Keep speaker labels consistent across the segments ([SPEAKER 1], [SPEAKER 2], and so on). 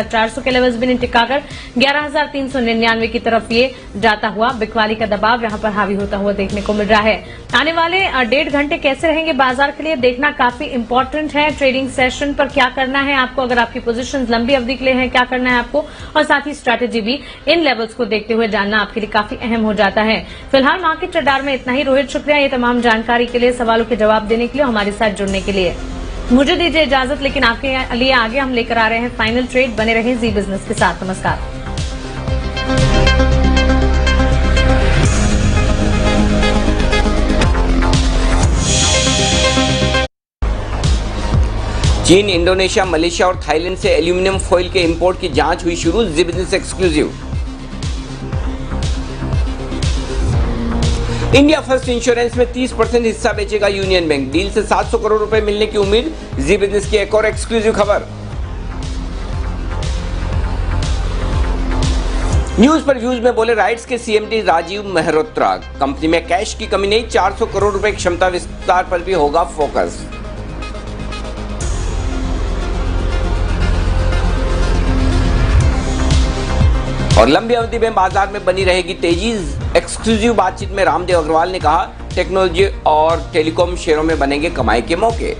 [SPEAKER 1] 400 के लेवल्स भी नहीं टिकाकर 11,399 की तरफ ये जाता हुआ बिकवाली का दबाव यहां पर हावी होता हुआ देखने को मिल रहा है। आने वाले 1.5 घंटे कैसे रहेंगे बाजार के लिए देखना काफी इंपॉर्टेंट है। ट्रेडिंग सेशन पर क्या करना है आपको, अगर आपकी पोजीशंस लंबी अवधि के लिए है क्या करना है आपको, और साथ ही स्ट्रैटेजी भी इन लेवल्स को देखते हुए जानना आपके लिए काफी अहम हो जाता है। फिलहाल मार्केट रडार में इतना ही। रोहित, शुक्रिया ये तमाम जानकारी के लिए, सवालों के जवाब देने के लिए, हमारे साथ जुड़ने के लिए। मुझे दीजिए इजाजत, लेकिन आपके लिए आगे हम लेकर आ रहे हैं फाइनल ट्रेड। बने रहें जी बिजनेस के साथ। नमस्कार।
[SPEAKER 2] चीन, इंडोनेशिया, मलेशिया और थाईलैंड से एल्यूमिनियम फॉइल के इंपोर्ट की जांच हुई शुरू। Zee Business exclusive. India First Insurance में 30% हिस्सा बेचेगा यूनियन बैंक। डील से 700 करोड़ रुपए मिलने की उम्मीद। जी बिजनेस की एक और एक्सक्लूसिव खबर। न्यूज पर व्यूज में बोले राइट्स के सीएमडी राजीव मेहरोत्रा। कंपनी में कैश की कमी नहीं, 400 करोड़ रुपए क्षमता विस्तार पर भी होगा फोकस। और लंबी अवधि में बाजार में बनी रहेगी तेजी। एक्सक्लूसिव बातचीत में रामदेव अग्रवाल ने कहा टेक्नोलॉजी और टेलीकॉम शेयरों में बनेंगे कमाई के मौके।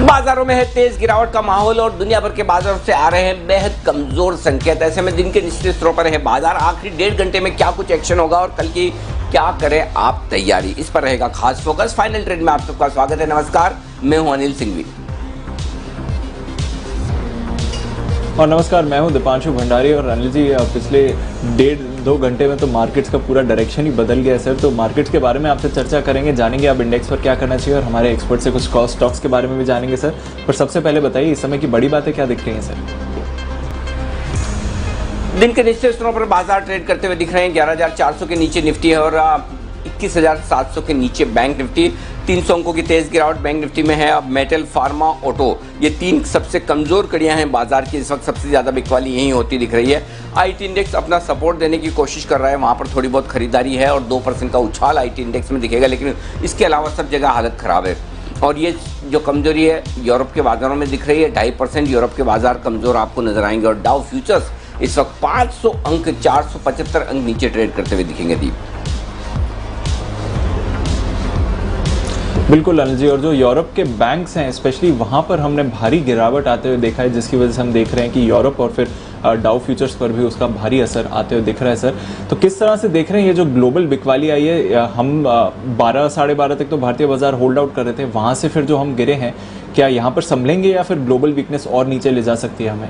[SPEAKER 2] बाजारों में है तेज गिरावट का माहौल और दुनिया भर के बाजारों से आ रहे हैं बेहद कमजोर संकेत। ऐसे में दिन के निचले स्तरों पर है बाजार। आखिरी 1.5 घंटे में क्या कुछ एक्शन होगा और कल की क्या करें आप तैयारी, इस पर रहेगा खास फोकस। फाइनल ट्रेड में आप सबका स्वागत है। नमस्कार, मैं हूं अनिल सिंघवी।
[SPEAKER 3] और नमस्कार, मैं हूं दीपांशु भंडारी। और अनिल जी, पिछले 1.5-2 घंटे में तो मार्केट्स का पूरा डायरेक्शन ही बदल गया है सर। तो मार्केट्स के बारे में आपसे चर्चा करेंगे, जानेंगे आप इंडेक्स पर क्या करना चाहिए, और हमारे एक्सपर्ट से कुछ कॉस्ट स्टॉक्स के बारे में भी जानेंगे सर। पर सबसे पहले बताइए इस समय की बड़ी बातें क्या दिख रही हैं सर?
[SPEAKER 2] दिन के निचले स्तरों पर बाजार ट्रेड करते हुए दिख रहे हैं। 11,400 के नीचे निफ्टी है और 21,700 के नीचे बैंक निफ्टी। 300 अंकों की तेज गिरावट बैंक निफ्टी में है। अब मेटल, फार्मा, ऑटो, ये 3 सबसे कमजोर कड़ियां हैं बाजार की। इस वक्त सबसे ज्यादा बिकवाली यही होती दिख रही है। आईटी इंडेक्स अपना सपोर्ट देने की कोशिश कर रहा है, वहां पर थोड़ी बहुत खरीदारी है और 2% का उछाल आईटी इंडेक्स में दिखेगा, लेकिन इसके अलावा सब जगह हालत खराब है। और ये जो कमजोरी है यूरोप के बाजारों में दिख रही है। 2.5% यूरोप के बाजार कमजोर आपको नजर आएंगे। और डाउ फ्यूचर्स इस वक्त 500 अंक 475 अंक नीचे ट्रेड करते हुए दिखेंगे। दीप,
[SPEAKER 3] बिल्कुल अनिल जी। और जो यूरोप के बैंक्स हैं स्पेशली, वहाँ पर हमने भारी गिरावट आते हुए देखा है, जिसकी वजह से हम देख रहे हैं कि यूरोप और फिर डाउ फ्यूचर्स पर भी उसका भारी असर आते हुए दिख रहा है सर। तो किस तरह से देख रहे हैं ये जो ग्लोबल बिकवाली आई है? हम 12 साढ़े 12 तक तो भारतीय बाजार होल्ड आउट कर रहे थे, वहाँ से फिर जो हम गिरे हैं, क्या यहाँ पर संभलेंगे या फिर ग्लोबल वीकनेस और नीचे ले जा सकती है हमें?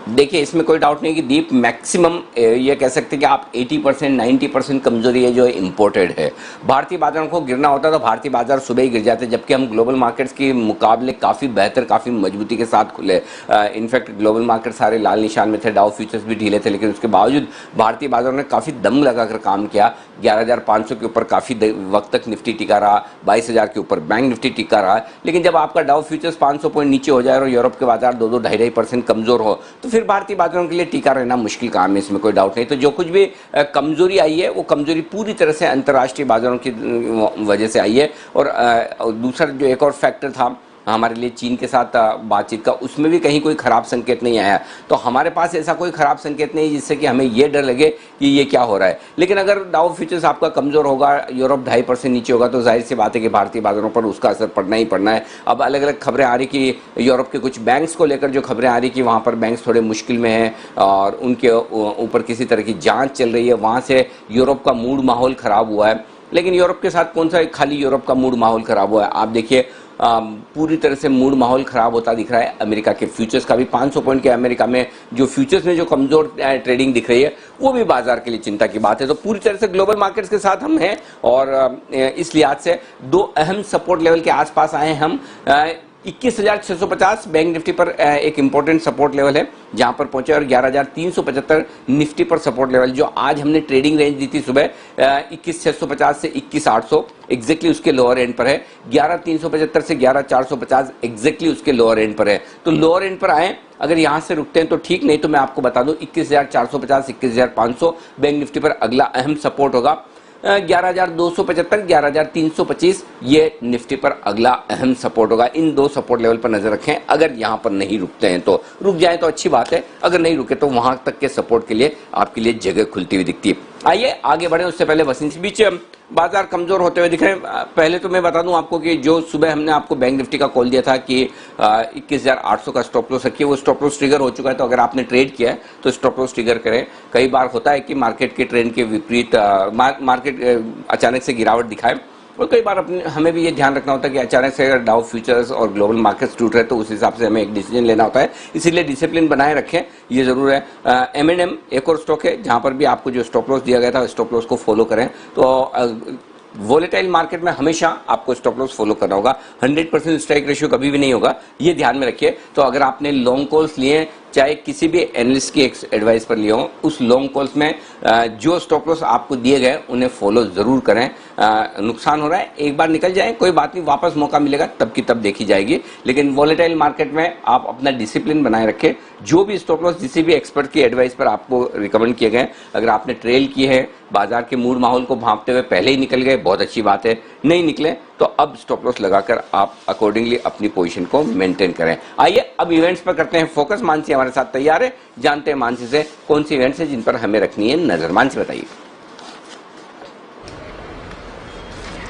[SPEAKER 2] देखिए, इसमें कोई डाउट नहीं कि दीप मैक्सिमम ये कह सकते हैं कि आप 80% 90% कमजोरी है जो इंपोर्टेड है। भारतीय बाजारों को गिरना होता तो भारतीय बाजार सुबह ही गिर जाते, जबकि हम ग्लोबल मार्केट्स के मुकाबले काफ़ी बेहतर, काफ़ी मजबूती के साथ खुले। इनफैक्ट ग्लोबल मार्केट सारे लाल निशान में थे, डाउ फ्यूचर्स भी ढीले थे, लेकिन उसके बावजूद भारतीय बाजारों ने काफ़ी दम लगाकर काम किया। 11,500 के ऊपर काफ़ी वक्त तक निफ्टी टिका रहा, 22,000 के ऊपर बैंक निफ्टी टिका रहा। लेकिन जब आपका डाउ फ्यूचर्स 500 पॉइंट नीचे हो जाए और यूरोप के बाजार 2-2.5% कमजोर हो, तो फिर भारतीय बाजारों के लिए टीका रहना मुश्किल काम है, इसमें कोई डाउट नहीं। तो जो कुछ भी कमजोरी आई है वो कमजोरी पूरी तरह से अंतर्राष्ट्रीय बाजारों की वजह से आई है। और दूसरा जो एक और फैक्टर था हमारे लिए चीन के साथ बातचीत का, उसमें भी कहीं कोई ख़राब संकेत नहीं आया। तो हमारे पास ऐसा कोई ख़राब संकेत नहीं जिससे कि हमें ये डर लगे कि ये क्या हो रहा है। लेकिन अगर डाउ फ्यूचर्स आपका कमज़ोर होगा, यूरोप 2.5% नीचे होगा, तो जाहिर सी बात है कि भारतीय बाजारों पर उसका असर पड़ना ही पड़ना है। अब अलग अलग खबरें आ रही कि यूरोप के कुछ बैंक्स को लेकर जो खबरें आ रही कि वहाँ पर बैंक्स थोड़े मुश्किल में हैं और उनके ऊपर किसी तरह की जाँच चल रही है, वहाँ से यूरोप का मूड माहौल ख़राब हुआ है। लेकिन यूरोप के साथ कौन सा खाली यूरोप का मूड माहौल ख़राब हुआ है, आप देखिए पूरी तरह से मूड माहौल ख़राब होता दिख रहा है। अमेरिका के फ्यूचर्स का भी 500 पॉइंट के अमेरिका में जो फ्यूचर्स में जो कमज़ोर ट्रेडिंग दिख रही है वो भी बाजार के लिए चिंता की बात है। तो पूरी तरह से ग्लोबल मार्केट्स के साथ हम हैं और इस लिहाज से 2 अहम सपोर्ट लेवल के आसपास आए हम। 21,650 बैंक निफ्टी पर एक इंपॉर्टेंट सपोर्ट लेवल है जहां पर पहुंचे, और 11,375 निफ्टी पर सपोर्ट लेवल जो आज हमने ट्रेडिंग रेंज दी थी सुबह 21,650 से 21,800 एग्जैक्टली उसके लोअर एंड पर है। 11,375 से 11,450 एग्जैक्टली उसके लोअर एंड पर है। तो लोअर एंड पर आए, अगर यहां से रुकते हैं तो ठीक, नहीं तो मैं आपको बता दूं 21,450 21,500 बैंक निफ्टी पर अगला अहम सपोर्ट होगा। 11,275, 11,325 ये निफ्टी पर अगला अहम सपोर्ट होगा। इन दो सपोर्ट लेवल पर नजर रखें। अगर यहां पर नहीं रुकते हैं तो रुक जाए तो अच्छी बात है, अगर नहीं रुके तो वहां तक के सपोर्ट के लिए आपके लिए जगह खुलती हुई दिखती है। आइए आगे बढ़े, उससे पहले बस इस बीच बाजार कमजोर होते हुए दिख रहे हैं। पहले तो मैं बता दूं आपको कि जो सुबह हमने आपको बैंक निफ्टी का कॉल दिया था कि 21,800 का स्टॉप लॉस रखिए, वो स्टॉप लॉस ट्रिगर हो चुका है। तो अगर आपने ट्रेड किया है तो स्टॉप लॉस ट्रिगर करें। कई बार होता है कि मार्केट के ट्रेंड के विपरीत मार्केट अचानक से गिरावट दिखाए, और कई बार हमें भी ये ध्यान रखना होता है कि अचानक से अगर डाउ फ्यूचर्स और ग्लोबल मार्केट्स टूट रहे तो उस हिसाब से हमें एक डिसीजन लेना होता है। इसीलिए डिसिप्लिन बनाए रखें, ये जरूर है। M&M एक और स्टॉक है जहां पर भी आपको जो स्टॉप लॉस दिया गया था स्टॉप लॉस को फॉलो करें। तो वोलेटाइल मार्केट में हमेशा आपको स्टॉप लॉस फॉलो करना होगा। 100% स्ट्राइक रेशियो कभी भी नहीं होगा, ये ध्यान में रखिए। तो अगर आपने लॉन्ग कॉल्स लिए, चाहे किसी भी एनालिस्ट की एडवाइस पर लिए हो, उस लॉन्ग कॉल्स में जो स्टॉप लॉस आपको दिए गए उन्हें फॉलो जरूर करें। नुकसान हो रहा है, एक बार निकल जाए कोई बात नहीं, वापस मौका मिलेगा तब की तब देखी जाएगी। लेकिन वोलेटाइल मार्केट में आप अपना डिसिप्लिन बनाए रखें। जो भी स्टॉप लॉस किसी भी एक्सपर्ट की एडवाइस पर आपको रिकमेंड किए गए, अगर आपने ट्रेल किए हैं, बाजार के मूड माहौल को भांपते हुए पहले ही निकल गए, बहुत अच्छी बात है। नहीं निकले तो अब स्टॉप लॉस लगाकर आप अकॉर्डिंगली अपनी पोजीशन को मेंटेन करें। आइए अब इवेंट्स पर करते हैं फोकस। मानसी हमारे साथ तैयार है, जानते हैं मानसी से कौन सी इवेंट्स है जिन पर हमें रखनी है नजर। मानसी बताइए।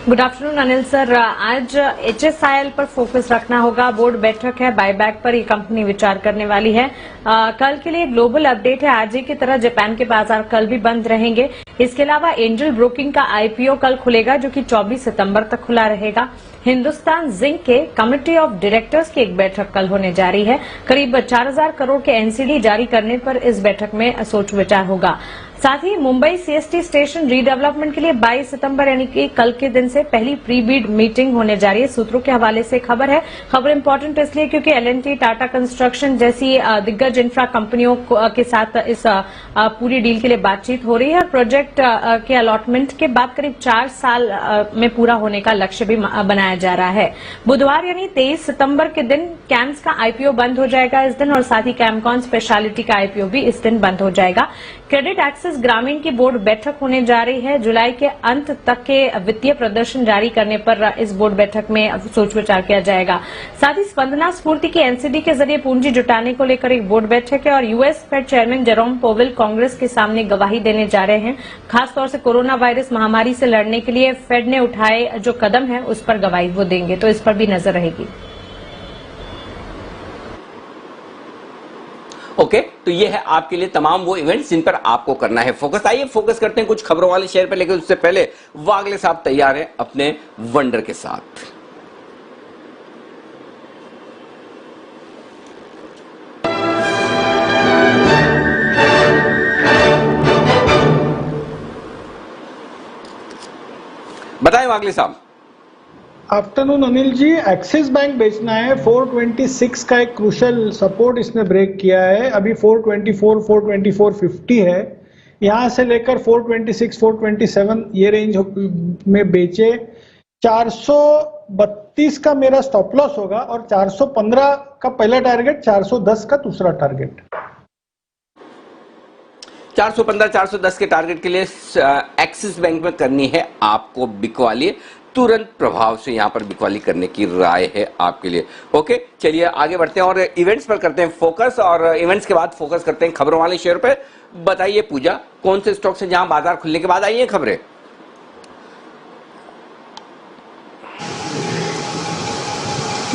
[SPEAKER 1] गुड आफ्टरनून अनिल सर, आज HSIL पर फोकस रखना होगा। बोर्ड बैठक है, बायबैक पर ये कंपनी विचार करने वाली है। कल के लिए ग्लोबल अपडेट है, आज ही की तरह जापान के बाजार कल भी बंद रहेंगे। इसके अलावा एंजल ब्रोकिंग का IPO कल खुलेगा जो कि 24 सितंबर तक खुला रहेगा। हिंदुस्तान जिंक के कमेटी ऑफ डायरेक्टर्स की एक बैठक कल होने जा रही है। करीब 4,000 करोड़ के NCD जारी करने पर इस बैठक में सोच विचार होगा। साथ ही मुंबई CST स्टेशन रीडेवलपमेंट के लिए 22 सितंबर यानी कि कल के दिन से पहली प्री बीड मीटिंग होने जा रही है। सूत्रों के हवाले से खबर है। खबर इंपॉर्टेंट इसलिए क्योंकि L&T, टाटा कंस्ट्रक्शन जैसी दिग्गज इंफ्रा कंपनियों के साथ इस पूरी डील के लिए बातचीत हो रही है। प्रोजेक्ट के अलॉटमेंट के बाद करीब 4 साल में पूरा होने का लक्ष्य भी बनाया जा रहा है। बुधवार यानी 23 सितंबर के दिन कैम्स का IPO बंद हो जाएगा इस दिन, और साथ ही कैमकॉन स्पेशलिटी का IPO भी इस दिन बंद हो जाएगा। क्रेडिट एक्सेस ग्रामीण की बोर्ड बैठक होने जा रही है। जुलाई के अंत तक के वित्तीय प्रदर्शन जारी करने पर इस बोर्ड बैठक में सोच विचार किया जाएगा। साथ ही स्पंदना स्फूर्ति की NCD के जरिए पूंजी जुटाने को लेकर एक बोर्ड बैठक है, और US Fed chairman Jerome Powell Congress के सामने गवाही देने जा रहे हैं। खासतौर से कोरोना वायरस महामारी से लड़ने के लिए फेड ने उठाए जो कदम है उस पर गवाही वो देंगे, तो इस पर भी नजर रहेगी।
[SPEAKER 2] ओके, तो ये है आपके लिए तमाम वो इवेंट्स जिन पर आपको करना है फोकस। आइए फोकस करते हैं कुछ खबरों वाले शेयर पर, लेकिन उससे पहले वागले साहब तैयार हैं अपने वंडर के साथ। बताएं वागले साहब।
[SPEAKER 4] Afternoon Anil ji, axis bank बेचना है। 426 का एक क्रूशल सपोर्ट इसने ब्रेक किया है। अभी 424, 424.50 है। यहां से लेकर 426, 427 ये रेंज में बेचे। 432 का मेरा स्टॉप लॉस होगा और 415 का पहला टारगेट, 410 का दूसरा टारगेट।
[SPEAKER 2] 415, 410 के टारगेट के लिए एक्सिस बैंक में करनी है आपको बिकवाली, तुरंत प्रभाव से यहां पर बिकवाली करने की राय है आपके लिए। ओके, चलिए आगे बढ़ते हैं और इवेंट्स पर करते हैं फोकस, और इवेंट्स के बाद फोकस करते हैं खबरों वाले शेयर पे। बताइए पूजा, कौन से स्टॉक से जहां बाजार खुलने के बाद आई है खबरें?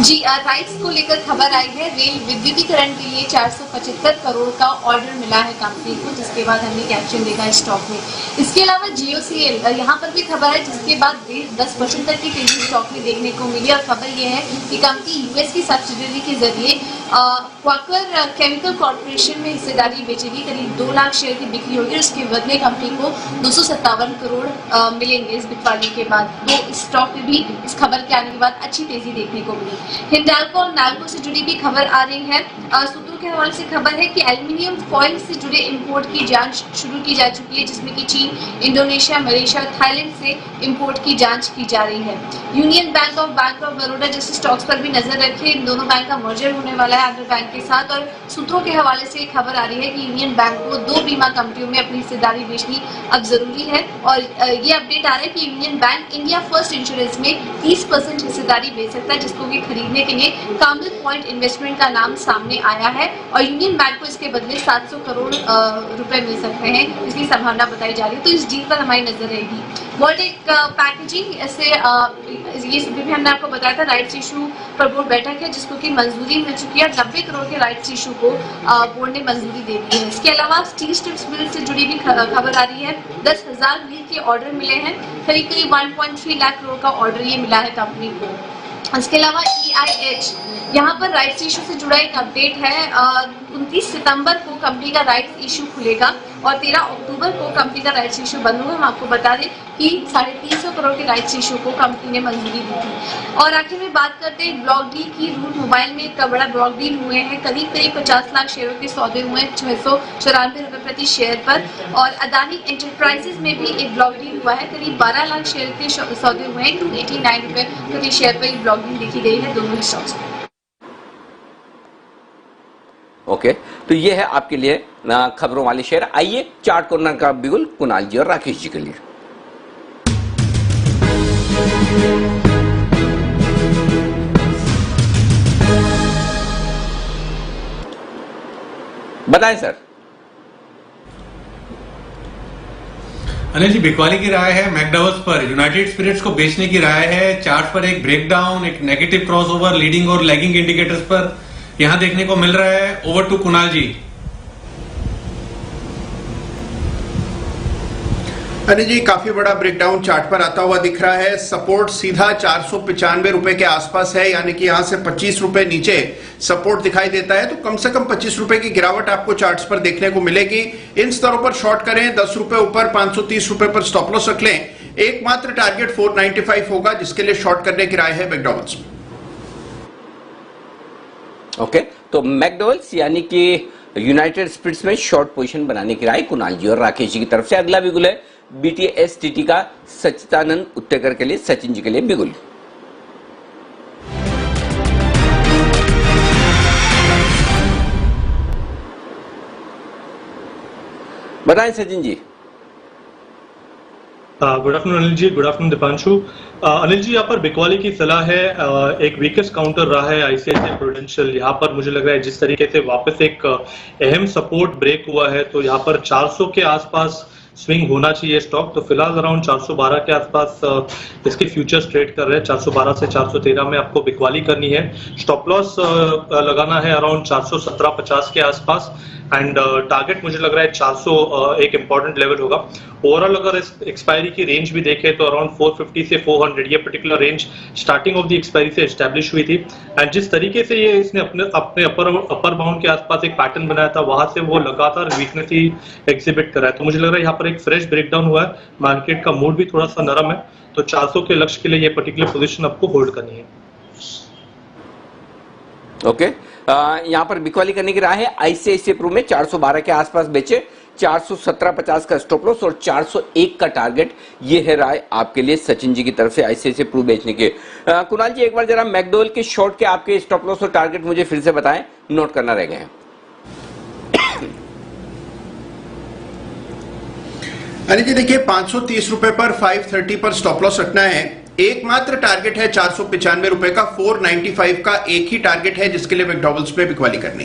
[SPEAKER 5] जी, राइट्स को लेकर खबर आई है। रेल विद्युतीकरण के लिए 475 करोड़ का ऑर्डर मिला है कंपनी को, जिसके बाद हमने कैप्शन देखा स्टॉक में। इसके अलावा GOCL यहाँ पर भी खबर है, जिसके बाद 10% तक की तेजी स्टॉक में देखने को मिली। और खबर यह है कि कंपनी US की सब्सिडरी के जरिए क्वाकर केमिकल कॉर्पोरेशन में हिस्सेदारी बेचेगी। करीब 2 लाख शेयर की बिक्री होगी, उसके बदले कंपनी को 257 करोड़ मिलेंगे इस बिकवाली के बाद। तो इस स्टॉक में भी इस खबर के आने के बाद अच्छी तेजी देखने को मिली। हिंडाल्को और नाल्को से जुड़ी भी खबर आ रही है। सूत्रों के हवाले से खबर है कि एल्युमिनियम फॉइल से जुड़े इंपोर्ट की जांच शुरू की जा चुकी है, जिसमें कि चीन, इंडोनेशिया, मलेशिया, थाईलैंड से इंपोर्ट की जांच की जा रही है। यूनियन बैंक ऑफ बड़ौदा जैसे स्टॉक्स पर भी नजर रखें। इन दोनों बैंक का मर्जर होने वाला है आंध्र बैंक के साथ, और सूत्रों के हवाले से खबर आ रही है कि यूनियन बैंक को 2 बीमा कंपनियों में अपनी हिस्सेदारी बेचनी अब जरूरी है। और ये अपडेट आ रहा है कि union bank India First Insurance में 30% हिस्सेदारी बेच सकता है, जिसको कि खरीदने के लिए कामत पॉइंट इन्वेस्टमेंट का नाम सामने आया है, और यूनियन बैंक को इसके बदले 700 करोड़ रुपए मिल सकते हैं, इसकी संभावना बताई जा रही है। तो इस डील पर हमारी नजर रहेगी। वर्ल्ड पैकेजिंग ऐसे ये भी हमने आपको बताया था, राइट्स इशू पर बोर्ड बैठक है जिसको कि मंजूरी मिल चुकी है। 90 करोड़ के राइट्स इशू को बोर्ड ने मंजूरी दे दी है। इसके अलावा स्टील स्ट्रिप्स मिल से जुड़ी भी खबर आ रही है। 10,000 मिल के ऑर्डर मिले हैं, करीब 1.3 लाख करोड़ का ऑर्डर ये मिला है कंपनी को। इसके अलावा EIH यहाँ पर राइट्स इशू से जुड़ा एक अपडेट है। 29 सितंबर को कंपनी का राइट्स इशू खुलेगा और 13 अक्टूबर को कंपनी का राइट्स इशू बंद होगा। हम आपको बता दें कि 350 करोड़ के राइट्स इशू को कंपनी ने मंजूरी दी थी। और आखिर में बात करते हैं ब्लॉक डील की। रूट मोबाइल में एक बड़ा ब्लॉक डील हुए हैं, करीब 50 लाख शेयरों के सौदे हुए हैं 694 रुपए प्रति शेयर पर। और अदानी एंटरप्राइजेज में भी एक ब्लॉक डील हुआ है, करीब 12 लाख शेयर के सौदे हुए हैं 289 रुपए प्रति शेयर पर एक ब्लॉक डील देखी गई है दोनों स्टॉक्स में।
[SPEAKER 2] ओके, तो ये है आपके लिए खबरों वाले शेयर। आइए चार्ट कॉर्नर का बिगुल कुणाल जी और राकेश जी के लिए। बताएं सर।
[SPEAKER 6] अनिल जी, बिकवाली की राय है मैकडॉवेल्स पर, यूनाइटेड स्पिरिट्स को बेचने की राय है। चार्ट पर एक ब्रेकडाउन, एक नेगेटिव क्रॉसओवर, लीडिंग और लैगिंग इंडिकेटर्स पर यहां देखने को मिल रहा है। ओवर टू कुणाल जी।
[SPEAKER 7] अनिल जी, काफी बड़ा ब्रेकडाउन चार्ट पर आता हुआ दिख रहा है। सपोर्ट सीधा 495 रुपए के आसपास है, यानी कि यहां से 25 रुपए नीचे सपोर्ट दिखाई देता है। तो कम से कम 25 रुपए की गिरावट आपको चार्ट्स पर देखने को मिलेगी। इन स्तरों पर शॉर्ट करें, 10 रुपए ऊपर 530 रुपए पर स्टॉप लॉस रख लें। एकमात्र टारगेट 495 होगा, जिसके लिए शॉर्ट करने की राय है मैकडॉवेल्स।
[SPEAKER 2] ओके, तो मैकडॉवेल्स यानी कि यूनाइटेड स्पिरिट्स में शॉर्ट पोजीशन बनाने की राय कुणाल जी और राकेश जी की तरफ से। अगला बिगुल है BTSTT का सच्चिदानंद उत्तेकर के लिए, सचिन जी के लिए बिगुल। बताएं Sachin ji.
[SPEAKER 8] Good afternoon Anil ji, good afternoon Deepanshu. Anil ji, यहाँ पर बिकवाली की सलाह है। एक वीकेस्ट काउंटर रहा है ICICI प्रूडेंशियल। यहाँ पर मुझे लग रहा है जिस तरीके से वापस एक अहम सपोर्ट ब्रेक हुआ है, तो यहाँ पर 400 के आसपास स्विंग होना चाहिए स्टॉक। तो फिलहाल अराउंड 412 के आसपास इसके फ्यूचर्स ट्रेड कर रहे हैं। 412 से 413 में आपको बिकवाली करनी है। स्टॉप लॉस लगाना है अराउंड 417.50 के आसपास, एंड टारगेट मुझे लग रहा है 400 एक इंपॉर्टेंट लेवल होगा। ओवरऑल अगर एक्सपायरी की रेंज भी देखें तो अराउंड 450 से 400 ये particular range starting of the expiry से एस्टैब्लिश हुई थी। एंड जिस तरीके से ये इसने अपने अपर बाउंड के आसपास एक पैटर्न बनाया था, वहां से वो लगातार वीकनेस ही एग्जिबिट कर रहा है। तो मुझे लग रहा है यहाँ पर एक फ्रेश ब्रेकडाउन हुआ है। मार्केट का मूड भी थोड़ा सा नरम है, तो 400 के लक्ष्य के लिए ये पर्टिकुलर पोजीशन आपको होल्ड करनी है।
[SPEAKER 2] ओके, यहाँ पर बिकवाली करने की राय है। ICICI प्रू में 412 के आसपास बेचे, 417.50 का स्टॉप लॉस और 401 का टारगेट। ये है राय आपके लिए सचिन जी की तरफ से ICICI प्रू बेचने के। कुणाल जी, एक बार जरा मैकडॉवेल के शॉर्ट के आपके स्टॉप लॉस और टारगेट मुझे फिर से बताएं, नोट करना रह गए हैं।
[SPEAKER 7] अनिल जी देखिए, 530 रुपए पर 530 पर स्टॉप लॉस रखना है। एकमात्र टारगेट है 495 रुपए का। 495 का एक ही टारगेट है, जिसके लिए मैकडॉवेल्स पे बिकवाली करनी।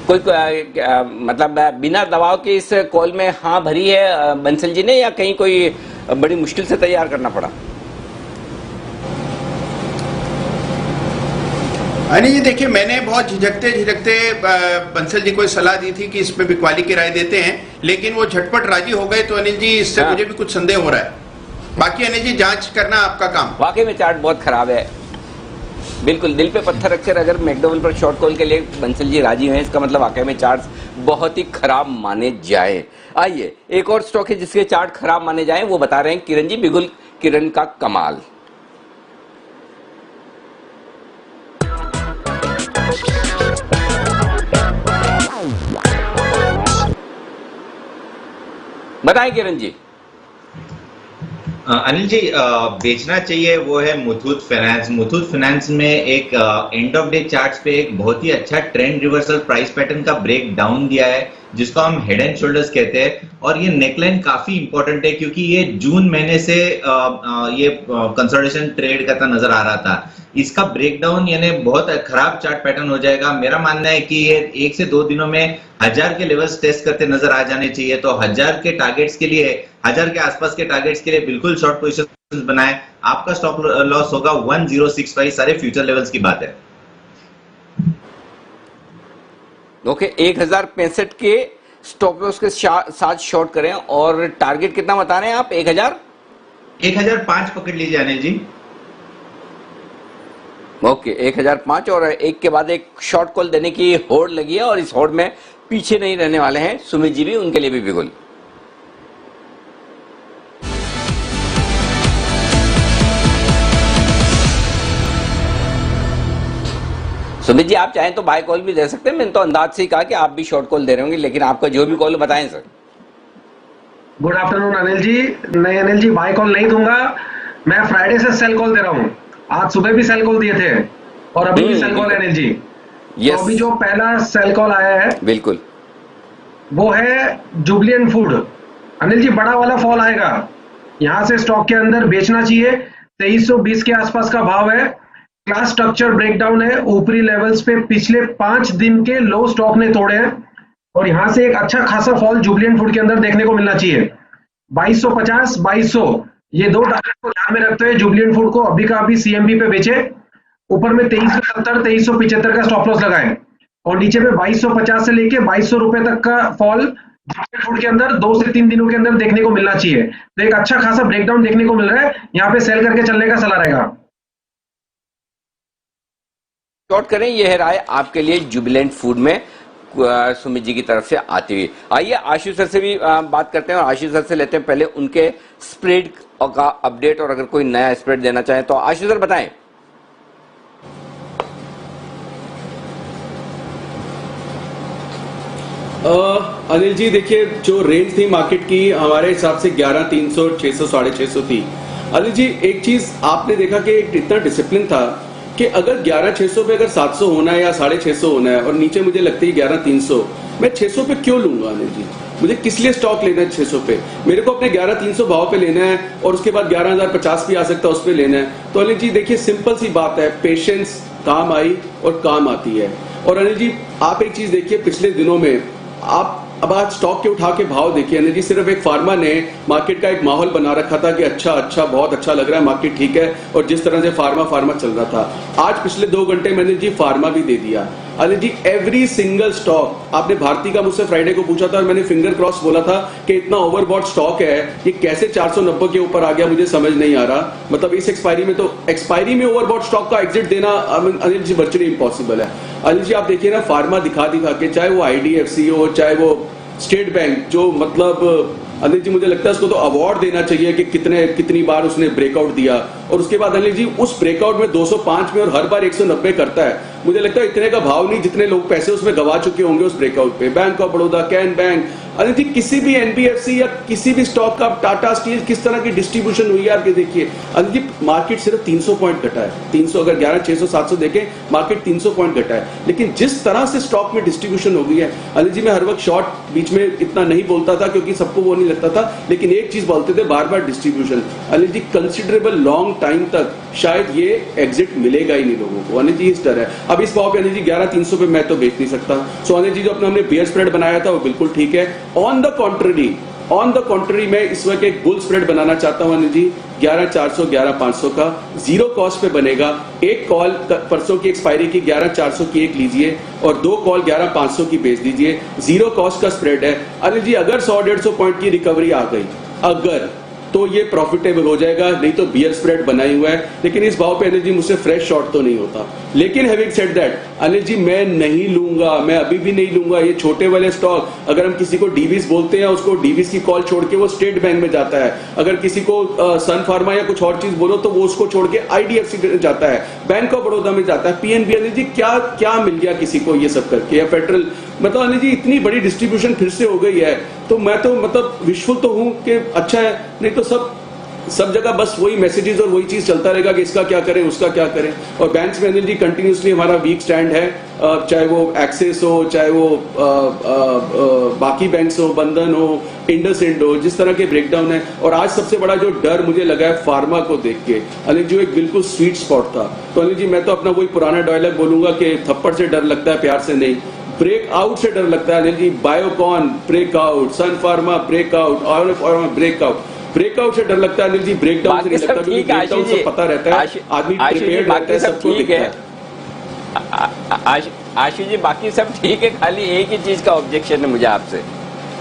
[SPEAKER 2] कोई मतलब बिना दबाव के इस कॉल में हाँ भरी है बंसल जी ने, या कहीं कोई बड़ी मुश्किल से तैयार करना पड़ा?
[SPEAKER 7] अनिल जी देखिए, मैंने बहुत झिझकते बंसल जी को सलाह दी थी कि इसमें बिकवाली की राय देते हैं, लेकिन वो झटपट राजी हो गए। तो अनिल जी, इससे मुझे भी कुछ संदेह हो रहा है। बाकी अनिल जी, जांच करना आपका काम।
[SPEAKER 2] वाकई में चार्ट बहुत खराब है। बिल्कुल दिल पे पत्थर रखकर अगर मैकडॉवेल पर शॉर्ट कॉल के लिए बंसल जी राजी हैं, इसका मतलब वाकई में चार्ट बहुत ही खराब माने जाए। आइए एक और स्टॉक है जिसके चार्ट खराब माने जाए, वो बता रहे हैं किरण जी, बिगुल किरण का कमाल। बताएं किरण जी।
[SPEAKER 9] अनिल जी, बेचना चाहिए वो है मुथूट फाइनेंस। मुथूट फाइनेंस में एक एंड ऑफ डे चार्ट्स पे एक बहुत ही अच्छा ट्रेंड रिवर्सल प्राइस पैटर्न का ब्रेक डाउन दिया है, जिसको हम हेड एंड शोल्डर्स कहते हैं। और ये नेकलाइन काफी इंपॉर्टेंट है क्योंकि ये जून महीने से ये कंसोलिडेशन ट्रेड करता नजर आ रहा था। इसका ब्रेकडाउन यानी बहुत खराब चार्ट पैटर्न हो जाएगा। मेरा मानना है कि ये 1 से 2 दिनों में 1000 के लेवल्स टेस्ट करते नजर आ जाने चाहिए। तो 1000 के टारगेट्स के लिए, 1000 के आसपास के टारगेट्स के लिए बिल्कुल शॉर्ट पोजीशन बनाए। आपका स्टॉप लॉस होगा 1065, सारे फ्यूचर लेवल्स की बात है।
[SPEAKER 2] ओके, 1065 के स्टॉप लॉस के साथ शॉर्ट करें। और टारगेट कितना बता रहे हैं आप?
[SPEAKER 9] 1005 पकड़ लीजिए अनिल जी।
[SPEAKER 2] ओके, 1005 और एक के बाद एक शॉर्ट कॉल देने की होड़ लगी है और इस होड़ में पीछे नहीं रहने वाले हैं सुमित जी भी, उनके लिए भी बिल्कुल। सुमित जी, आप चाहें तो बाय कॉल भी दे सकते हैं। मैंने तो अंदाज से ही कहा कि आप भी शॉर्ट कॉल दे रहे होंगे, लेकिन आपका जो भी कॉल बताएं sir.
[SPEAKER 10] Good afternoon Anil ji. नहीं अनिल जी, बाय कॉल नहीं दूंगा। मैं फ्राइडे से सेल कॉल दे रहा हूँ। आज सुबह भी सेल कॉल दिए थे और अभी भी सेल कॉल है अनिल जी।
[SPEAKER 2] यस,
[SPEAKER 10] तो अभी जो पहला सेल कॉल आया है
[SPEAKER 2] बिल्कुल
[SPEAKER 10] वो है जुबिलेंट फूड। अनिल जी, बड़ा वाला फॉल आएगा। यहाँ से स्टॉक के अंदर बेचना चाहिए। 2320 के आसपास का भाव है। क्लास स्ट्रक्चर ब्रेकडाउन है। ऊपरी लेवल्स पे पिछले 5 दिन के लो स्टॉक ने तोड़े हैं और यहां से एक अच्छा खासा फॉल जुबिलेंट फूड के अंदर देखने को मिलना चाहिए। 2250, 2200 ये दो टारगेट को ध्यान में रखते हुए जुबिलेंट फूड को अभी का अभी सीएमबी पे बेचे। ऊपर में 2370, 2375 का स्टॉप लॉस लगाएं और नीचे में 2250 से लेके 2200 रुपए तक का फॉल जुबिलेंट फूड के अंदर 2 से 3 दिनों के अंदर देखने को मिलना चाहिए। तो एक अच्छा खासा ब्रेकडाउन देखने को मिल रहा है। यहाँ पे सेल करके चलने का सलाह रहेगा।
[SPEAKER 2] शॉर्ट करें, यह राय आपके लिए जुबिलेंट फूड में सुमित जी की तरफ से आती हुई। आइए आशीष सर से भी बात करते हैं और आशीष सर से लेते हैं पहले उनके स्प्रेड का अपडेट, और अगर कोई नया स्प्रेड देना चाहे तो आशीष सर बताएं।
[SPEAKER 11] अनिल जी, देखिए जो रेंज थी मार्केट की हमारे हिसाब से 11,300, 600, 650 थी। अनिल जी, एक चीज आपने देखा कि इतना डिसिप्लिन था कि अगर 11,600 पे अगर 700 होना है या 650 होना है और नीचे मुझे लगता है 11,300, मैं 600 पे क्यों लूंगा अनिल जी? मुझे किस लिए स्टॉक लेना है 600 पे? मेरे को अपने 11,300 भाव पे लेना है और उसके बाद 11,050 भी आ सकता है, उस पे लेना है। तो अनिल जी देखिए, सिंपल सी बात है, पेशेंस काम आई और काम आती है। और अनिल जी आप एक चीज देखिए, पिछले दिनों में आप अब आज स्टॉक के उठा के भाव देखिए अनिल जी, सिर्फ एक फार्मा ने मार्केट का एक माहौल बना रखा था कि अच्छा बहुत अच्छा लग रहा है, मार्केट ठीक है, और जिस तरह से फार्मा चल रहा था, आज पिछले 2 घंटे में अनिल जी फार्मा भी दे दिया। Anil ji every single stock, आपने भारती का मुझसे फ्राइडे को पूछा था और मैंने फिंगर क्रॉस बोला था कि इतना ओवरबॉट स्टॉक है, ये कैसे 490 के ऊपर आ गया, मुझे समझ नहीं आ रहा। मतलब इस एक्सपायरी में ओवरबॉट स्टॉक का एग्जिट देना अनिल जी वर्चुअली इम्पॉसिबल है। अनिल जी आप देखिए ना, फार्मा दिखा के, चाहे वो IDFC हो, चाहे वो स्टेट बैंक, जो मतलब अनिल जी मुझे लगता है उसको तो अवार्ड देना चाहिए कि कितनी बार उसने ब्रेकआउट दिया। और उसके बाद अनिल जी उस ब्रेकआउट में 205 में और हर बार 190 करता है। मुझे लगता है इतने का भाव नहीं जितने लोग पैसे उसमें गवा चुके होंगे उस ब्रेकआउट पे। Bank of Baroda, Can Bank, Anil ji किसी भी NBFC या किसी भी स्टॉक का, टाटा स्टील, किस तरह की डिस्ट्रीब्यूशन हुई है आप देखिए। अनिल जी मार्केट सिर्फ 300 पॉइंट घटा है। 300 अगर 11,600, 700 देखें, मार्केट 300 पॉइंट घटा है। लेकिन जिस तरह से स्टॉक में डिस्ट्रीब्यूशन हो गई है अनिल जी, मैं हर वक्त शॉर्ट बीच में इतना नहीं बोलता था क्योंकि सबको वो नहीं लगता था, लेकिन एक चीज बोलते थे बार बार, distribution. Anil ji considerable long time तक शायद ये एग्जिट मिलेगा ही नहीं लोगों को। अनिल जी इस तरह है। अब इस भाव पे अनिल जी 11,300 पे मैं तो बेच नहीं सकता। सो अनिल जी जो अपने हमने बियर स्प्रेड बनाया था वो बिल्कुल ठीक है। ऑन द कॉन्ट्ररी मैं इस वक्त एक बुल स्प्रेड बनाना चाहता हूं अनिल जी, 11,400, 11,500 का जीरो कॉस्ट पे बनेगा। एक कॉल परसों की एक्सपायरी की 11,400 की एक लीजिए और 2 कॉल 11,500 की बेच दीजिए। जीरो कॉस्ट का स्प्रेड है अनिल जी। अगर 100-150 पॉइंट की रिकवरी आ गई अगर, तो ये प्रॉफिटेबल हो जाएगा, नहीं तो बियर स्प्रेड बनाई हुआ है। लेकिन इस भाव पे अनिल जी मुझसे फ्रेश शॉर्ट तो नहीं होता। लेकिन having said that Anil ji मैं नहीं लूंगा, मैं अभी भी नहीं लूंगा ये छोटे वाले स्टॉक। अगर हम किसी को डीवीज बोलते हैं, उसको डीवीज की कॉल छोड़ के वो स्टेट बैंक में जाता है। अगर किसी को सन फार्मा या कुछ और चीज बोलो तो वो उसको छोड़ के IDFC जाता है, बैंक ऑफ बड़ौदा में जाता है, PNB। अनिल जी क्या मिल गया किसी को ये सब करके, या फेडरल। मतलब अनिल जी इतनी बड़ी डिस्ट्रीब्यूशन फिर से हो गई है तो मैं तो मतलब विशफुल तो हूं कि अच्छा है, नहीं तो सब जगह बस वही मैसेजेस और वही चीज चलता रहेगा कि इसका क्या करें उसका क्या करें। और बैंक्स में अनिल जी कंटिन्यूसली हमारा वीक स्टैंड है, चाहे वो एक्सिस हो, चाहे वो बाकी बैंक्स हो, बंधन हो, इंडसइंड हो, जिस तरह के ब्रेकडाउन है। और आज सबसे बड़ा जो डर मुझे लगा है फार्मा को देख के, अनिल जी एक बिल्कुल स्वीट स्पॉट था। तो अनिल जी मैं तो अपना वही पुराना डायलॉग बोलूंगा कि थप्पड़ से डर लगता है, प्यार से नहीं। ब्रेक आउट से डर लगता है Anil ji. Biocon break out, Sun Pharma break out, oil pharma break out. Breakout से डर लगता है अनिल जी, ब्रेकडाउन से नहीं लगता, क्योंकि ब्रेकडाउन से पता रहता है, आदमी प्रिपेयर्ड रहता है, सबको
[SPEAKER 2] ठीक है। आशीष जी बाकी सब ठीक है, खाली एक ही चीज का ऑब्जेक्शन है मुझे आपसे,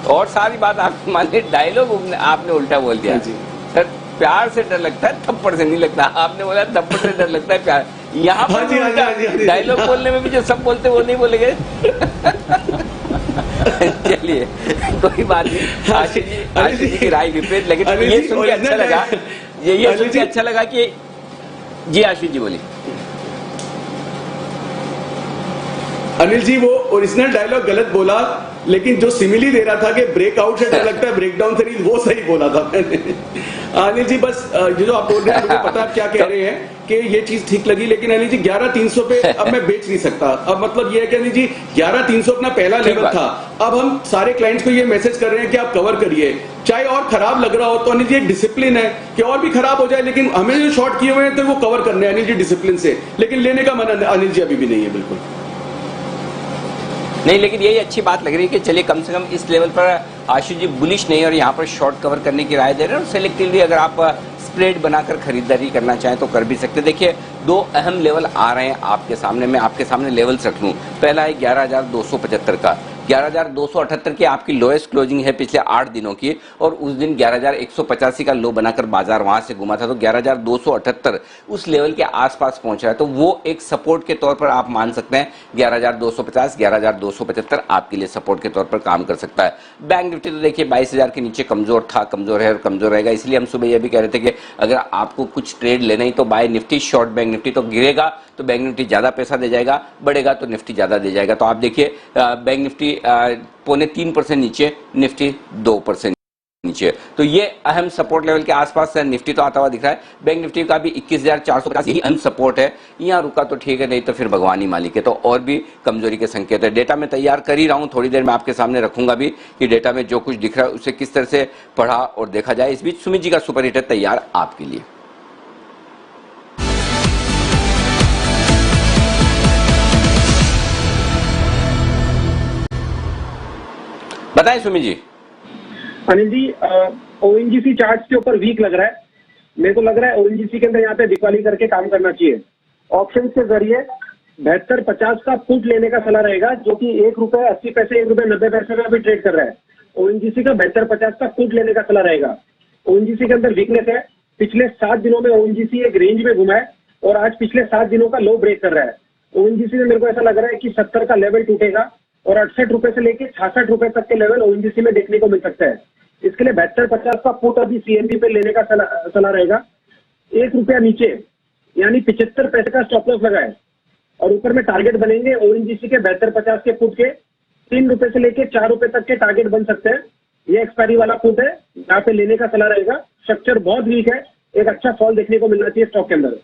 [SPEAKER 2] और सारी बात आप माने, डायलॉग आपने उल्टा बोल दिया सर। प्यार से डर लगता है, थप्पड़ से नहीं लगता। आपने बोला थप्पड़ से डर लगता है, प्यार। यहाँ पर डायलॉग बोलने में भी जो सब बोलते वो नहीं बोलेंगे। चलिए कोई बात नहीं, आशीष जी की राय विपरीत, लेकिन ये सुन के अच्छा लगा, ये सुन के अच्छा लगा कि जी आशीष जी बोलिए।
[SPEAKER 11] अनिल जी वो ओरिजिनल डायलॉग गलत बोला, लेकिन जो सिमिली दे रहा था कि ब्रेकआउट से डर लगता है, ब्रेकडाउन से नहीं, वो सही बोला था मैंने। अनिल जी बस ये जो आप बोल रहे हैं मुझे पता आप क्या कह रहे हैं कि ये चीज ठीक लगी, लेकिन अनिल जी 11,300 पे अब मैं बेच नहीं सकता। अब मतलब ये है कि अनिल जी 11,300 अपना पहला लेवल था, अब हम सारे क्लाइंट्स को ये मैसेज कर रहे हैं कि आप कवर करिए, चाहे और खराब लग रहा हो तो अनिल जी एक डिसिप्लिन है कि और भी खराब हो जाए, लेकिन हमें जो शॉर्ट किए हुए हैं तो वो कवर करने हैं अनिल जी डिसिप्लिन से, लेकिन लेने का मन अनिल जी अभी भी नहीं है बिल्कुल
[SPEAKER 2] नहीं। लेकिन यही अच्छी बात लग रही है कि चलिए कम से कम इस लेवल पर आशीष जी बुलिश नहीं और यहाँ पर शॉर्ट कवर करने की राय दे रहे हैं, और सेलेक्टिवली अगर आप स्प्रेड बनाकर खरीदारी करना चाहें तो कर भी सकते। देखिए दो अहम लेवल आ रहे हैं आपके सामने, मैं आपके सामने लेवल्स रख लूं। पहला है 11,275 का, 11,278 की आपकी लोएस्ट क्लोजिंग है पिछले 8 दिनों की, और उस दिन 11,185 का लो बनाकर बाजार वहां से घुमा था, तो 11,278 उस लेवल के आसपास पहुंच रहा है, तो वो एक सपोर्ट के तौर पर आप मान सकते हैं। 11,250, 11,275 आपके लिए सपोर्ट के तौर पर काम कर सकता है। बैंक निफ्टी तो देखिए 22,000 के नीचे कमजोर था, कमजोर है और कमजोर रहेगा, इसलिए हम सुबह यह भी कह रहे थे कि अगर आपको कुछ ट्रेड लेना ही तो buy Nifty, short bank Nifty, तो गिरेगा तो बैंक निफ्टी ज्यादा पैसा दे जाएगा, बढ़ेगा तो निफ्टी ज्यादा दे जाएगा। तो आप देखिए बैंक निफ्टी 0.3% नीचे, निफ्टी 2% नीचे, तो ये अहम सपोर्ट लेवल के आसपास निफ्टी तो आता हुआ दिख रहा है। बैंक निफ्टी का भी 21,450 यही अहम सपोर्ट है, यहाँ रुका तो ठीक है, नहीं तो फिर भगवान ही मालिक है, तो और भी कमजोरी के संकेत है। डेटा में तैयार कर ही रहा हूं, थोड़ी देर में आपके सामने रखूंगा भी कि डेटा में जो कुछ दिख रहा है उसे किस तरह से पढ़ा और देखा जाए। इस बीच सुमित जी का सुपर हिट तैयार आपके लिए। बताएं सुमित जी।
[SPEAKER 10] अनिल जी ओएनजीसी चार्ट के ऊपर वीक लग रहा है, मेरे को लग रहा है ओएनजीसी के अंदर यहाँ पे बिकवाली करके काम करना चाहिए। ऑप्शन के जरिए 72.50 का पुट लेने का सलाह रहेगा, जो कि ₹1.80, ₹1.90 में अभी ट्रेड कर रहा है। ओएनजीसी का 72.50 का पुट लेने का सलाह रहेगा। ओएनजीसी के अंदर वीकनेस है, पिछले 7 दिनों में ओएनजीसी एक रेंज में घुमा है और आज पिछले 7 दिनों का लो ब्रेक कर रहा है। ओएनजीसी में मेरे को ऐसा लग रहा है कि 70 का लेवल टूटेगा और 68 रुपए से लेके 66 रुपए तक के लेवल ओएनजीसी में देखने को मिल सकता है। इसके लिए 72.50 का पुट अभी सीएनबी पे लेने का सलाह रहेगा। ₹1 नीचे यानी 75 पैसे का स्टॉप लॉस लगा है और ऊपर में टारगेट बनेंगे ओएनजीसी के 72.50 के पुट के ₹3 से लेके ₹4 तक के टारगेट बन सकते हैं। ये एक्सपायरी वाला पुट है, यहाँ पे लेने का सलाह रहेगा। स्ट्रक्चर बहुत वीक है, एक अच्छा फॉल देखने को मिलना चाहिए स्टॉक के अंदर।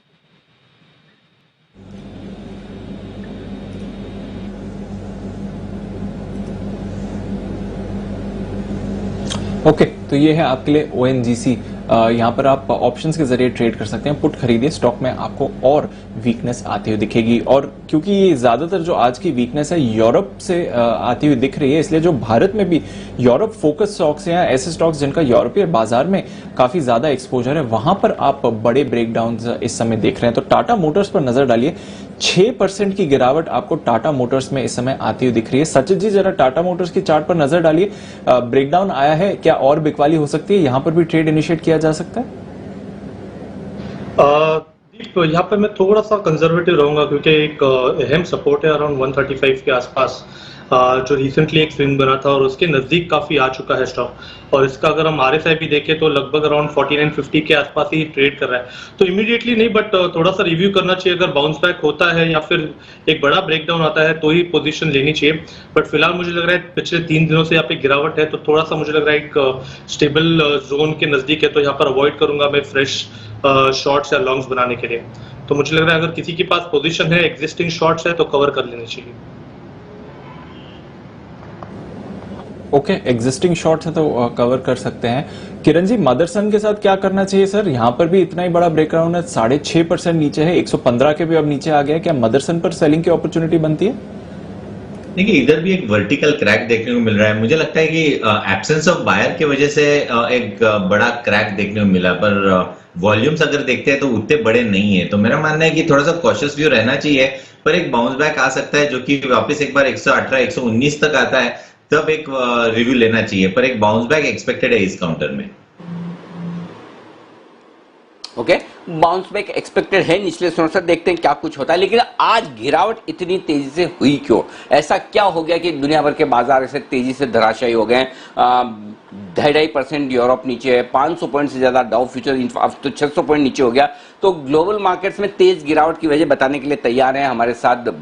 [SPEAKER 3] ओके तो ये है आपके लिए ओएनजीसी। यहाँ पर आप ऑप्शंस के जरिए ट्रेड कर सकते हैं, पुट खरीदिए, स्टॉक में आपको और वीकनेस आती हुई दिखेगी। और क्योंकि ये ज्यादातर जो आज की वीकनेस है यूरोप से आती हुई दिख रही है, इसलिए जो भारत में भी यूरोप फोकस स्टॉक्स हैं, ऐसे स्टॉक्स जिनका यूरोपीय बाजार में काफी ज्यादा एक्सपोजर है, वहां पर आप बड़े ब्रेकडाउन इस समय देख रहे हैं। तो टाटा मोटर्स पर नजर डालिए, 6% की गिरावट आपको टाटा मोटर्स में इस समय आती हुई दिख रही है। सचिन जी जरा टाटा मोटर्स की चार्ट पर नजर डालिए, ब्रेकडाउन आया है, क्या और बिकवाली हो सकती है, यहाँ पर भी ट्रेड इनिशिएट किया जा सकता है?
[SPEAKER 8] तो यहाँ पे मैं थोड़ा सा कंजर्वेटिव रहूंगा, क्योंकि एक अहम सपोर्ट है अराउंड 135 के आसपास। जो रिसेंटली एक स्विंग बना था और उसके नजदीक काफी आ चुका है स्टॉक। और इसका अगर हम RSI भी देखें तो लगभग अराउंड 4950 के आसपास ही ट्रेड कर रहा है। तो इमीडिएटली नहीं, बट थोड़ा सा रिव्यू करना चाहिए। अगर बाउंस बैक होता है या फिर एक बड़ा ब्रेकडाउन आता है तो ही पोजीशन लेनी चाहिए। बट फिलहाल मुझे लग रहा है पिछले 3 दिनों से यहाँ पे गिरावट है, तो थोड़ा सा मुझे लग रहा है एक स्टेबल जोन के नजदीक है, तो यहाँ पर अवॉइड करूंगा मैं फ्रेश शॉर्ट्स या लॉन्ग्स बनाने के लिए। तो मुझे लग रहा है अगर किसी के पास पोजीशन है, एग्जिस्टिंग शॉर्ट्स है, तो कवर कर लेनी चाहिए।
[SPEAKER 3] ओके, एग्जिस्टिंग शॉर्ट्स है तो कवर कर सकते हैं। किरण जी, मदरसन के साथ क्या करना चाहिए सर? यहां पर भी इतना ही बड़ा ब्रेकडाउन है, 6.5% नीचे है, 115 के भी अब नीचे आ गया है। क्या मदरसन पर सेलिंग की अपॉर्चुनिटी बनती है?
[SPEAKER 9] देखिए, इधर भी एक वर्टिकल क्रैक देखने को मिल रहा है। मुझे लगता है कि एब्सेंस ऑफ बायर की वजह से एक बड़ा क्रैक देखने को मिला, पर वॉल्यूम्स अगर देखते हैं तो उतने बड़े नहीं है। तो मेरा मानना है कि थोड़ा सा कॉशियस व्यू रहना चाहिए, पर एक बाउंस बैक आ सकता है जो कि वापस एक बार 118 119 तक आता है, तब एक रिव्यू लेना चाहिए। पर एक बाउंस बैक एक्सपेक्टेड है इस काउंटर में।
[SPEAKER 2] ओके, बाउंस बैक एक्सपेक्टेड है निचले स्तर से, देखते हैं क्या कुछ होता है। लेकिन आज गिरावट इतनी तेजी से हुई क्यों? ऐसा क्या हो गया कि दुनिया भर के बाजार ऐसे तेजी से धराशायी हो गए? 2.5% यूरोप नीचे है, 500 पॉइंट से ज्यादा डाउ फ्यूचर अब तो 600 पॉइंट नीचे हो गया। तो ग्लोबल मार्केट्स में तेज गिरावट की वजह बताने के लिए तैयार हैं हमारे साथ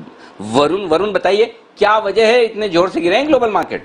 [SPEAKER 2] वरुण बताइए क्या वजह है इतने जोर से गिरे हैं ग्लोबल मार्केट?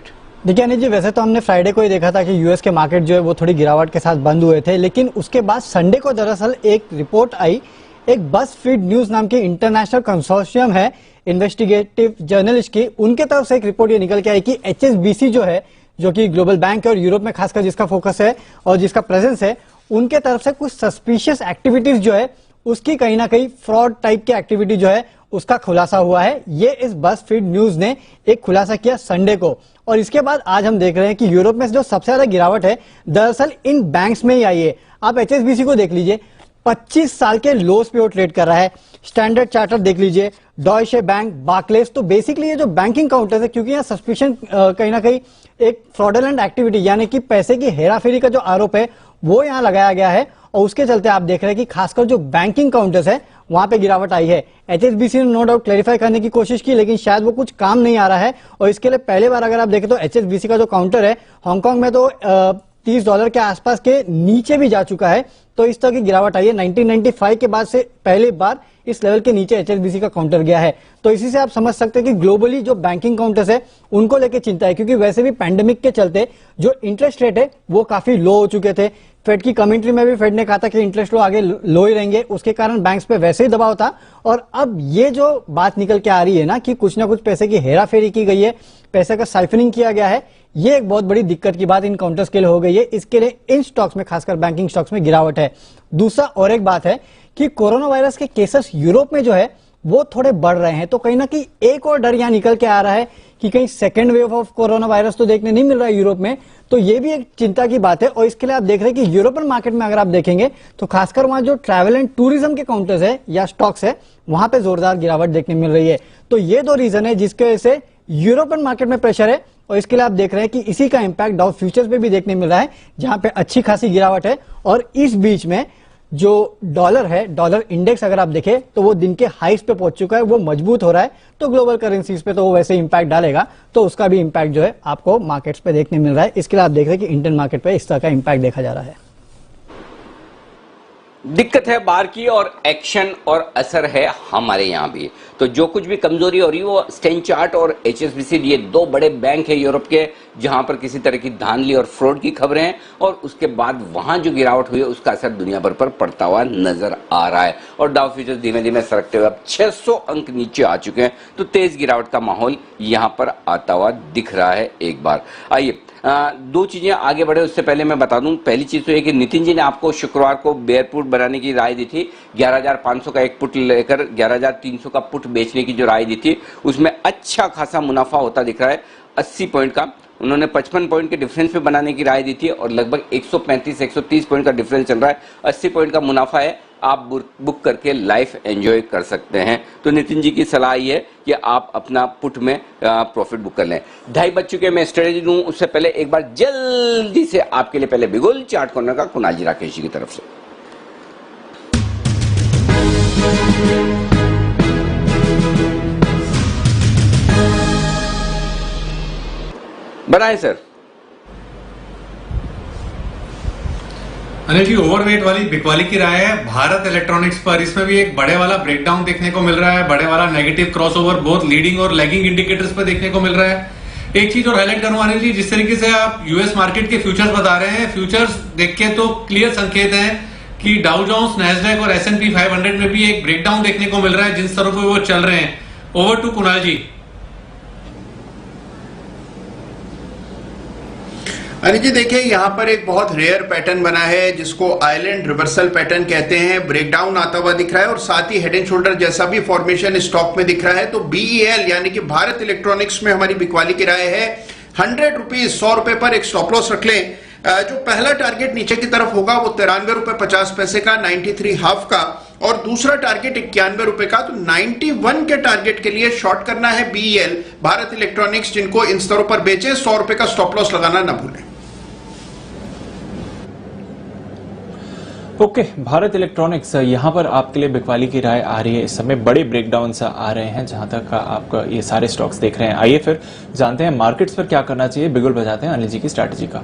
[SPEAKER 12] देखिए अनिल जी, वैसे तो हमने फ्राइडे को ही देखा था कि यूएस के मार्केट जो है वो थोड़ी गिरावट के साथ बंद हुए थे, लेकिन उसके बाद संडे को दरअसल एक रिपोर्ट आई, एक बज़फीड न्यूज नाम की इंटरनेशनल कंसोर्शियम है इन्वेस्टिगेटिव जर्नलिस्ट की, उनके तरफ से एक रिपोर्ट ये निकल के आई कि HSBC जो है, जो कि ग्लोबल बैंक है और यूरोप में खासकर जिसका फोकस है और जिसका प्रेजेंस है, उनके तरफ से कुछ सस्पिशियस एक्टिविटीज जो है उसकी कहीं ना कहीं फ्रॉड टाइप की एक्टिविटी जो है उसका खुलासा हुआ है। ये इस बज़फीड न्यूज ने एक खुलासा किया संडे को, और इसके बाद आज हम देख रहे हैं कि यूरोप में जो सबसे ज्यादा गिरावट है दरअसल इन बैंक्स में ही आई है। आप HSBC को देख लीजिए, 25 साल के लोस पे वो ट्रेड कर रहा है। स्टैंडर्ड चार्टर्ड देख लीजिए, डॉयशे बैंक, बार्कलेस। तो बेसिकली ये जो बैंकिंग काउंटर्स है, क्योंकि यहाँ सस्पिशन कहीं ना कहीं एक फ्रॉडलेंट एक्टिविटी यानी कि पैसे की हेराफेरी का जो आरोप है वो यहाँ लगाया गया है, और उसके चलते आप देख रहे हैं कि खासकर जो बैंकिंग काउंटर्स है वहां पे गिरावट आई है। HSBC ने नो डाउट क्लैरिफाई करने की कोशिश की, लेकिन शायद वो कुछ काम नहीं आ रहा है, और इसके लिए पहले बार अगर आप देखें तो HSBC का जो काउंटर है हांगकांग में तो $30 के आसपास के नीचे भी जा चुका है। तो इस तरह की गिरावट आई है। 1995 के बाद से पहली बार इस लेवल के नीचे HSBC का काउंटर गया है। तो इसी से आप समझ सकते हैं कि ग्लोबली जो बैंकिंग काउंटर्स है उनको लेकर चिंता है, क्योंकि वैसे भी पैंडेमिक के चलते जो इंटरेस्ट रेट है वो काफी लो हो चुके थे। फेड की कमेंट्री में भी फेड ने कहा था कि इंटरेस्ट लो आगे लो ही रहेंगे, उसके कारण बैंक्स पे वैसे ही दबाव था। और अब ये जो बात निकल के आ रही है ना कि कुछ ना कुछ पैसे की हेराफेरी की गई है, पैसे का साइफनिंग किया गया है, ये एक बहुत बड़ी दिक्कत की बात इन काउंटर्स के लिए हो गई है। इसके लिए इन स्टॉक्स में, खासकर बैंकिंग स्टॉक्स में गिरावट है। दूसरा और एक बात है कि कोरोना वायरस के केसेस यूरोप में जो है वो थोड़े बढ़ रहे हैं, तो कहीं ना कहीं एक और डर यहां निकल के आ रहा है कि कहीं second wave of corona virus तो देखने नहीं मिल रहा है यूरोप में, तो ये भी एक चिंता की बात है। और इसके लिए आप देख रहे हैं कि यूरोपियन मार्केट में अगर आप देखेंगे तो खासकर वहां जो ट्रैवल एंड टूरिज्म के काउंटर्स है या स्टॉक्स है वहां पे जोरदार गिरावट देखने मिल रही है। तो ये दो रीजन है जिसकी वजह से यूरोपियन मार्केट में प्रेशर है, और इसके लिए आप देख रहे हैं कि इसी का इंपैक्ट डाउ फ्यूचर्स पे भी देखने मिल रहा है, जहां पे अच्छी खासी गिरावट है। और इस बीच में जो डॉलर है, डॉलर इंडेक्स अगर आप देखें तो वो दिन के हाइस पे पहुंच चुका है, वो मजबूत हो रहा है। तो ग्लोबल करेंसीज पे तो वो वैसे इंपैक्ट डालेगा, तो उसका भी इंपैक्ट जो है आपको मार्केट्स पे देखने मिल रहा है। इसके लिए आप देख रहे हैं कि इंडियन मार्केट पे इस तरह का इंपैक्ट देखा जा रहा है।
[SPEAKER 2] दिक्कत है बाहर की और एक्शन और असर है हमारे यहाँ भी। तो जो कुछ भी कमजोरी हो रही है वो स्टैंचार्ट और HSBC, ये दो बड़े बैंक है यूरोप के जहां पर किसी तरह की धांधली और फ्रॉड की खबरें हैं, और उसके बाद वहां जो गिरावट हुई है उसका असर दुनिया भर पर पड़ता हुआ नजर आ रहा है। और डाउ फ्यूचर्स धीमे धीमे सरकते हुए अब 600 अंक नीचे आ चुके हैं। तो तेज गिरावट का माहौल यहां पर आता हुआ दिख रहा है। एक बार आइए दो चीजें आगे बढ़े उससे पहले मैं बता दूं, पहली चीज तो ये कि नितिन जी ने आपको शुक्रवार को बेयर पुट बनाने की राय दी थी। 11,500 का एक पुट लेकर 11,300 का पुट बेचने की जो राय दी थी उसमें अच्छा खासा मुनाफा होता दिख रहा है। 80 पॉइंट का उन्होंने 55 पॉइंट के डिफरेंस पे बनाने की राय दी थी, और लगभग 135-130 पॉइंट का डिफरेंस चल रहा है। 80 पॉइंट का मुनाफा है, आप बुक करके लाइफ एंजॉय कर सकते हैं। तो नितिन जी की सलाह ये है कि आप अपना पुट में प्रॉफिट बुक कर लें। 2:30 बज चुके, मैं स्ट्रेटेजी दूं उससे पहले एक बार जल्दी से आपके लिए पहले बिगुल चार्ट कॉर्नर का कुणाल जी राकेश जी की तरफ से। बढ़ाएं सर।
[SPEAKER 6] अनिल जी, ओवरवेट वाली बिकवाली की राय है भारत इलेक्ट्रॉनिक्स पर, इसमें भी एक बड़े वाला ब्रेकडाउन देखने को मिल रहा है, बड़े वाला नेगेटिव क्रॉसओवर बहुत लीडिंग और लैगिंग इंडिकेटर्स पर देखने को मिल रहा है। एक चीज और हाईलाइट करूं अनिल जी, जिस तरीके से आप यूएस मार्केट के फ्यूचर्स बता रहे हैं, फ्यूचर्स देख के तो क्लियर संकेत है कि डाउ जोन्स, नैस्डैक और S&P 500 में भी एक ब्रेकडाउन देखने को मिल रहा है जिन स्तरों पे वो चल रहे हैं। ओवर टू कुणाल जी।
[SPEAKER 7] अनिल जी देखिए, यहाँ पर एक बहुत रेयर पैटर्न बना है जिसको आइलैंड रिवर्सल पैटर्न कहते हैं। ब्रेकडाउन आता हुआ दिख रहा है और साथ ही हेड एंड शोल्डर जैसा भी फॉर्मेशन स्टॉक में दिख रहा है। तो BEL यानी कि भारत इलेक्ट्रॉनिक्स में हमारी बिकवाली की राय है 100 रुपीज, 100 रुपए पर एक स्टॉप लॉस रख लें। जो पहला टारगेट नीचे की तरफ होगा वो 93 रुपए 50 पैसे का, 93 हाफ का, और दूसरा टारगेट 91 रुपए का। तो 91 के टारगेट के लिए शॉर्ट करना है BEL भारत इलेक्ट्रॉनिक्स, जिनको इन स्तरों पर बेचे। 100 रुपए का स्टॉप लॉस लगाना ना भूलें।
[SPEAKER 3] ओके, भारत इलेक्ट्रॉनिक्स यहां पर आपके लिए बिकवाली की राय आ रही है। इस समय बड़े ब्रेकडाउन आ रहे हैं जहां तक आप ये सारे स्टॉक्स देख रहे हैं। आइए फिर जानते हैं मार्केट्स पर क्या करना चाहिए। बिगुल बजाते हैं अनिल जी की स्ट्रैटेजी का।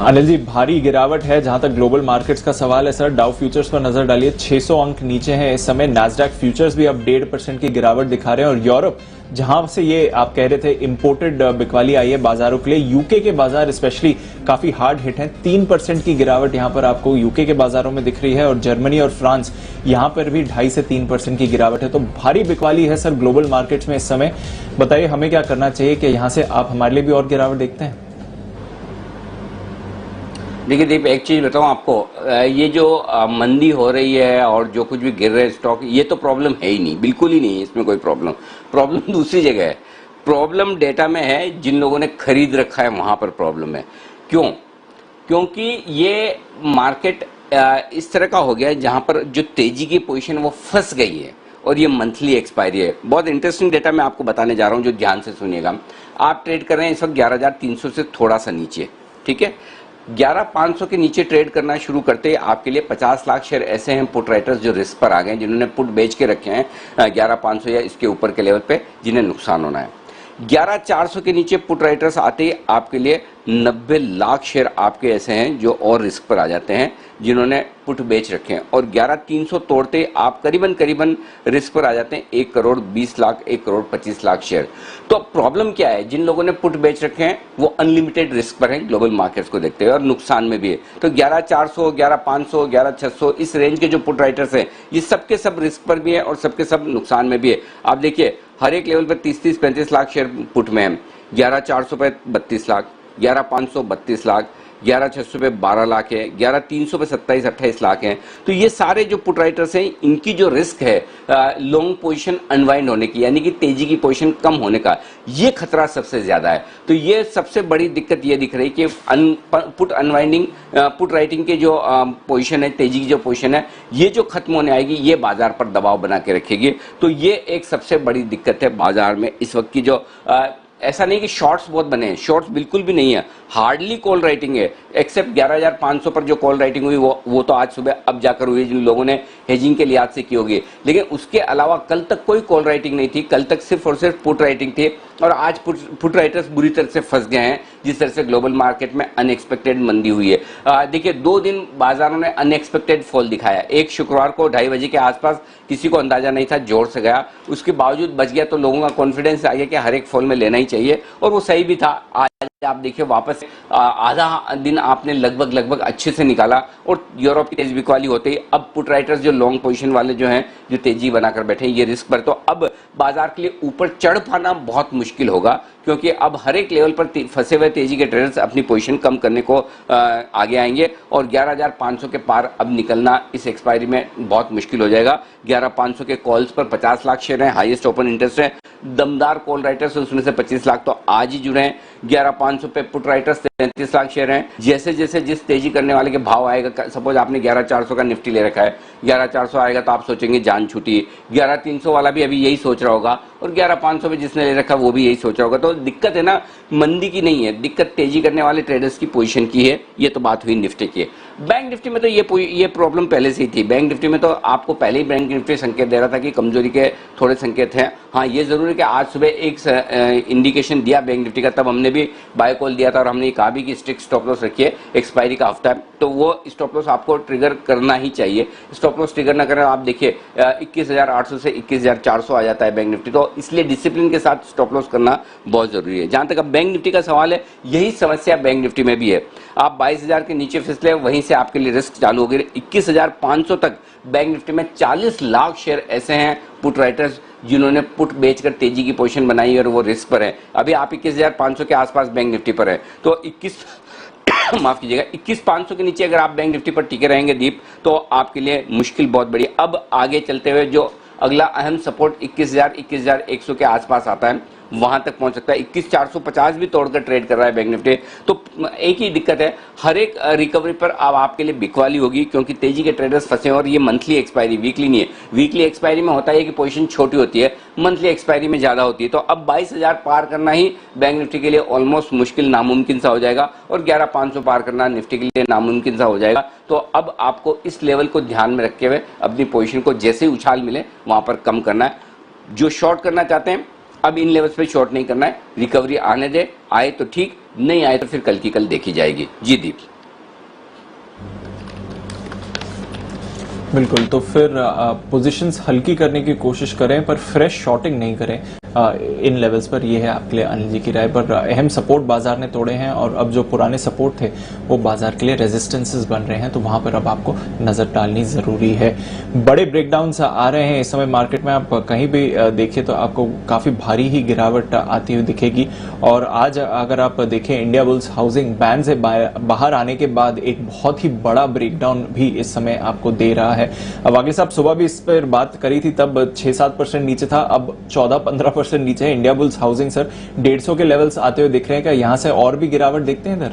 [SPEAKER 3] अनिल जी, भारी गिरावट है जहां तक ग्लोबल मार्केट्स का सवाल है सर। डाउ फ्यूचर्स पर नजर डालिए, 600 अंक नीचे हैं इस समय। नैस्डैक फ्यूचर्स भी अब 1.5% की गिरावट दिखा रहे हैं। और यूरोप, जहां से ये आप कह रहे थे इंपोर्टेड बिकवाली आई है बाजारों के लिए, यूके के बाजार स्पेशली काफी हार्ड हिट हैं। 3% की गिरावट यहां पर आपको यूके के बाजारों में दिख रही है। और जर्मनी और फ्रांस, यहां पर भी 2.5 से 3% की गिरावट है। तो भारी बिकवाली है सर ग्लोबल मार्केट्स में इस समय। बताइए हमें क्या करना चाहिए कि यहां से आप हमारे लिए भी और गिरावट देखते हैं?
[SPEAKER 2] देखिए दीप, एक चीज बताऊं आपको, ये जो मंदी हो रही है और जो कुछ भी गिर रहे हैं स्टॉक, ये तो प्रॉब्लम है ही नहीं, बिल्कुल ही नहीं है इसमें कोई प्रॉब्लम दूसरी जगह है। प्रॉब्लम डेटा में है, जिन लोगों ने खरीद रखा है वहां पर प्रॉब्लम है। क्यों? क्योंकि ये मार्केट इस तरह का हो गया है जहां पर जो तेजी की पोजीशन वो फंस गई है और ये मंथली एक्सपायरी है। बहुत इंटरेस्टिंग डेटा मैं आपको बताने जा रहा हूं, जो ध्यान से सुनिएगा। आप ट्रेड कर रहे हैं इस वक्त 11,300 से थोड़ा सा नीचे, ठीक है। 11,500 के नीचे ट्रेड करना शुरू करते हैं आपके लिए 50 लाख शेयर ऐसे हैं पुट राइटर्स जो रिस्क पर आ गए हैं, जिन्होंने पुट बेच के रखे हैं 11,500 या इसके ऊपर के लेवल पे, जिन्हें नुकसान होना है। 11,400 के नीचे पुट राइटर्स आते ही आपके लिए 90 लाख शेयर आपके ऐसे हैं जो और रिस्क पर आ जाते हैं, जिन्होंने पुट बेच रखे हैं। और 11,300 तोड़ते आप करीबन रिस्क पर आ जाते हैं 1 करोड़ 20 लाख, 1 करोड़ 25 लाख शेयर। तो अब प्रॉब्लम क्या है? जिन लोगों ने पुट बेच रखे हैं वो अनलिमिटेड रिस्क पर हैं ग्लोबल मार्केट्स को देखते हुए, और नुकसान में भी है। तो 11,400, 11,500, 11,600 इस रेंज के जो पुट राइटर्स हैं, ये सबके सब रिस्क पर भी है और सबके सब नुकसान में भी है। आप देखिए हर एक लेवल पर 30-30, 35 लाख शेयर पुट में है। 11,400 पे 32 लाख, 11,500 32 लाख, 11,600 पे 12 लाख है, 11,300 पे 27-28 लाख हैं। तो ये सारे जो पुट राइटर्स हैं, इनकी जो रिस्क है लॉन्ग पोजीशन अनवाइंड होने की, यानी कि तेजी की पोजीशन कम होने का, ये खतरा सबसे ज्यादा है। तो ये सबसे बड़ी दिक्कत ये दिख रही कि पुट अनवाइंडिंग, पुट राइटिंग के जो पोजीशन है, तेजी की जो पोजीशन है, ये जो खत्म होने आएगी, ये बाजार पर दबाव बना के रखेगी। तो ये एक सबसे बड़ी दिक्कत है बाजार में इस वक्त की। जो ऐसा नहीं कि शॉर्ट्स बहुत बने हैं, शॉर्ट्स बिल्कुल भी नहीं है, हार्डली कॉल राइटिंग है, एक्सेप्ट 11,500 पर जो कॉल राइटिंग हुई वो तो आज सुबह अब जाकर हुई, जिन लोगों ने हेजिंग के लिहाज से की होगी। लेकिन उसके अलावा कल तक कोई कॉल राइटिंग नहीं थी, कल तक सिर्फ और सिर्फ पुट राइटिंग थी। और आज पुट राइटर्स बुरी तरह से फंस गए हैं, जिस तरह से ग्लोबल मार्केट में अनएक्सपेक्टेड मंदी हुई है। देखिए 2 दिन बाजारों ने अनएक्सपेक्टेड फॉल दिखाया। एक शुक्रवार को 2:30 बजे के आसपास, किसी को अंदाजा नहीं था, जोर से गया, उसके बावजूद बच गया। तो लोगों का कॉन्फिडेंस आ गया कि हर एक फॉल में लेना ही चाहिए, और वो सही भी था। आज आप देखिए वापस आधा दिन आपने लगभग अच्छे से निकाला, और यूरोप की तेज बिकवाली होते ही अब पुट राइटर्स जो लॉन्ग पोजीशन वाले जो हैं, जो तेजी बनाकर बैठे हैं, ये रिस्क पर। तो अब बाजार के लिए ऊपर चढ़ पाना बहुत मुश्किल होगा, क्योंकि अब हर एक लेवल पर फंसे हुए तेजी के ट्रेडर्स अपनी पोजीशन कम करने को आगे आएंगे, और 11,500 के पार अब निकलना इस एक्सपायरी में बहुत मुश्किल हो जाएगा। 11,500 के कॉल्स पर 50 लाख शेयर हैं, हाईएस्ट ओपन इंटरेस्ट है। दमदार कॉल राइटर्स उसमें से 25 लाख तो आज ही जुड़े हैं। 11,500 पे पुट राइटर्स 33 लाख शेयर हैं। जैसे जैसे जिस तेजी करने वाले के भाव आएगा, सपोज आपने 11,400 का निफ्टी ले रखा है, 11,400 आएगा तो आप सोचेंगे जान छूटी। 11,300 वाला भी अभी यही सोच रहा होगा, और 11,500 पे जिसने ले रखा वो भी यही सोच रहा होगा। तो दिक्कत है ना, मंदी की नहीं है दिक्कत, तेजी करने वाले ट्रेडर्स की पोजीशन की है। ये तो बात हुई निफ्टी की। बैंक निफ्टी में तो ये प्रॉब्लम पहले से ही थी। बैंक निफ्टी में तो आपको पहले ही बैंक निफ्टी संकेत दे रहा था कि कमजोरी के थोड़े संकेत हैं। हाँ, ये जरूर है कि आज सुबह एक इंडिकेशन दिया बैंक निफ्टी का, तब हमने भी बाय कॉल दिया था और हमने कहा भी कि स्ट्रिक्ट स्टॉप लॉस रखिए, एक्सपायरी का हफ्ता है, तो वो स्टॉप लॉस आपको ट्रिगर करना ही चाहिए। स्टॉप लॉस ट्रिगर ना करें, आप देखिए 21,800 से 21,400 आ जाता है बैंक निफ्टी, तो इसलिए डिसिप्लिन के साथ स्टॉप लॉस करना बहुत जरूरी है। जहां तक अब बैंक निफ्टी का सवाल है, यही समस्या बैंक निफ्टी में भी है। आप 22,000 के नीचे फिसले, वहीं से आपके लिए रिस्क चालू हो गई। 21,500 तक बैंक निफ्टी में 40 लाख शेयर ऐसे हैं पुट राइटर्स जिन्होंने पुट बेचकर तेजी की पोजीशन बनाई और वो रिस्क पर है। अभी आप 21,500 के आसपास बैंक निफ्टी पर है, तो 21,500 के नीचे अगर आप बैंक निफ्टी पर टिके रहेंगे दीप, तो आपके लिए मुश्किल बहुत बड़ी। अब आगे चलते हुए जो अगला अहम सपोर्ट 21,000 21,100 के आसपास आता है, वहां तक पहुंच सकता है। 21,450 भी तोड़कर ट्रेड कर रहा है बैंक निफ्टी। तो एक ही दिक्कत है, हर एक रिकवरी पर अब आपके लिए बिकवाली होगी, क्योंकि तेजी के ट्रेडर्स फंसे हैं और ये मंथली एक्सपायरी, वीकली नहीं है। वीकली एक्सपायरी में होता है कि पोजीशन छोटी होती है, मंथली एक्सपायरी में ज्यादा होती है। तो अब 22,000 पार करना ही बैंक निफ्टी के लिए ऑलमोस्ट मुश्किल, नामुमकिन सा हो जाएगा, और 11,500 पार करना निफ्टी के लिए नामुमकिन सा हो जाएगा। तो अब आपको इस लेवल को ध्यान में रखते हुए अपनी पोजीशन को जैसे ही उछाल मिले वहां पर कम करना है। जो शॉर्ट करना चाहते हैं, अब इन लेवल्स पे शॉर्ट नहीं करना है, रिकवरी आने दे, आए तो ठीक, नहीं आए तो फिर कल की कल देखी जाएगी। जी दीप।
[SPEAKER 3] बिल्कुल, तो फिर पोजीशंस हल्की करने की कोशिश करें, पर फ्रेश शॉर्टिंग नहीं करें इन लेवल्स पर। ये है आपके लिए अनिल जी की राय। पर अहम सपोर्ट बाजार ने तोड़े हैं, और अब जो पुराने सपोर्ट थे वो बाजार के लिए रेजिस्टेंसेस बन रहे हैं, तो वहां पर अब आपको नजर डालनी जरूरी है। बड़े ब्रेकडाउन्स आ रहे हैं इस समय मार्केट में, आप कहीं भी देखिए तो आपको काफी भारी ही गिरावट आती हुई दिखेगी। और आज अगर आप देखें, इंडिया बुल्स हाउसिंग बैन से बाहर आने के बाद एक बहुत ही बड़ा ब्रेकडाउन भी इस समय आपको दे रहा है। अब आगे साहब सुबह भी इस पर बात करी थी, तब 6-7% नीचे था, अब 14-15% नीचे है इंडिया बुल्स हाउसिंग। सर 150 के लेवल्स आते हुए दिख रहे हैं, क्या यहां से और भी गिरावट देखते हैं इधर?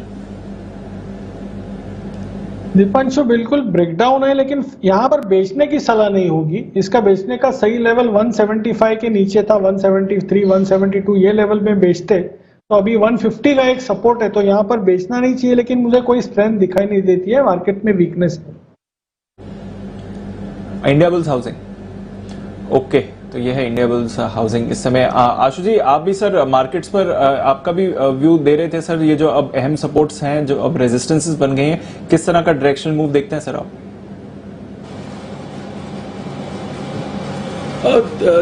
[SPEAKER 4] दीपांशु, बिल्कुल ब्रेकडाउन है, लेकिन यहां पर बेचने की सलाह नहीं होगी। इसका बेचने का सही लेवल 175 के नीचे था, 173, 172 ये लेवल में बेचते, तो अभी 150 का एक सपोर्ट है, तो यहां पर बेचना नहीं चाहिए। लेकिन मुझे कोई स्ट्रेंथ दिखाई नहीं देती है, मार्केट में वीकनेस है।
[SPEAKER 3] इंडिया बुल्स हाउसिंग, ओके, तो यह है इंडिया बुल्स हाउसिंग इस समय। आशु जी, आप भी सर मार्केट्स पर आपका भी व्यू दे रहे थे सर, ये जो अब अहम सपोर्ट्स हैं, जो अब रेजिस्टेंसेस बन गए हैं, किस तरह का डायरेक्शन मूव देखते हैं सर आप?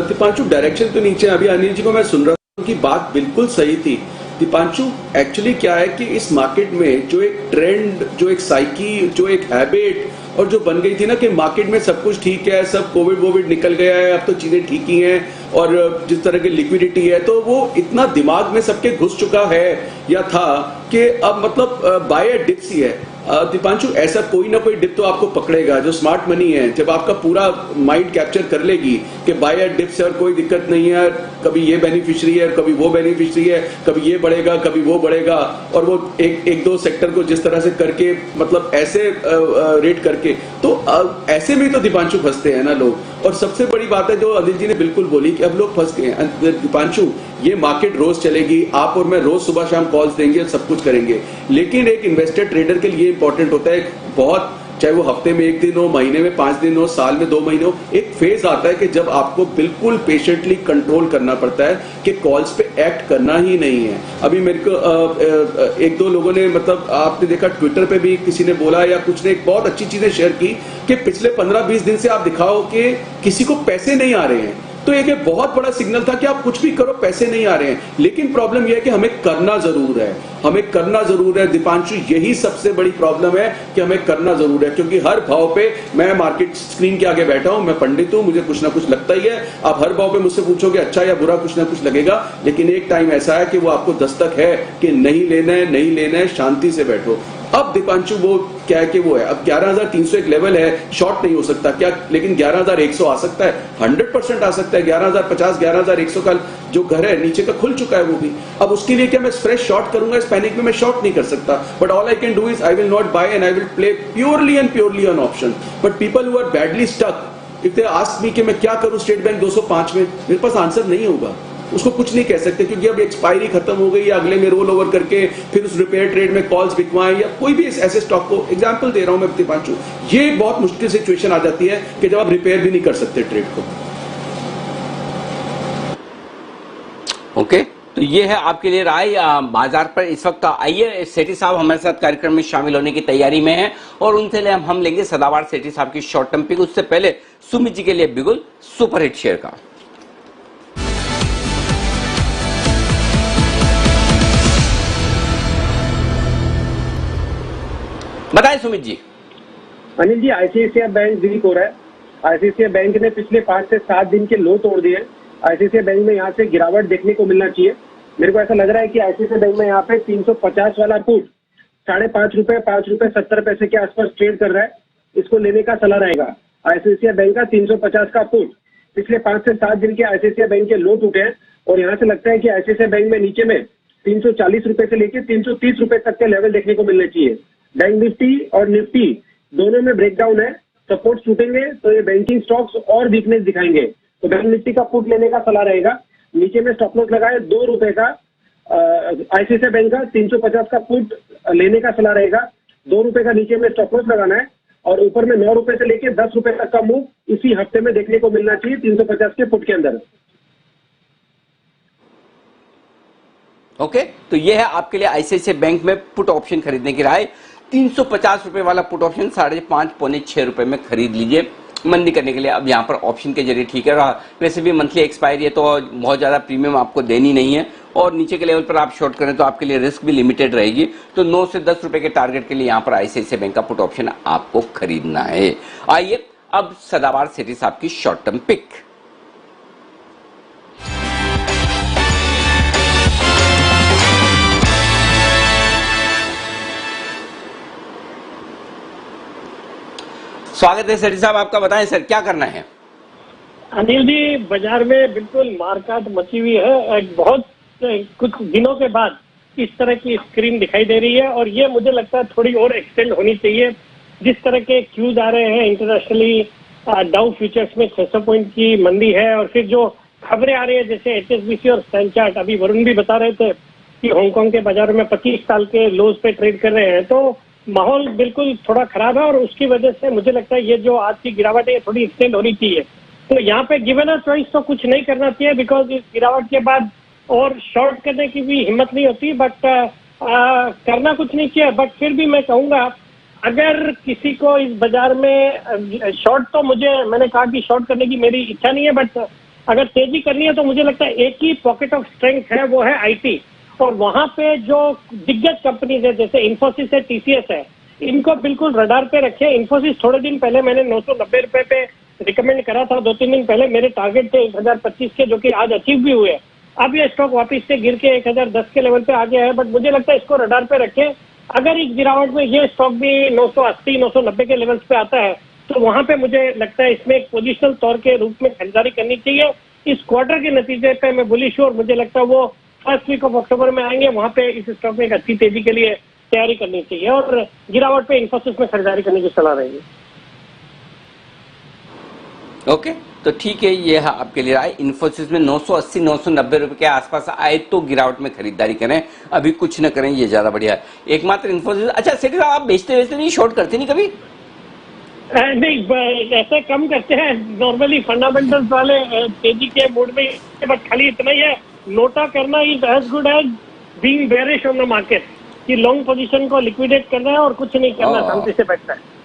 [SPEAKER 11] दीपांशु, डायरेक्शन तो नीचे, अभी अनिल जी को मैं सुन रहा हूं कि बात बिल्कुल सही थी। दीपांशु, एक्चुअली क्या है कि इस मार्केट में जो एक ट्रेंड, जो एक साइकी, जो एक हैबिट और जो बन गई थी ना कि मार्केट में सब कुछ ठीक है, सब कोविड निकल गया है, अब तो चीजें ठीक ही हैं, और जिस तरह की लिक्विडिटी है, तो वो इतना दिमाग में सबके घुस चुका है या था कि अब मतलब बाय डिप्स ही है। दीपांशु, ऐसा कोई ना कोई डिप तो आपको पकड़ेगा। जो स्मार्ट मनी है, जब आपका पूरा माइंड कैप्चर कर लेगी कि बाय डिप्स है और कोई दिक्कत नहीं है, कभी ये बेनिफिशियरी है, कभी वो बेनिफिशियरी है, कभी ये बढ़ेगा, कभी वो बढ़ेगा, और वो एक दो सेक्टर को जिस तरह से करके, मतलब ऐसे रेट करके, तो ऐसे में तो दीपांशु फंसते हैं ना लोग। और सबसे बड़ी बात है जो अनिल जी ने बिल्कुल बोली कि अब लोग फंस गए हैं। दीपांशु, ये मार्केट रोज चलेगी, आप और मैं रोज सुबह शाम कॉल्स देंगे, सब कुछ करेंगे, लेकिन एक इन्वेस्टर ट्रेडर के लिए इंपॉर्टेंट होता है बहुत, चाहे वो हफ्ते में 1 दिन हो, महीने में 5 दिन हो, साल में 2 महीने हो, एक फेज आता है कि जब आपको बिल्कुल पेशेंटली कंट्रोल करना पड़ता है कि कॉल्स पे एक्ट करना ही नहीं है। अभी मेरे को 1-2 लोगों ने, मतलब आपने देखा ट्विटर पे भी किसी ने बोला या कुछ ने एक बहुत अच्छी चीजें शेयर की कि पिछले 15-20 दिन से आप दिखाओ कि किसी को पैसे नहीं आ रहे हैं, तो एक बहुत बड़ा सिग्नल था कि आप कुछ भी करो, पैसे नहीं आ रहे हैं। लेकिन प्रॉब्लम यह है कि हमें करना जरूर है, हमें करना जरूर है दीपांशु, यही सबसे बड़ी प्रॉब्लम है कि हमें करना जरूर है। क्योंकि हर भाव पे, मैं मार्केट स्क्रीन के आगे बैठा हूं, मैं पंडित हूं, मुझे कुछ ना कुछ लगता ही है। आप हर भाव पे मुझसे पूछोगे अच्छा या बुरा, कुछ ना कुछ लगेगा, लेकिन एक टाइम ऐसा है कि वो आपको दस्तक है कि नहीं लेना है, नहीं लेना है, शांति से बैठो। अब दीपांशु वो क्या है कि वो है, अब 11,300 एक लेवल है, शॉर्ट नहीं हो सकता क्या, लेकिन 11,100 आ सकता है, 100% आ सकता है। 11,050, 11,100 का जो घर है नीचे का खुल चुका है वो भी। अब उसके लिए क्या मैं फ्रेश शॉर्ट करूंगा? इस पैनिक में मैं शॉर्ट नहीं कर सकता, but all I can do is I will not buy and I will play purely on option. But people who are badly stuck, if they ask me कि मैं क्या करूं स्टेट बैंक 205 में, मेरे पास आंसर नहीं होगा। उसको कुछ नहीं कह सकते, क्योंकि अब एक्सपायरी खत्म हो गई, या अगले में रोल ओवर करके फिर उस रिपेयर ट्रेड में कॉल्स बिकवाएं, या कोई भी ऐसे स्टॉक को, एग्जांपल दे रहा हूं मैं दीपांशु, ये एक बहुत मुश्किल सिचुएशन आ जाती है कि जब आप रिपेयर भी नहीं कर सकते ट्रेड को।
[SPEAKER 2] ओके, तो ये है आपके लिए राय बाजार पर इस वक्त। आइए, सेठी साहब हमारे साथ कार्यक्रम में शामिल होने की तैयारी में हैं और उनसे लिए हम लेंगे सदाबहार सेठी साहब की शॉर्ट टर्म पिक। उससे पहले सुमित जी के लिए बिगुल सुपरहिट शेयर का। बताएं Sumit ji.
[SPEAKER 10] Anil ji, ICICI bank week हो रहा है। आईसीआईसीआई बैंक ने पिछले 5 से 7 दिन के लो तोड़ दिए। आईसीआईसीआई बैंक में यहाँ से गिरावट देखने को मिलना चाहिए। मेरे को ऐसा लग रहा है कि आईसीआईसीआई बैंक में यहाँ पे 350 वाला पुट ₹5.70 के आसपास ट्रेड कर रहा है। इसको लेने का सलाह रहेगा। आईसीआईसीआई बैंक का 350 का पुट पिछले 5 से 7 दिन के आईसीआईसीआई बैंक के लो टूटे हैं और यहाँ से लगता है कि आईसीआईसीआई बैंक में नीचे में ₹340 से लेकर ₹330 तक के लेवल देखने को मिलने चाहिए। बैंक निफ्टी और निफ्टी दोनों में ब्रेकडाउन है। सपोर्ट टूटेंगे तो ये बैंकिंग स्टॉक्स और वीकनेस दिखाएंगे। तो बैंक निफ्टी का पुट लेने का सलाह रहेगा। नीचे में स्टॉप लॉस लगाए ₹2 का। आईसीआईसीआई बैंक का 350 का पुट लेने का सलाह रहेगा। ₹2 का नीचे में स्टॉप लॉस लगाना है और ऊपर में ₹9 से लेकर ₹10 तक का मूव इसी हफ्ते में देखने को मिलना चाहिए 350 के पुट के अंदर।
[SPEAKER 2] ओके, तो ये है आपके लिए आईसीआईसीआई बैंक में पुट ऑप्शन खरीदने की राय। ₹350 वाला पुट ऑप्शन 5.5 पौने 6 रुपए में खरीद लीजिए मंदी करने के लिए। अब यहाँ पर ऑप्शन के जरिए ठीक है रहा। वैसे भी मंथली एक्सपायरी है तो बहुत ज्यादा प्रीमियम आपको देनी नहीं है और नीचे के लेवल पर आप शॉर्ट करें तो आपके लिए रिस्क भी लिमिटेड रहेगी। तो 9 से 10 रुपए के टारगेट के लिए यहाँ पर आईसीआईसीआई बैंक का पुट ऑप्शन आपको खरीदना है। आइए अब सदाबहार सेठी साहब की शॉर्ट टर्म पिक। स्वागत है सेठी साहब आपका। बताएं सर, क्या करना है?
[SPEAKER 13] अनिल जी, बाजार में बिल्कुल मारकाट मची हुई है। बहुत कुछ दिनों के बाद इस तरह की स्क्रीन दिखाई दे रही है और ये मुझे लगता है थोड़ी और एक्सटेंड होनी चाहिए। जिस तरह के क्यूज आ रहे हैं इंटरनेशनली, डाउ फ्यूचर्स में 600 पॉइंट की मंदी है और फिर जो खबरें आ रही है जैसे एचएसबीसी और स्टैंडचार्ट, अभी वरुण भी बता रहे थे कि हांगकांग के बाजारों में 25 साल के लोज पे ट्रेड कर रहे हैं। तो माहौल बिल्कुल थोड़ा खराब है और उसकी वजह से मुझे लगता है ये जो आज की गिरावट है ये थोड़ी एक्सटेंड होनी चाहिए। तो यहाँ पे गिवन अ चॉइस तो कुछ नहीं करना चाहिए बिकॉज इस गिरावट के बाद और शॉर्ट करने की भी हिम्मत नहीं होती, बट करना कुछ नहीं चाहिए। बट फिर भी मैं कहूँगा अगर किसी को इस बाजार में शॉर्ट, तो मैंने कहा कि शॉर्ट करने की मेरी इच्छा नहीं है, बट अगर तेजी करनी है तो मुझे लगता है एक ही पॉकेट ऑफ स्ट्रेंथ है, वो है आईटी। और वहां पे जो दिग्गज कंपनीज है जैसे इन्फोसिस है, टीसीएस है, इनको बिल्कुल रडार पे रखे। इन्फोसिस थोड़े दिन पहले मैंने ₹990 पे रिकमेंड करा था, 2-3 दिन पहले। मेरे टारगेट थे 1025 के, जो कि आज अचीव भी हुए। अब ये स्टॉक वापस से गिर के 1010 के लेवल पे आ गया है, बट मुझे लगता है इसको रडार पे रखें। अगर इस गिरावट में ये स्टॉक भी 980-990 के लेवल्स पे आता है तो वहां पे मुझे लगता है इसमें एक पोजिशनल तौर के रूप में खरीदारी करनी चाहिए। इस क्वार्टर के नतीजे पे मैं बुलिश हूं और मुझे लगता है वो फर्स्ट वीक ऑफ अक्टूबर में आएंगे। वहां पे इस स्टॉक में एक अच्छी तेजी के लिए तैयारी करनी चाहिए और गिरावट पे इन्फोसिस में खरीदारी करने की सलाह रहेगी।
[SPEAKER 2] ओके, तो ठीक है, ये है आपके लिए राय। इन्फोसिस में 980-990 रुपए के आसपास आए तो गिरावट में खरीदारी करें, अभी कुछ न करें, ये ज्यादा बढ़िया है। एकमात्र इन्फोसिस। अच्छा सेठी साहब, आप बेचते नहीं, शॉर्ट करते नहीं कभी?
[SPEAKER 13] नहीं, ऐसे कम करते हैं नॉर्मली फंडामेंटल्स वाले तेजी के मूड में, बट खाली इतना ही है, नोटा करना is as good as being bearish on the market, कि लॉन्ग पोजीशन को लिक्विडेट करना है और कुछ नहीं करना, शांति से बैठना है।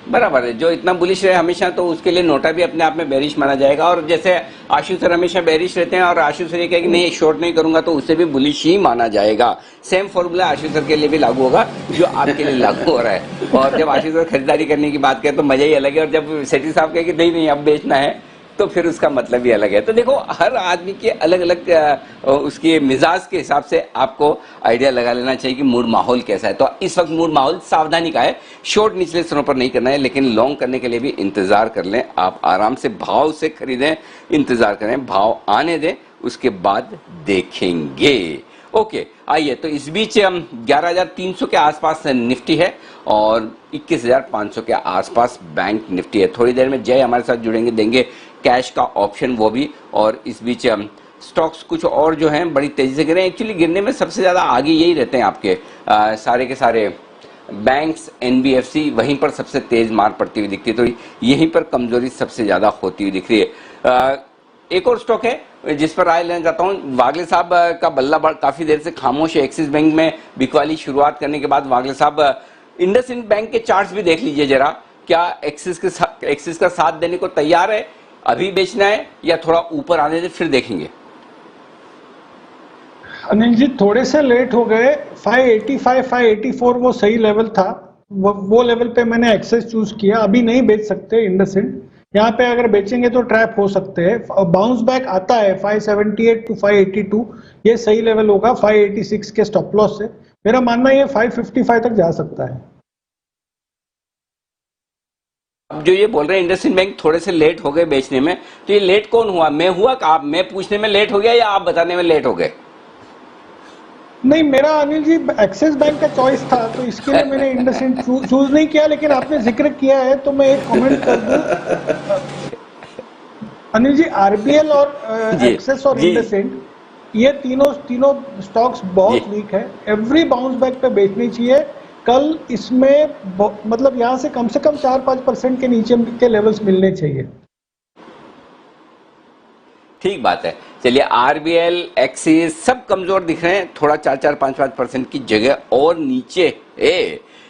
[SPEAKER 2] बराबर है, जो इतना बुलिश रहे हमेशा तो उसके लिए नोटा भी अपने आप में बेरिश माना जाएगा। और जैसे आशु सर हमेशा बेरिश रहते हैं और आशु सर ये कहे कि नहीं शॉर्ट नहीं करूंगा तो उसे भी बुलिश ही माना जाएगा। सेम फॉर्मूला आशु सर के लिए भी लागू होगा जो आपके लिए लागू हो रहा है। और जब आशु सर खरीदारी करने की बात करें तो मजा ही अलग है, और जब सेठी साहब कहे कि नहीं अब बेचना है तो फिर उसका मतलब भी अलग है। तो देखो, हर आदमी के अलग अलग उसके मिजाज के हिसाब से आपको आइडिया लगा लेना चाहिए कि मूड माहौल कैसा है। तो इस वक्त मूड माहौल सावधानी का है, शॉर्ट निचले स्तरों पर नहीं करना है, लेकिन लॉन्ग करने के लिए भी इंतजार कर लें। आप आराम से भाव से खरीदें, इंतजार करें, भाव आने दें, उसके बाद देखेंगे। ओके, आइए, तो इस बीच 11,300 के आसपास निफ्टी है और 21,500 के आसपास बैंक निफ्टी है। थोड़ी देर में जय हमारे साथ जुड़ेंगे, देंगे कैश का ऑप्शन वो भी, और इस बीच स्टॉक्स कुछ और जो हैं बड़ी तेजी से गिरे हैं। एक्चुअली गिरने में सबसे ज़्यादा आगे यही रहते हैं आपके सारे के सारे बैंक्स, एनबीएफसी, वहीं पर सबसे तेज मार पड़ती हुई दिखती है, तो यहीं पर कमजोरी सबसे ज़्यादा होती हुई दिख रही है। एक और स्टॉक है जिस पर राय लेना चाहता हूं। वागले साहब का बल्ला काफी देर से खामोश है। एक्सिस बैंक में बिकवाली शुरुआत करने के बाद वागले साहब इंडसइंड बैंक के चार्ट्स भी देख लीजिए जरा, क्या एक्सिस का साथ देने को तैयार है? अभी बेचना है या थोड़ा ऊपर आने से फिर देखेंगे?
[SPEAKER 4] अनिल जी थोड़े से लेट हो गए। 585 584 वो सही लेवल था, वो लेवल पे मैंने एक्सेस चूज किया। अभी नहीं बेच सकते इंडसइंड, यहाँ पे अगर बेचेंगे तो ट्रैप हो सकते हैं। बाउंस बैक आता है 578 टू 582, ये सही लेवल होगा 586 के स्टॉप लॉस से। मेरा मानना ये 555 तक जा सकता है।
[SPEAKER 2] जो ये बोल रहे हैं इंडसइंड बैंक थोड़े से लेट हो गए बेचने में, तो ये लेट कौन हुआ? मैं हुआ कि आप, मैं पूछने में लेट हो गया या आप बताने में लेट हो गए?
[SPEAKER 4] नहीं, मेरा अनिल जी एक्सिस बैंक का चॉइस था, तो इसके लिए मैंने इंडसइंड चूज नहीं किया, लेकिन आपने जिक्र किया है तो मैं एक कमेंट कर दूं। अनिल जी आरबीएल और एक्सिस और इंडसइंड ये तीनों स्टॉक्स बहुत वीक है। एवरी बाउंस बैक पे बेचनी चाहिए। कल इसमें मतलब यहां से कम 4-5% के नीचे के लेवल्स मिलने चाहिए।
[SPEAKER 2] ठीक बात है। चलिए, आरबीएल, एक्सिस सब कमजोर दिख रहे हैं, थोड़ा 4-5% की जगह और नीचे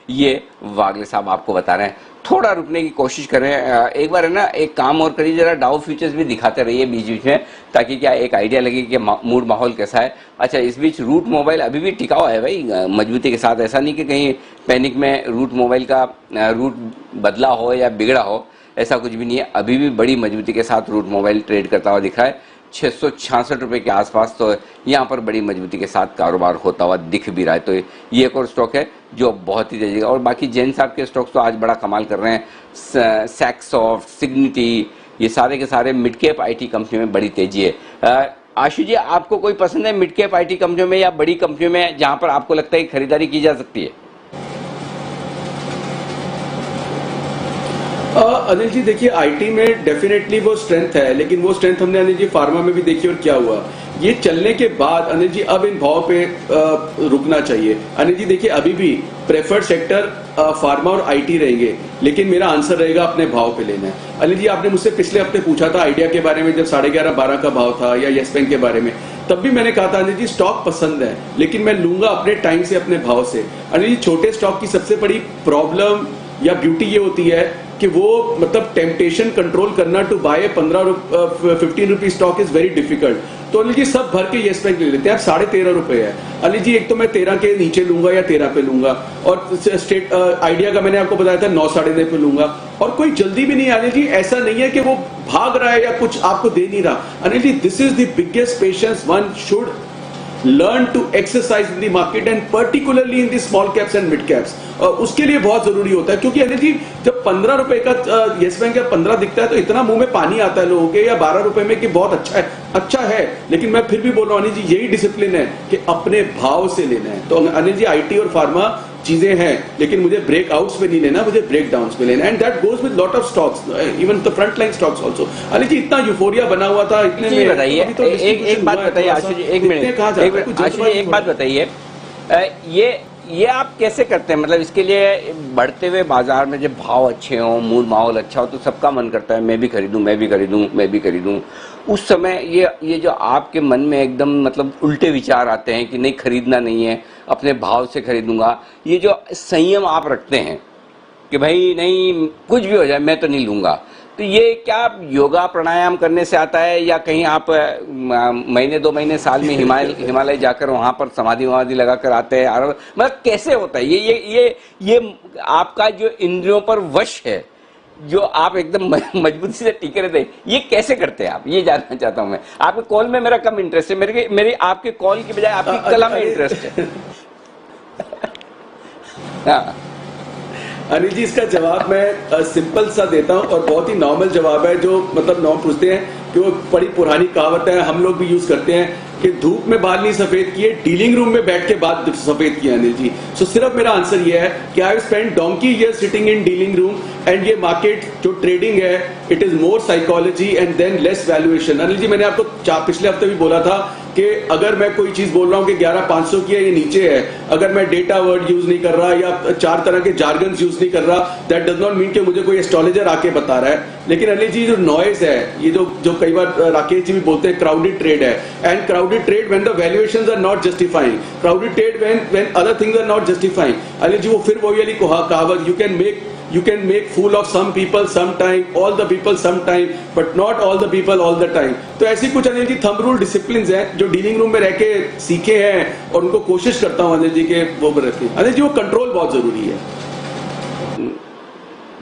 [SPEAKER 2] ये वागले साहब आपको बता रहे हैं। थोड़ा रुकने की कोशिश करें। एक बार है ना, एक काम और करिए, जरा डाउ फ्यूचर्स भी दिखाते रहिए बीच बीच में, ताकि क्या एक आइडिया लगे कि मूड माहौल कैसा है। अच्छा, इस बीच रूट मोबाइल अभी भी टिका हुआ है भाई मजबूती के साथ। ऐसा नहीं कि कहीं पैनिक में रूट मोबाइल का रूट बदला हो या बिगड़ा हो, ऐसा कुछ भी नहीं है। अभी भी बड़ी मजबूती के साथ रूट मोबाइल ट्रेड करता हुआ दिख रहा है 666 रुपए के आसपास। तो यहाँ पर बड़ी मजबूती के साथ कारोबार होता हुआ दिख भी रहा है। तो ये एक और स्टॉक है जो बहुत ही तेजी, और बाकी जैन साहब के स्टॉक्स तो आज बड़ा कमाल कर रहे हैं। सैक्सॉफ्ट, सिग्निटी, ये सारे के सारे मिड कैप आईटी कंपनी में बड़ी तेजी है। आशु जी, आपको कोई पसंद है मिड कैप आईटी कंपनियों में या बड़ी कंपनियों में जहां पर आपको लगता है खरीदारी की जा सकती है?
[SPEAKER 11] अनिल जी देखिए, आईटी में डेफिनेटली वो स्ट्रेंथ है, लेकिन वो स्ट्रेंथ हमने अनिल जी फार्मा में भी देखी, और क्या हुआ ये चलने के बाद अनिल जी अब इन भाव पे रुकना चाहिए। अनिल जी देखिए, अभी भी प्रेफर्ड सेक्टर फार्मा और आईटी रहेंगे, लेकिन मेरा आंसर रहेगा अपने भाव पे लेना है। अनिल जी आपने मुझसे पिछले हफ्ते पूछा था आइडिया के बारे में, जब 11.5-12 का भाव था, या येस बैंक के बारे में, तब भी मैंने कहा था अनिल जी स्टॉक पसंद है, लेकिन मैं लूंगा अपने टाइम से, अपने भाव से। अनिल जी छोटे स्टॉक की सबसे बड़ी प्रॉब्लम या ब्यूटी ये होती है कि वो मतलब टेम्पटेशन कंट्रोल करना to buy 15 rupees stock is very difficult. तो अनिल जी सब भर के येस बैंक ले लेते हैं। अब 13.5 रुपए है अनिल जी, एक तो मैं 13 के नीचे लूंगा या 13 पे लूंगा, और स्टेट आइडिया का मैंने आपको बताया था 9-9.5 पे लूंगा, और कोई जल्दी भी नहीं अनिल जी। ऐसा नहीं है कि वो भाग रहा है या कुछ आपको दे नहीं रहा। Anil ji this is the biggest patience one should learn to exercise in the market and particularly in the small caps and mid caps। उसके लिए बहुत जरूरी होता है, क्योंकि अनिल जी जब 15 रुपए का येस बैंक का 15 दिखता है तो इतना मुंह में पानी आता है लोगों के, या 12 रुपए में कि बहुत अच्छा है, लेकिन मैं फिर भी बोल रहा हूँ अनिल जी यही डिसिप्लिन है कि अपने भाव से लेना है। तो अनिल जी आईटी और फार्मा चीजें हैं, लेकिन मुझे ब्रेकआउट्स पे नहीं लेना, मुझे ब्रेकडाउन्स पे लेना, and that goes with lot of stocks, even the front line stocks also. Anil ji इतना यूफोरिया बना हुआ था, इतने में
[SPEAKER 2] बताइए, एक बात बताइए आशु जी, एक मिनट आशु जी, एक बात बताइए, ये आप कैसे करते हैं? मतलब इसके लिए बढ़ते हुए बाजार में जब भाव अच्छे हो, मूड माहौल अच्छा हो, तो सबका मन करता है मैं भी खरीदूं, मैं भी खरीदूं, मैं भी खरीदूं। उस समय ये जो आपके मन में एकदम मतलब उल्टे विचार आते हैं कि नहीं खरीदना नहीं है, अपने भाव से खरीदूंगा, ये जो संयम आप रखते हैं कि भाई नहीं कुछ भी हो जाए मैं तो नहीं लूंगा, तो ये क्या योगा प्राणायाम करने से आता है, या कहीं आप महीने 2 महीने साल में हिमालय जाकर वहां पर समाधि लगाकर आते हैं? मतलब कैसे होता है ये आपका जो इंद्रियों पर वश है, जो आप एकदम मजबूती से टिके रहते हैं, ये कैसे करते हैं आप? ये जानना चाहता हूं मैं। आपके कॉल में मेरा कम इंटरेस्ट है, मेरे आपके कॉल की बजाय आपकी कला में इंटरेस्ट है। हाँ
[SPEAKER 11] अनिल जी, इसका जवाब मैं सिंपल सा देता हूं, और बहुत ही नॉर्मल जवाब है, जो मतलब नॉर्म पूछते हैं कि वो बड़ी पुरानी कहावत है, हम लोग भी यूज करते हैं कि धूप में बाल नहीं सफेद किए, डीलिंग रूम में बैठ के बाल सफेद किए अनिल जी। सो सिर्फ मेरा आंसर ये है कि I spend donkey year sitting in dealing room, and ये मार्केट जो ट्रेडिंग है it is more psychology and then less valuation. Anil ji, मैंने आपको पिछले हफ्ते भी बोला था कि अगर मैं कोई चीज बोल रहा हूं कि 11,500 की है, ये नीचे है, अगर मैं डेटा वर्ड यूज नहीं कर रहा या 4 तरह के जार्गन्स यूज नहीं कर रहा, दैट डज नॉट मीन कि मुझे कोई एस्ट्रोलॉजर आके बता रहा है। लेकिन अनिल जी, जो नॉइज है, ये जो कई बार राकेश जी भी बोलते हैं क्राउडेड ट्रेड है, and crowded trade when the valuations are not justifying, crowded trade when other things are not justifying. Anil ji, वो फिर वही वाली कहावत, you can make fool of some people sometime, all the people sometime, but not all the people all the time। तो ऐसी कुछ Anil ji thumb rule discipline हैं जो डीलिंग रूम में रह के सीखे हैं और उनको कोशिश करता हूं अनिल जी के वो रखें। अनिल जी, वो कंट्रोल बहुत जरूरी है।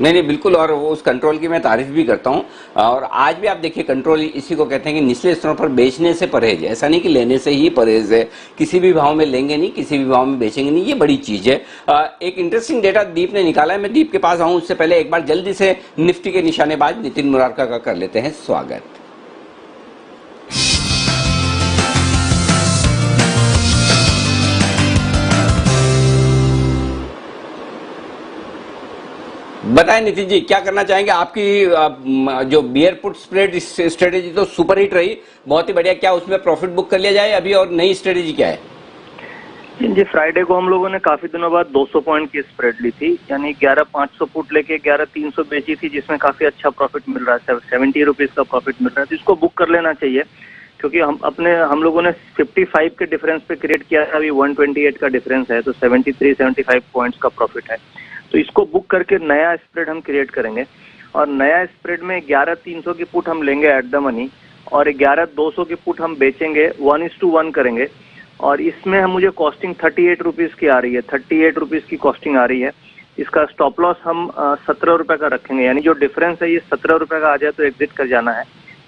[SPEAKER 2] नहीं, बिल्कुल, और वो उस कंट्रोल की मैं तारीफ भी करता हूं। और आज भी आप देखिए, कंट्रोल इसी को कहते हैं कि निचले स्तरों पर बेचने से परहेज है। ऐसा नहीं कि लेने से ही परहेज है, किसी भी भाव में लेंगे नहीं, किसी भी भाव में बेचेंगे नहीं, ये बड़ी चीज है। एक इंटरेस्टिंग डेटा दीप ने निकाला है, मैं दीप के पास आऊं उससे पहले एक बार जल्दी से निफ्टी के निशानेबाज नितिन मुरारका का कर लेते हैं स्वागत। बताएं नितिन जी, क्या करना चाहेंगे? आपकी जो बियर पुट स्प्रेड स्ट्रेटेजी तो सुपर हिट रही, बहुत ही बढ़िया। क्या उसमें प्रॉफिट बुक कर लिया जाए अभी, और नई स्ट्रेटेजी क्या है?
[SPEAKER 14] जी, फ्राइडे को हम लोगों ने काफी दिनों बाद 200 पॉइंट की स्प्रेड ली थी, यानी 11,500 पुट लेके 11,300 बेची थी, जिसमें काफी अच्छा प्रॉफिट मिल रहा है, 70 रुपीज का प्रॉफिट मिल रहा है। तो इसको बुक कर लेना चाहिए, क्योंकि हम लोगों ने 55 के डिफरेंस पे क्रिएट किया था, अभी 128 का डिफरेंस है, तो 73-75 पॉइंट्स का प्रॉफिट है। तो इसको बुक करके नया स्प्रेड हम क्रिएट करेंगे, और नया स्प्रेड में 11,300 की पुट हम लेंगे एट द मनी, और 11,200 की पुट हम बेचेंगे, 1:1 करेंगे। और इसमें हम मुझे कॉस्टिंग 38 रुपीज की आ रही है, 38 रुपीज की कॉस्टिंग आ रही है। इसका स्टॉप लॉस हम 17 रुपए का रखेंगे, यानी जो डिफरेंस है ये 17 रुपए का आ जाए तो एग्जिट कर जाना है।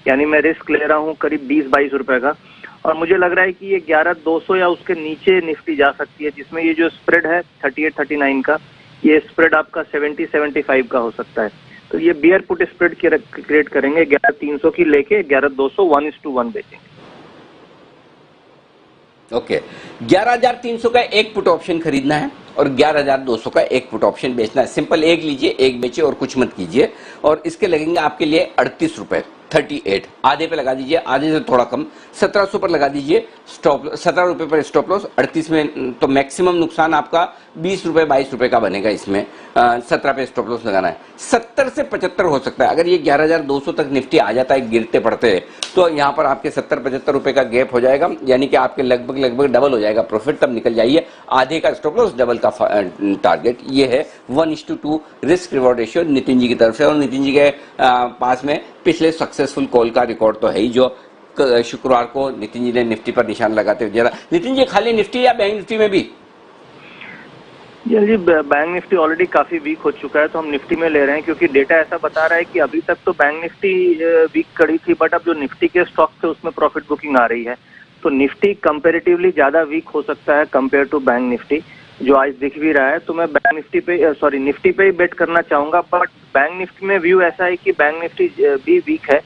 [SPEAKER 14] यानी मैं रिस्क ले रहा हूँ करीब 20-22 रुपए का, और मुझे लग रहा है कि ये 11,200 या उसके नीचे निफ्टी जा सकती है, जिसमें ये जो स्प्रेड है 38-39 का, ये स्प्रेड आपका 70-75 का हो सकता है। तो ये बियर पुट स्प्रेड क्रिएट करेंगे, 11,300 की लेके 11,200 1:1 बेचेंगे।
[SPEAKER 2] ओके, 11,300 का एक पुट ऑप्शन खरीदना है और 11,200 का एक पुट ऑप्शन बेचना है। सिंपल, एक लीजिए, एक बेचिए और कुछ मत कीजिए। और इसके लगेंगे आपके लिए 38 रुपए, 38 आधे पे लगा दीजिए, आधे से थोड़ा कम 1700 पर लगा दीजिए स्टॉप, 17 रुपए पर स्टॉप लॉस। 38 में तो मैक्सिमम नुकसान आपका 20 रुपए 22 रुपए का बनेगा, इसमें 17 पे स्टॉप लॉस लगाना है। 70 से 75 हो सकता है। अगर ये 11,200 तक निफ्टी आ जाता है गिरते पड़ते, तो यहाँ पर आपके 70-75 रुपए का गैप हो जाएगा, यानी कि आपके लगभग डबल हो जाएगा प्रॉफिट। तब निकल जाइए, आधे का स्टॉप लॉस, डबल का टारगेट। ये है 1:2 risk reward ratio Nitin ji की तरफ से। और नितिन जी के पास में पिछले सक्सेसफुल कॉल का रिकॉर्ड तो है ही, जो शुक्रवार को नितिन जी ने निफ्टी पर निशान लगाते हुए दिया था। नितिन जी, खाली निफ्टी या बैंक निफ्टी में भी?
[SPEAKER 14] जी, बैंक निफ्टी ऑलरेडी काफी वीक हो चुका है, तो हम निफ्टी में ले रहे हैं, क्योंकि डेटा ऐसा बता रहा है कि अभी तक तो बैंक निफ्टी वीक कड़ी थी, बट अब जो निफ्टी के स्टॉक थे उसमें प्रॉफिट बुकिंग आ रही है। तो निफ्टी कंपेरेटिवली ज्यादा वीक हो सकता है कंपेयर टू बैंक निफ्टी, जो आज दिख भी रहा है। तो मैं बैंक निफ्टी पे निफ्टी पे ही बेट करना चाहूंगा, बट बैंक निफ्टी में व्यू ऐसा है कि बैंक निफ्टी भी वीक है,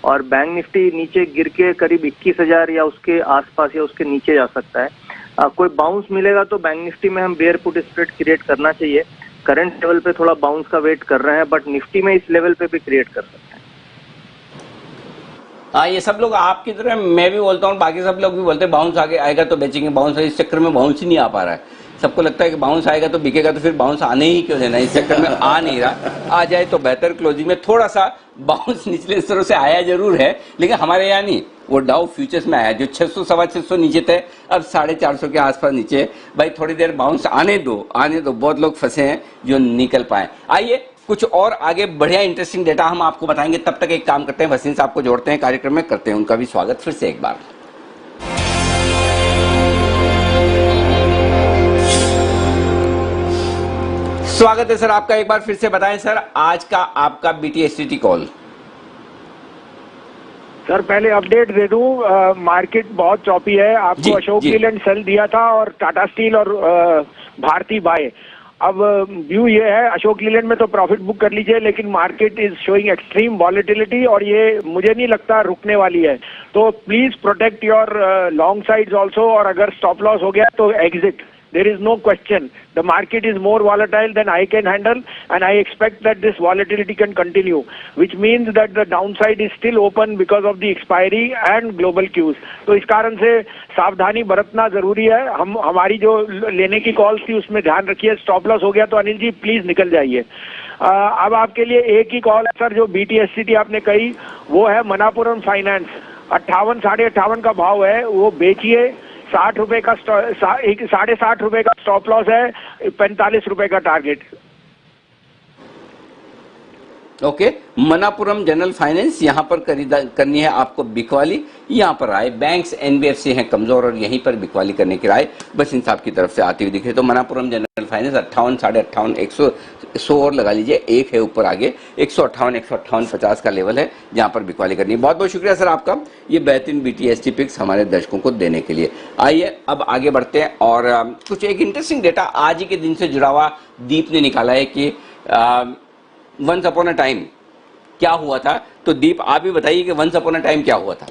[SPEAKER 14] और बैंक निफ्टी नीचे गिर के करीब 21,000 या उसके आसपास या उसके नीचे जा सकता है। कोई बाउंस मिलेगा तो बैंक निफ्टी में हम बेयर पुट स्प्रेड क्रिएट करना चाहिए। करंट लेवल पे थोड़ा बाउंस का वेट कर रहे हैं, बट निफ्टी में इस लेवल पे भी क्रिएट कर सकते हैं।
[SPEAKER 2] हाँ, ये सब लोग आपकी तरह मैं भी बोलता हूँ, बाकी सब लोग भी बोलते हैं बाउंस आगे आएगा तो बेचेंगे। बाउंस, इस चक्कर में बाउंस ही नहीं आ पा रहा है। सबको लगता है कि बाउंस आएगा तो बिकेगा, तो फिर बाउंस आने ही क्यों देना, इस चक्कर में आ नहीं रहा। आ जाए तो बेहतर। क्लोजिंग में थोड़ा सा बाउंस निचले स्तरों से आया जरूर है, लेकिन हमारे यहाँ नहीं, वो डाउ फ्यूचर्स में आया, जो 600 सवा 600 नीचे थे, अब 450 के आसपास नीचे। भाई थोड़ी देर बाउंस आने दो। बहुत लोग फंसे हैं जो निकल पाए। आइए कुछ और आगे बढ़िया इंटरेस्टिंग डेटा हम आपको बताएंगे। तब तक एक काम करते हैं, वसीम साहब को जोड़ते हैं कार्यक्रम में, करते हैं उनका भी स्वागत फिर से एक बार। स्वागत है सर आपका एक बार फिर से। बताएं सर, आज का आपका BTST कॉल।
[SPEAKER 15] सर पहले अपडेट दे दूं, मार्केट बहुत चौपी है। आपको अशोक लीलैंड सेल दिया था और टाटा स्टील और भारती बाय। अब व्यू ये है, अशोक लीलैंड में तो प्रॉफिट बुक कर लीजिए, लेकिन market is showing extreme volatility और ये मुझे नहीं लगता रुकने वाली है। तो please protect your long sides also, और अगर स्टॉप लॉस हो गया तो exit. There is no question. The market is more volatile than I can handle, and I expect that this volatility can continue, which means that the downside is still open because of the expiry and global cues. तो इस कारण से सावधानी बरतना जरूरी है। हमारी जो लेने की कॉल थी उसमें ध्यान रखिए। स्टॉप लॉस हो गया तो अनिल जी प्लीज निकल जाइए। अब आपके लिए एक ही कॉल है सर, जो BTSCT आपने कही वो है मनापुरम फाइनेंस। 58 58.5 का भाव है, वो बेचिए। 60 रुपए का 60.5 रुपए का स्टॉप लॉस है, 45 रुपए का target.
[SPEAKER 2] Okay, Manappuram general finance यहां पर करनी है आपको बिकवाली। यहां पर आए बैंक्स NBFC हैं कमजोर और यहीं पर बिकवाली करने की राय बस इन साहब की तरफ से आती हुई दिख रही। तो मनापुरम जनरल फाइनेंस 58, 58.5, 100 और लगा लीजिए, एक है ऊपर आगे 158, 158.50 का लेवल है जहां पर बिकवाली करनी है। बहुत बहुत शुक्रिया सर आपका ये बेहतरीन BTST पिक्स हमारे दर्शकों को देने के लिए। आइए अब आगे बढ़ते हैं और कुछ एक इंटरेस्टिंग डेटा आज ही के दिन से जुड़ा हुआ दीप ने निकाला है कि वंस अपॉन अ टाइम क्या हुआ था। तो दीप आप भी बताइए कि वंस अपॉन अ टाइम क्या हुआ था।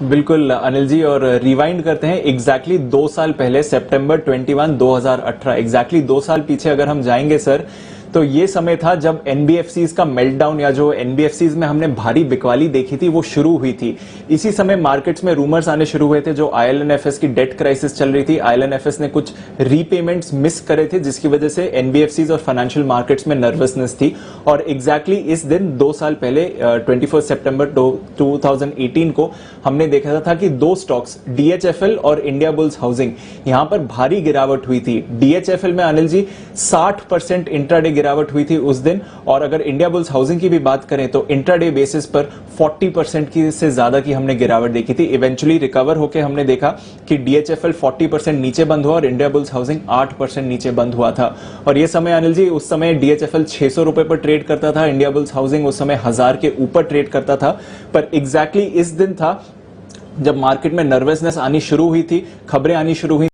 [SPEAKER 3] बिल्कुल अनिल जी, और रिवाइंड करते हैं एग्जैक्टली 2 साल पहले सितंबर 21, 2018, एग्जैक्टली 2 साल पीछे अगर हम जाएंगे सर, तो ये समय था जब NBFCs का मेल्टडाउन या जो NBFCs में हमने भारी बिकवाली देखी थी वो शुरू हुई थी। इसी समय मार्केट्स में रूमर्स आने शुरू हुए थे, जो IL&FS की डेट क्राइसिस चल रही थी। IL&FS ने कुछ रीपेमेंट्स मिस करे थे जिसकी वजह से NBFCs और फाइनेंशियल मार्केट्स में नर्वसनेस थी। और एग्जैक्टली इस दिन 2 साल पहले 21 सितंबर 2018 को हमने देखा था कि 2 स्टॉक्स DHFL और इंडिया बुल्स हाउसिंग यहां पर भारी गिरावट हुई थी। DHFL में अनिल जी 60% इंट्राडे गिरावट हुई थी उस दिन, और अगर इंडिया बुल्स हाउसिंग की भी बात करें तो इंट्राडे बेसिस पर 40% की से ज्यादा की हमने गिरावट देखी थी। इवेंचुअली रिकवर होकर हमने देखा कि DHFL 40% नीचे बंद हुआ और इंडिया बुल्स हाउसिंग 8% नीचे बंद हुआ था। और ये समय अनिल जी, उस समय DHFL 600 रुपए पर ट्रेड करता था, इंडिया बुल्स हाउसिंग उस समय 1000 के ऊपर ट्रेड करता था। पर एग्जैक्टली इस दिन था जब मार्केट में नर्वसनेस आनी शुरू हुई थी, खबरें आनी शुरू हुई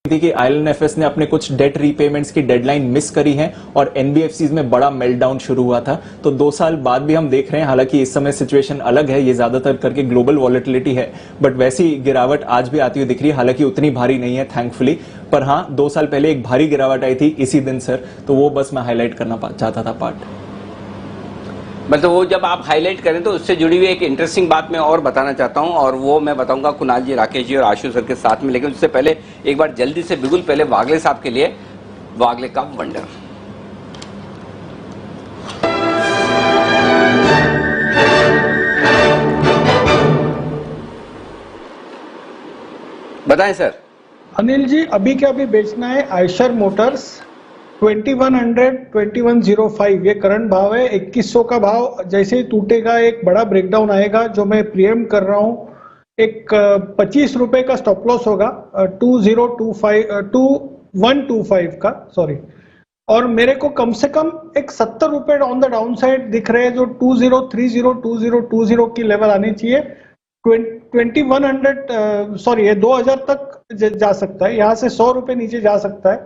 [SPEAKER 3] थी कि IL&FS ने अपने कुछ डेट रीपेमेंट्स की डेडलाइन मिस करी है और NBFCs में बड़ा मेल्टडाउन शुरू हुआ था। तो 2 साल बाद भी हम देख रहे हैं, हालांकि इस समय सिचुएशन अलग है, ये ज्यादातर करके ग्लोबल वॉलेटिलिटी है, बट वैसी गिरावट आज भी आती हुई दिख रही है, हालांकि उतनी भारी नहीं है थैंकफुली। पर हाँ, 2 साल पहले एक भारी गिरावट आई थी इसी दिन सर, तो वो बस मैं हाईलाइट करना चाहता था पार्ट।
[SPEAKER 2] मतलब वो जब आप हाईलाइट करें तो उससे जुड़ी हुई एक इंटरेस्टिंग बात मैं और बताना चाहता हूं, और वो मैं बताऊंगा कुणाल जी, राकेश जी और आशु सर के साथ में। लेकिन उससे पहले एक बार जल्दी से बिल्कुल पहले वागले साहब के लिए वागले का वंडर। बताएं सर।
[SPEAKER 4] अनिल जी, अभी क्या अभी बेचना है आयशर मोटर्स 2100, 2105 ये करंट भाव है। 2100 का भाव जैसे ही टूटेगा एक बड़ा ब्रेकडाउन आएगा, जो मैं प्रीएम कर रहा हूं। एक 25 रुपए का स्टॉप लॉस होगा 2125 का, सॉरी। और मेरे को कम से कम एक 70 रुपए ऑन द डाउन साइड दिख रहे हैं, जो 2030 की लेवल आनी चाहिए। 2100 सॉरी, ये 2000 तक जा सकता है, यहाँ से 100 रुपए नीचे जा सकता है।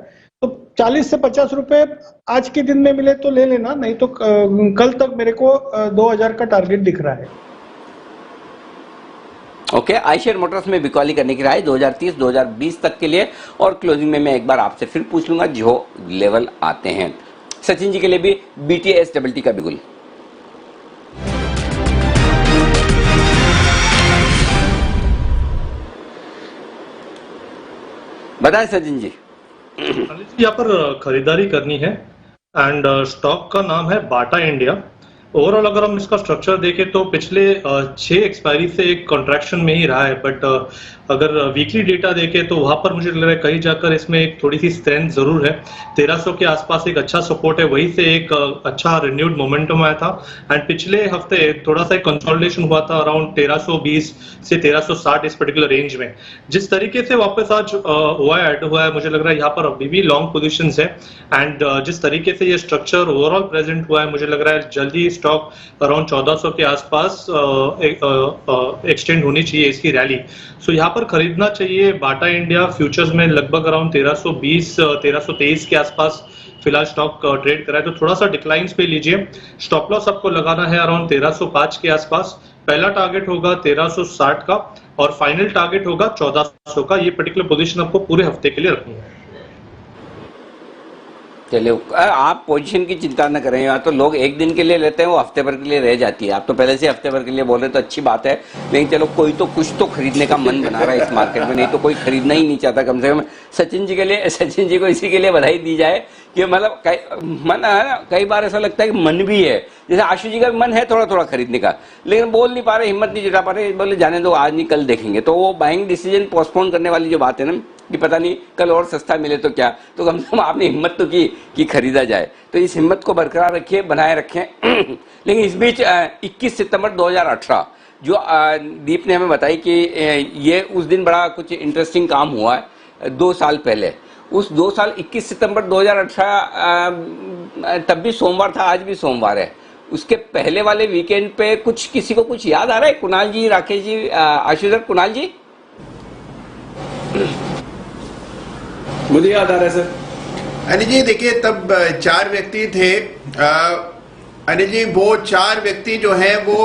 [SPEAKER 4] तो 40 से 50 रुपए आज के दिन में मिले तो ले लेना, नहीं तो कल तक मेरे को 2000 का टारगेट दिख रहा है।
[SPEAKER 2] ओके, आयशर मोटर्स में बिकवाली करने की राय 2030-2020 तक के लिए। और क्लोजिंग में मैं एक बार आपसे फिर पूछ लूंगा जो लेवल आते हैं। सचिन जी के लिए भी BTST का बिगुल। बताएं सचिन जी।
[SPEAKER 8] यहाँ पर खरीदारी करनी है एंड स्टॉक का नाम है बाटा इंडिया। ओवरऑल अगर हम इसका स्ट्रक्चर देखें तो पिछले 6 एक्सपायरी से एक कॉन्ट्रैक्शन में ही रहा है, बट अगर वीकली डेटा देखें तो वहां पर मुझे लग रहा है कहीं जाकर इसमें एक थोड़ी सी स्ट्रेंथ जरूर है। 1300 के आसपास एक अच्छा सपोर्ट है, वहीं से एक अच्छा रिन्यूड मोमेंटम आया था। एंड पिछले हफ्ते थोड़ा सा कंसोलिडेशन हुआ था अराउंड 1320 से 1360 इस पर्टिकुलर रेंज में। जिस तरीके से वापस आज ऐड हुआ है, मुझे लग रहा है यहाँ पर अभी भी लॉन्ग पोजिशन है। एंड जिस तरीके से ये स्ट्रक्चर ओवरऑल प्रेजेंट हुआ है, मुझे लग रहा है जल्दी स्टॉक अराउंड 1400 के आसपास एक्सटेंड होनी चाहिए इसकी रैली। सो यहाँ पर खरीदना चाहिए। बाटा इंडिया फ्यूचर्स में लगभग अराउंड 1320 1323 के आसपास फिलहाल स्टॉक ट्रेड करा है, तो थोड़ा सा डिक्लाइंस पे लीजिए। स्टॉप लॉस आपको लगाना है अराउंड 1305 के आसपास। पहला टारगेट होगा 1360 का और फाइनल टारगेट होगा 1400 का। ये पर्टिकुलर पोजीशन आपको पूरे हफ्ते के लिए रखनी है।
[SPEAKER 2] चलिए, आप पोजीशन की चिंता न करें। यहाँ तो लोग एक दिन के लिए लेते हैं, वो हफ्ते भर के लिए रह जाती है। आप तो पहले से हफ्ते भर के लिए बोल रहे तो अच्छी बात है, लेकिन चलो कोई तो कुछ तो खरीदने का मन बना रहा है इस मार्केट में, नहीं तो कोई खरीदना ही नहीं चाहता। कम से कम सचिन जी को इसी के लिए बधाई दी जाए कि मतलब मन है ना, कई बार ऐसा लगता है कि मन भी है, जैसे आशु जी का मन है थोड़ा थोड़ा खरीदने का, लेकिन बोल नहीं पा रहे, हिम्मत नहीं जुटा पा रहे, बोले जाने दो, आज नहीं कल देखेंगे। तो वो बाइंग डिसीजन पोस्टपोन करने वाली जो बात है ना कि पता नहीं कल और सस्ता मिले तो क्या, तो कम से कम आपने हिम्मत तो की कि खरीदा जाए। तो इस हिम्मत को बरकरार रखिए, बनाए रखें। लेकिन इस बीच 21 सितंबर 2018 जो दीप ने हमें बताई कि ये उस दिन बड़ा कुछ इंटरेस्टिंग काम हुआ है 2 साल पहले। उस 2 साल 21 सितंबर 2018 तब भी सोमवार था, आज भी सोमवार है। उसके पहले वाले वीकेंड पे कुछ किसी को कुछ याद आ रहा है? कुणाल जी, राकेश जी, आशु सर, कुणाल जी?
[SPEAKER 11] मुझे याद आ रहा है सर।
[SPEAKER 7] अनिल जी देखिए, तब 4 व्यक्ति थे। अनिल जी वो 4 व्यक्ति जो हैं वो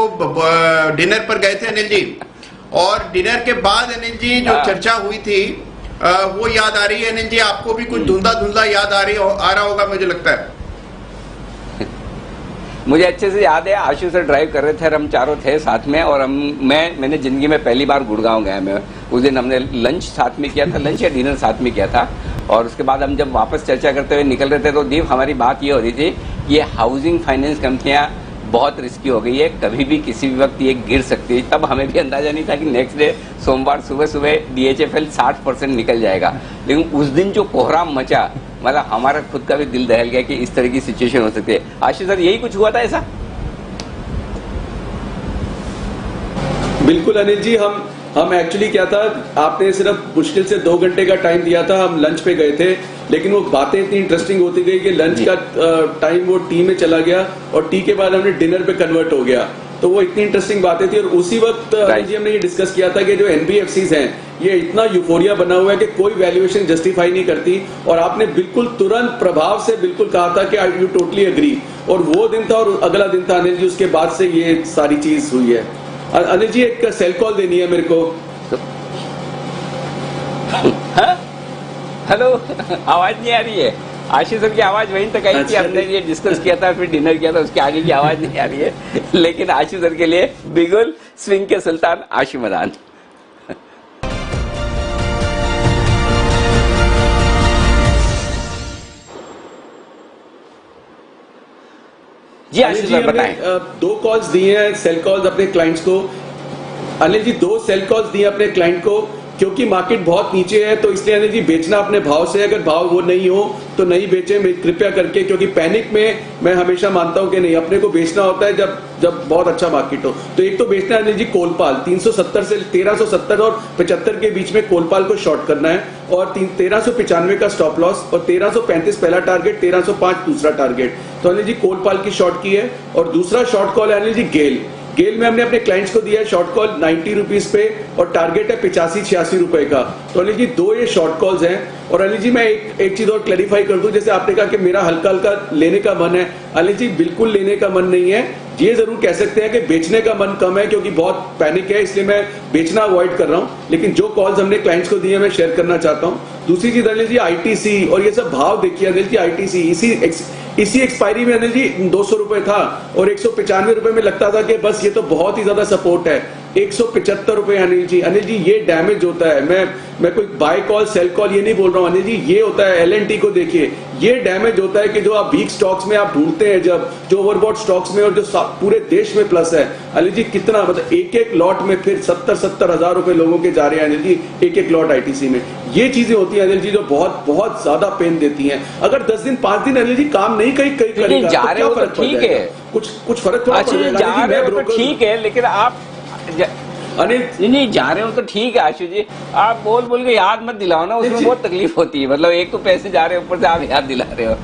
[SPEAKER 7] डिनर पर गए थे अनिल जी, और डिनर के बाद अनिल जी जो चर्चा हुई थी वो याद आ रही है अनिल जी। आपको भी कुछ धुंधला धुंधला याद आ रहा होगा मुझे लगता है।
[SPEAKER 2] मुझे अच्छे से याद है, आशु सर ड्राइव कर रहे थे और हम चारों थे साथ में, और मैंने जिंदगी में पहली बार गुड़गांव गया। मैं उस दिन हमने लंच साथ में किया था, लंच या डिनर साथ में किया था, और उसके बाद हम जब वापस चर्चा करते हुए निकल रहे थे तो दीप हमारी बात ये हो रही थी, ये हाउसिंग फाइनेंस कंपनियां बहुत रिस्की हो गई है, कभी भी किसी भी वक्त ये गिर सकती है। तब हमें भी अंदाजा नहीं था कि नेक्स्ट डे सोमवार सुबह सुबह DHFL 60% निकल जाएगा, लेकिन उस दिन जो कोहराम मचा, मतलब हमारा खुद का भी दिल दहल गया कि इस तरह की सिचुएशन हो सकती है। आशीष सर, यही कुछ हुआ था ऐसा?
[SPEAKER 11] बिल्कुल अनिल जी, हम एक्चुअली क्या था, आपने सिर्फ मुश्किल से 2 घंटे का टाइम दिया था, हम लंच पे गए थे, लेकिन वो बातें इतनी इंटरेस्टिंग होती गई कि लंच का टाइम वो टी में चला गया और टी के बाद हमने डिनर पे कन्वर्ट हो गया। तो वो इतनी इंटरेस्टिंग बातें थी, और उसी वक्त अनिल जी हमने ये डिस्कस किया था कि जो NBFCs हैं ये इतना यूफोरिया बना हुआ है कि कोई वैल्यूएशन जस्टिफाई नहीं करती, और आपने बिल्कुल तुरंत प्रभाव से बिल्कुल कहा था कि आई यू टोटली एग्री, और वो दिन था और अगला दिन था अनिल जी, उसके बाद से ये सारी चीज हुई है। अनिल जी एक सेल कॉल देनी है मेरे को।
[SPEAKER 2] हेलो, आवाज नहीं आ रही है? आशीष सर की आवाज वहीं तक आई थी, हमने ये डिस्कस किया था, फिर डिनर किया था, उसके आगे की आवाज नहीं आ रही है। लेकिन आशीष सर के लिए बिगुल स्विंग के सुल्तान आशु मदान। जी आशीष सर बताएं।
[SPEAKER 11] 2 कॉल्स दिए हैं, सेल कॉल्स अपने क्लाइंट्स को। अनिल जी 2 सेल कॉल्स दिए अपने क्लाइंट को, क्योंकि मार्केट बहुत नीचे है, तो इसलिए अनिल जी बेचना अपने भाव से, अगर भाव वो नहीं हो तो नहीं बेचे कृपया करके, क्योंकि पैनिक में मैं हमेशा मानता हूं कि नहीं, अपने को बेचना होता है जब बहुत अच्छा मार्केट हो। तो एक तो बेचना है अनिल जी कोलपाल, 370 से 1370 और 75 के बीच में कोलपाल को शॉर्ट करना है, और 1395 का स्टॉप लॉस, और 1335 पहला टारगेट, 1305 दूसरा टारगेट। तो अनिल जी कोलपाल की शॉर्ट की है। और दूसरा शॉर्ट कॉल है अनिल जी गेल में हमने अपने क्लाइंट्स को दिया है शॉर्ट कॉल 90 रुपीज पे, और टारगेट है 85-86 रुपए का। तो अनिल जी 2 ये शॉर्ट कॉल्स हैं। और अनिल जी मैं एक चीज और क्लैरिफाई कर दूं, जैसे आपने कहा कि मेरा हल्का हल्का लेने का मन है, अनिल जी बिल्कुल लेने का मन नहीं है। ये जरूर कह सकते हैं कि बेचने का मन कम है, क्योंकि बहुत पैनिक है, इसलिए मैं बेचना अवॉइड कर रहा हूं। लेकिन जो कॉल्स हमने क्लाइंट्स को दिए मैं शेयर करना चाहता हूं। दूसरी चीज अनिल जी ITC और ये सब भाव देखिए अनिल जी, ITC इसी एक्सपायरी में अनिल जी 200 रुपए था, और 195 रुपए में लगता था कि बस ये तो बहुत ही ज्यादा सपोर्ट है। 175 रुपए अनिल जी ये डैमेज होता है। मैं कोई बाय कॉल सेल कॉल ये नहीं बोल रहा हूं अनिल जी, ये होता है। LNT को देखिए, ये डैमेज होता है कि जो आप वीक स्टॉक्स में आप ढूंढते हैं, जब जो ओवरबॉट स्टॉक्स में और जो पूरे देश में प्लस है अनिल जी, कितना मतलब एक लॉट में फिर 70 हजार रुपए लोगों के जा रहे हैं अनिल जी, एक लॉट ITC में। ये चीजें होती है अनिल जी जो बहुत बहुत ज्यादा पेन देती हैं। अगर 10 दिन 5 दिन अनिल जी काम नहीं कहीं करेगा
[SPEAKER 2] जा रहे हो तो ठीक है,
[SPEAKER 11] कुछ फर्क थोड़ा पड़ेगा।
[SPEAKER 2] जा रहे हो तो ठीक है, लेकिन आप नहीं जा रहे हो तो ठीक है आशु जी, आप बोल के याद मत दिलाओ ना, उसमें बहुत तकलीफ होती है। मतलब एक तो पैसे जा रहे हो, ऊपर से आप याद दिला रहे हो।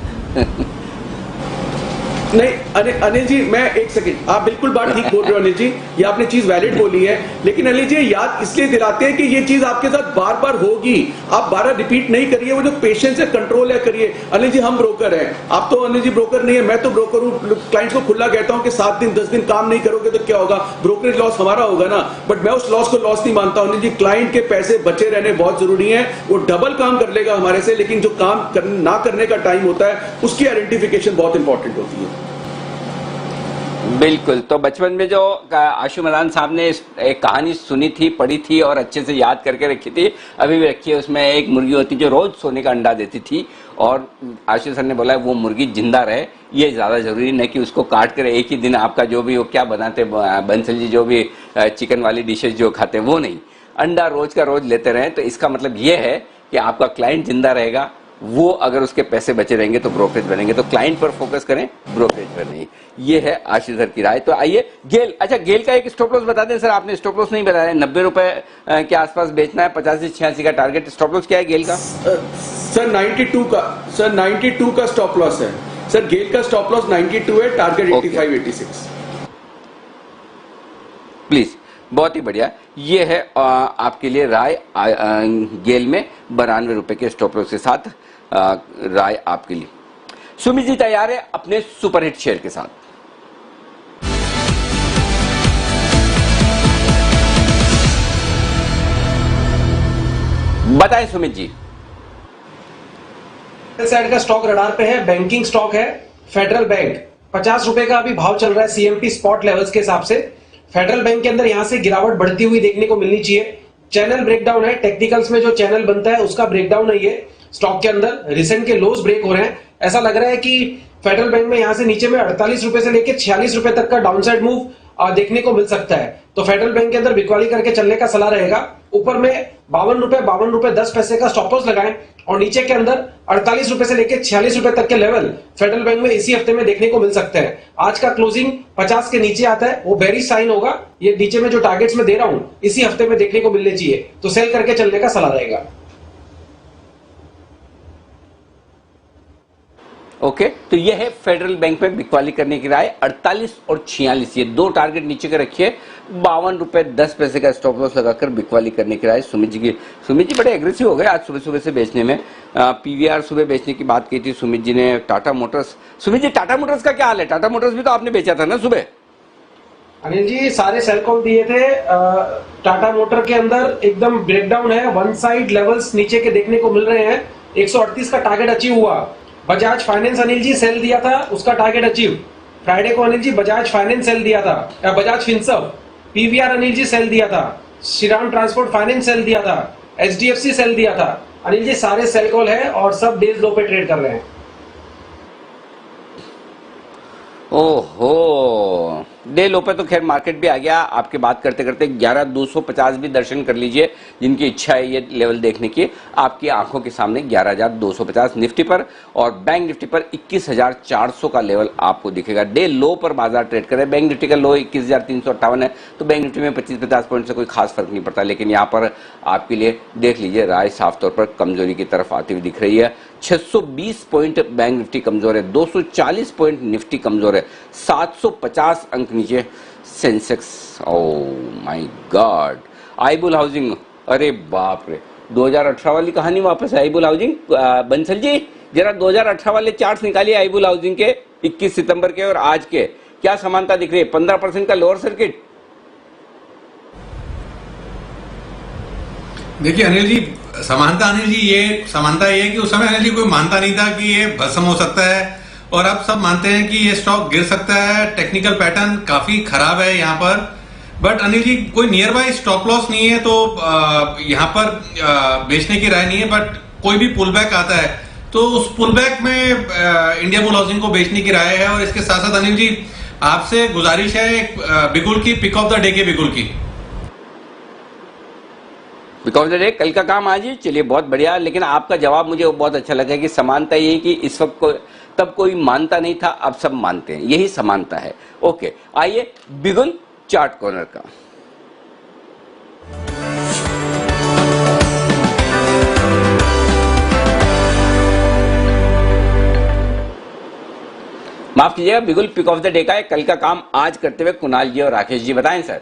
[SPEAKER 11] नहीं अनिल जी, मैं एक सेकंड, आप बिल्कुल बात ठीक बोल रहे हो अनिल जी, ये आपने चीज वैलिड बोली है, लेकिन अनिल जी याद इसलिए दिलाते हैं कि ये चीज आपके साथ बार बार होगी, आप बार रिपीट नहीं करिए, वो जो पेशेंस है, कंट्रोल है, करिए। अनिल जी हम ब्रोकर हैं, आप तो अनिल जी ब्रोकर नहीं है, मैं तो ब्रोकर हूँ, क्लाइंट्स को खुला कहता हूँ कि 7 दिन 10 दिन काम नहीं करोगे तो क्या होगा, ब्रोकरेज लॉस हमारा होगा ना, बट मैं उस लॉस को लॉस नहीं मानता हूँ अनिल जी। क्लाइंट के पैसे बचे रहने बहुत जरूरी है, वो डबल काम कर लेगा हमारे से, लेकिन जो काम ना करने का टाइम होता है उसकी आइडेंटिफिकेशन बहुत इंपॉर्टेंट होती है।
[SPEAKER 2] बिल्कुल। तो बचपन में जो आशु मदान साहब ने एक कहानी सुनी थी, पढ़ी थी और अच्छे से याद करके रखी थी, अभी भी रखी है। उसमें एक मुर्गी होती जो रोज सोने का अंडा देती थी, और आशु सर ने बोला वो मुर्गी जिंदा रहे, ये ज्यादा जरूरी नहीं कि उसको काट कर एक ही दिन आपका जो भी वो क्या बनाते बंसल जी, जो भी चिकन वाली डिशेज जो खाते वो नहीं, अंडा रोज का रोज लेते रहे। तो इसका मतलब ये है कि आपका क्लाइंट जिंदा रहेगा, वो अगर उसके पैसे बचे रहेंगे तो ब्रोकरेज बनेंगे। तो क्लाइंट पर फोकस करें, ब्रोकरेज पर नहीं। ये है आशीष सर की राय। तो आइए गेल, अच्छा गेल का एक स्टॉप लॉस बता दें सर, आपने स्टॉप लॉस नहीं बताया। 90 रुपए के आसपास बेचना है, 85 से 86 का टारगेट। स्टॉप लॉस क्या है गेल का?
[SPEAKER 11] सर 92 का स्टॉप लॉस है सर। गेल का स्टॉप लॉस 92 है, टारगेट 85 86।
[SPEAKER 2] प्लीज, बहुत ही बढ़िया। ये है आपके लिए राय गेल में 92 रुपए के स्टॉप लॉस के साथ राय आपके लिए। सुमित जी तैयार है अपने सुपरहिट शेयर के साथ? बताएं सुमित जी।
[SPEAKER 10] साइड का स्टॉक रडार पे है, बैंकिंग स्टॉक है, फेडरल बैंक 50 रुपए का अभी भाव चल रहा है सीएमपी स्पॉट लेवल्स के हिसाब से। फेडरल बैंक के अंदर यहां से गिरावट बढ़ती हुई देखने को मिलनी चाहिए। चैनल ब्रेकडाउन है, टेक्निकल्स में जो चैनल बनता है उसका ब्रेकडाउन है ये स्टॉक के अंदर। रिसेंट के लोज ब्रेक हो रहे हैं, ऐसा लग रहा है कि फेडरल बैंक में यहां से नीचे में 48 रुपए से लेकर 46 रुपए तक का डाउनसाइड मूव देखने को मिल सकता है। तो फेडरल बैंक के अंदर बिकवाली करके चलने का सलाह रहेगा। ऊपर में 52 रुपए 10 पैसे का स्टॉप लॉस लगाएं, और नीचे के अंदर 48 रुपए से लेकर 46 रुपए तक के लेवल फेडरल बैंक में इसी हफ्ते में देखने को मिल सकते हैं। आज का क्लोजिंग 50 के नीचे आता है, वो बेरिश साइन होगा। ये नीचे में जो टारगेट्स में दे रहा हूं इसी हफ्ते में देखने को मिलने चाहिए, तो सेल करके चलने का सलाह रहेगा।
[SPEAKER 2] ओके, तो ये है फेडरल बैंक में बिकवाली करने की राय। 48 और 46 ये दो टारगेट नीचे के रखिए। 52 रुपए 10 पैसे का स्टॉप लॉस लगाकर बिकवाली करने की राय सुमित जी की। सुमित जी बड़े एग्रेसिव हो गए आज सुबह सुबह से बेचने में। पीवीआर सुबह बेचने की बात की थी सुमित जी ने। टाटा मोटर्स, सुमित जी टाटा मोटर्स का क्या हाल है? टाटा मोटर्स भी तो आपने बेचा था ना सुबह?
[SPEAKER 10] अनिल जी सारे सेल कॉल दिए थे। टाटा मोटर के अंदर एकदम ब्रेकडाउन है, वन साइड लेवल्स नीचे के देखने को मिल रहे हैं। 138 का टारगेट अचीव हुआ। बजाज फाइनेंस अनिल जी सेल दिया था, उसका टारगेट अचीव। फ्राइडे को अनिल जी बजाज फाइनेंस सेल दिया था, Bajaj Finserv. PVR Anil ji cell दिया था, श्रीराम ट्रांसपोर्ट फाइनेंस सेल दिया था, एचडीएफसी सेल दिया था। अनिल जी सारे सेल कॉल है और सब डेज लो पे ट्रेड कर रहे हैं।
[SPEAKER 2] ओहो, डे लो पे तो खैर मार्केट भी आ गया। आपके बात करते करते 11,250 भी दर्शन कर लीजिए, जिनकी इच्छा है ये लेवल देखने की। आपकी आंखों के सामने 11,250 निफ्टी पर, और बैंक निफ्टी पर 21,400 का लेवल आपको दिखेगा। डे लो पर बाजार ट्रेड करे। बैंक निफ्टी का लो 21,358 है, तो बैंक निफ्टी में 25-50 पॉइंट से कोई खास फर्क नहीं पड़ता। लेकिन यहाँ पर आपके लिए देख लीजिए राय साफ तौर पर कमजोरी की तरफ आती हुई दिख रही है। 620 पॉइंट बैंक निफ्टी कमजोर है, 240 पॉइंट निफ्टी कमजोर है, 750 अंक नीचे Sensex. Oh my God. Ibull housing, अरे बाप रे, 2018 वाली कहानी वापस है। आईबुल हाउसिंग, बंसल जी जरा 2018 वाले चार्ट्स निकालिए आईबुल हाउसिंग के, 21 सितंबर के और आज के। क्या समानता दिख रही है? 15% का लोअर सर्किट।
[SPEAKER 6] देखिए अनिल जी, ये समानता ये है कि उस समय अनिल जी कोई मानता नहीं था कि ये भस्म हो सकता है, और अब सब मानते हैं कि ये स्टॉक गिर सकता है। टेक्निकल पैटर्न काफी खराब है यहाँ पर, बट अनिल जी कोई नियर बाय स्टॉप लॉस नहीं है, तो यहाँ पर बेचने की राय नहीं है। बट कोई भी पुल बैक आता है तो उस पुल बैक में इंडिया बुल हाउसिंग को बेचने की राय है। और इसके साथ साथ अनिल जी आपसे गुजारिश है बिगुल की, पिक ऑफ द डे के बिगुल की।
[SPEAKER 2] बिकॉज डे कल का काम आज ही। चलिए बहुत बढ़िया। लेकिन आपका जवाब मुझे बहुत अच्छा लगा कि समानता यही कि इस वक्त को तब कोई मानता नहीं था, अब सब मानते हैं, यही समानता है। ओके, आइए बिगुल चार्ट कॉर्नर का। माफ कीजिएगा, बिल्कुल पिक ऑफ द डे का है, कल का काम आज करते हुए कुणाल जी और राकेश जी बताएं सर।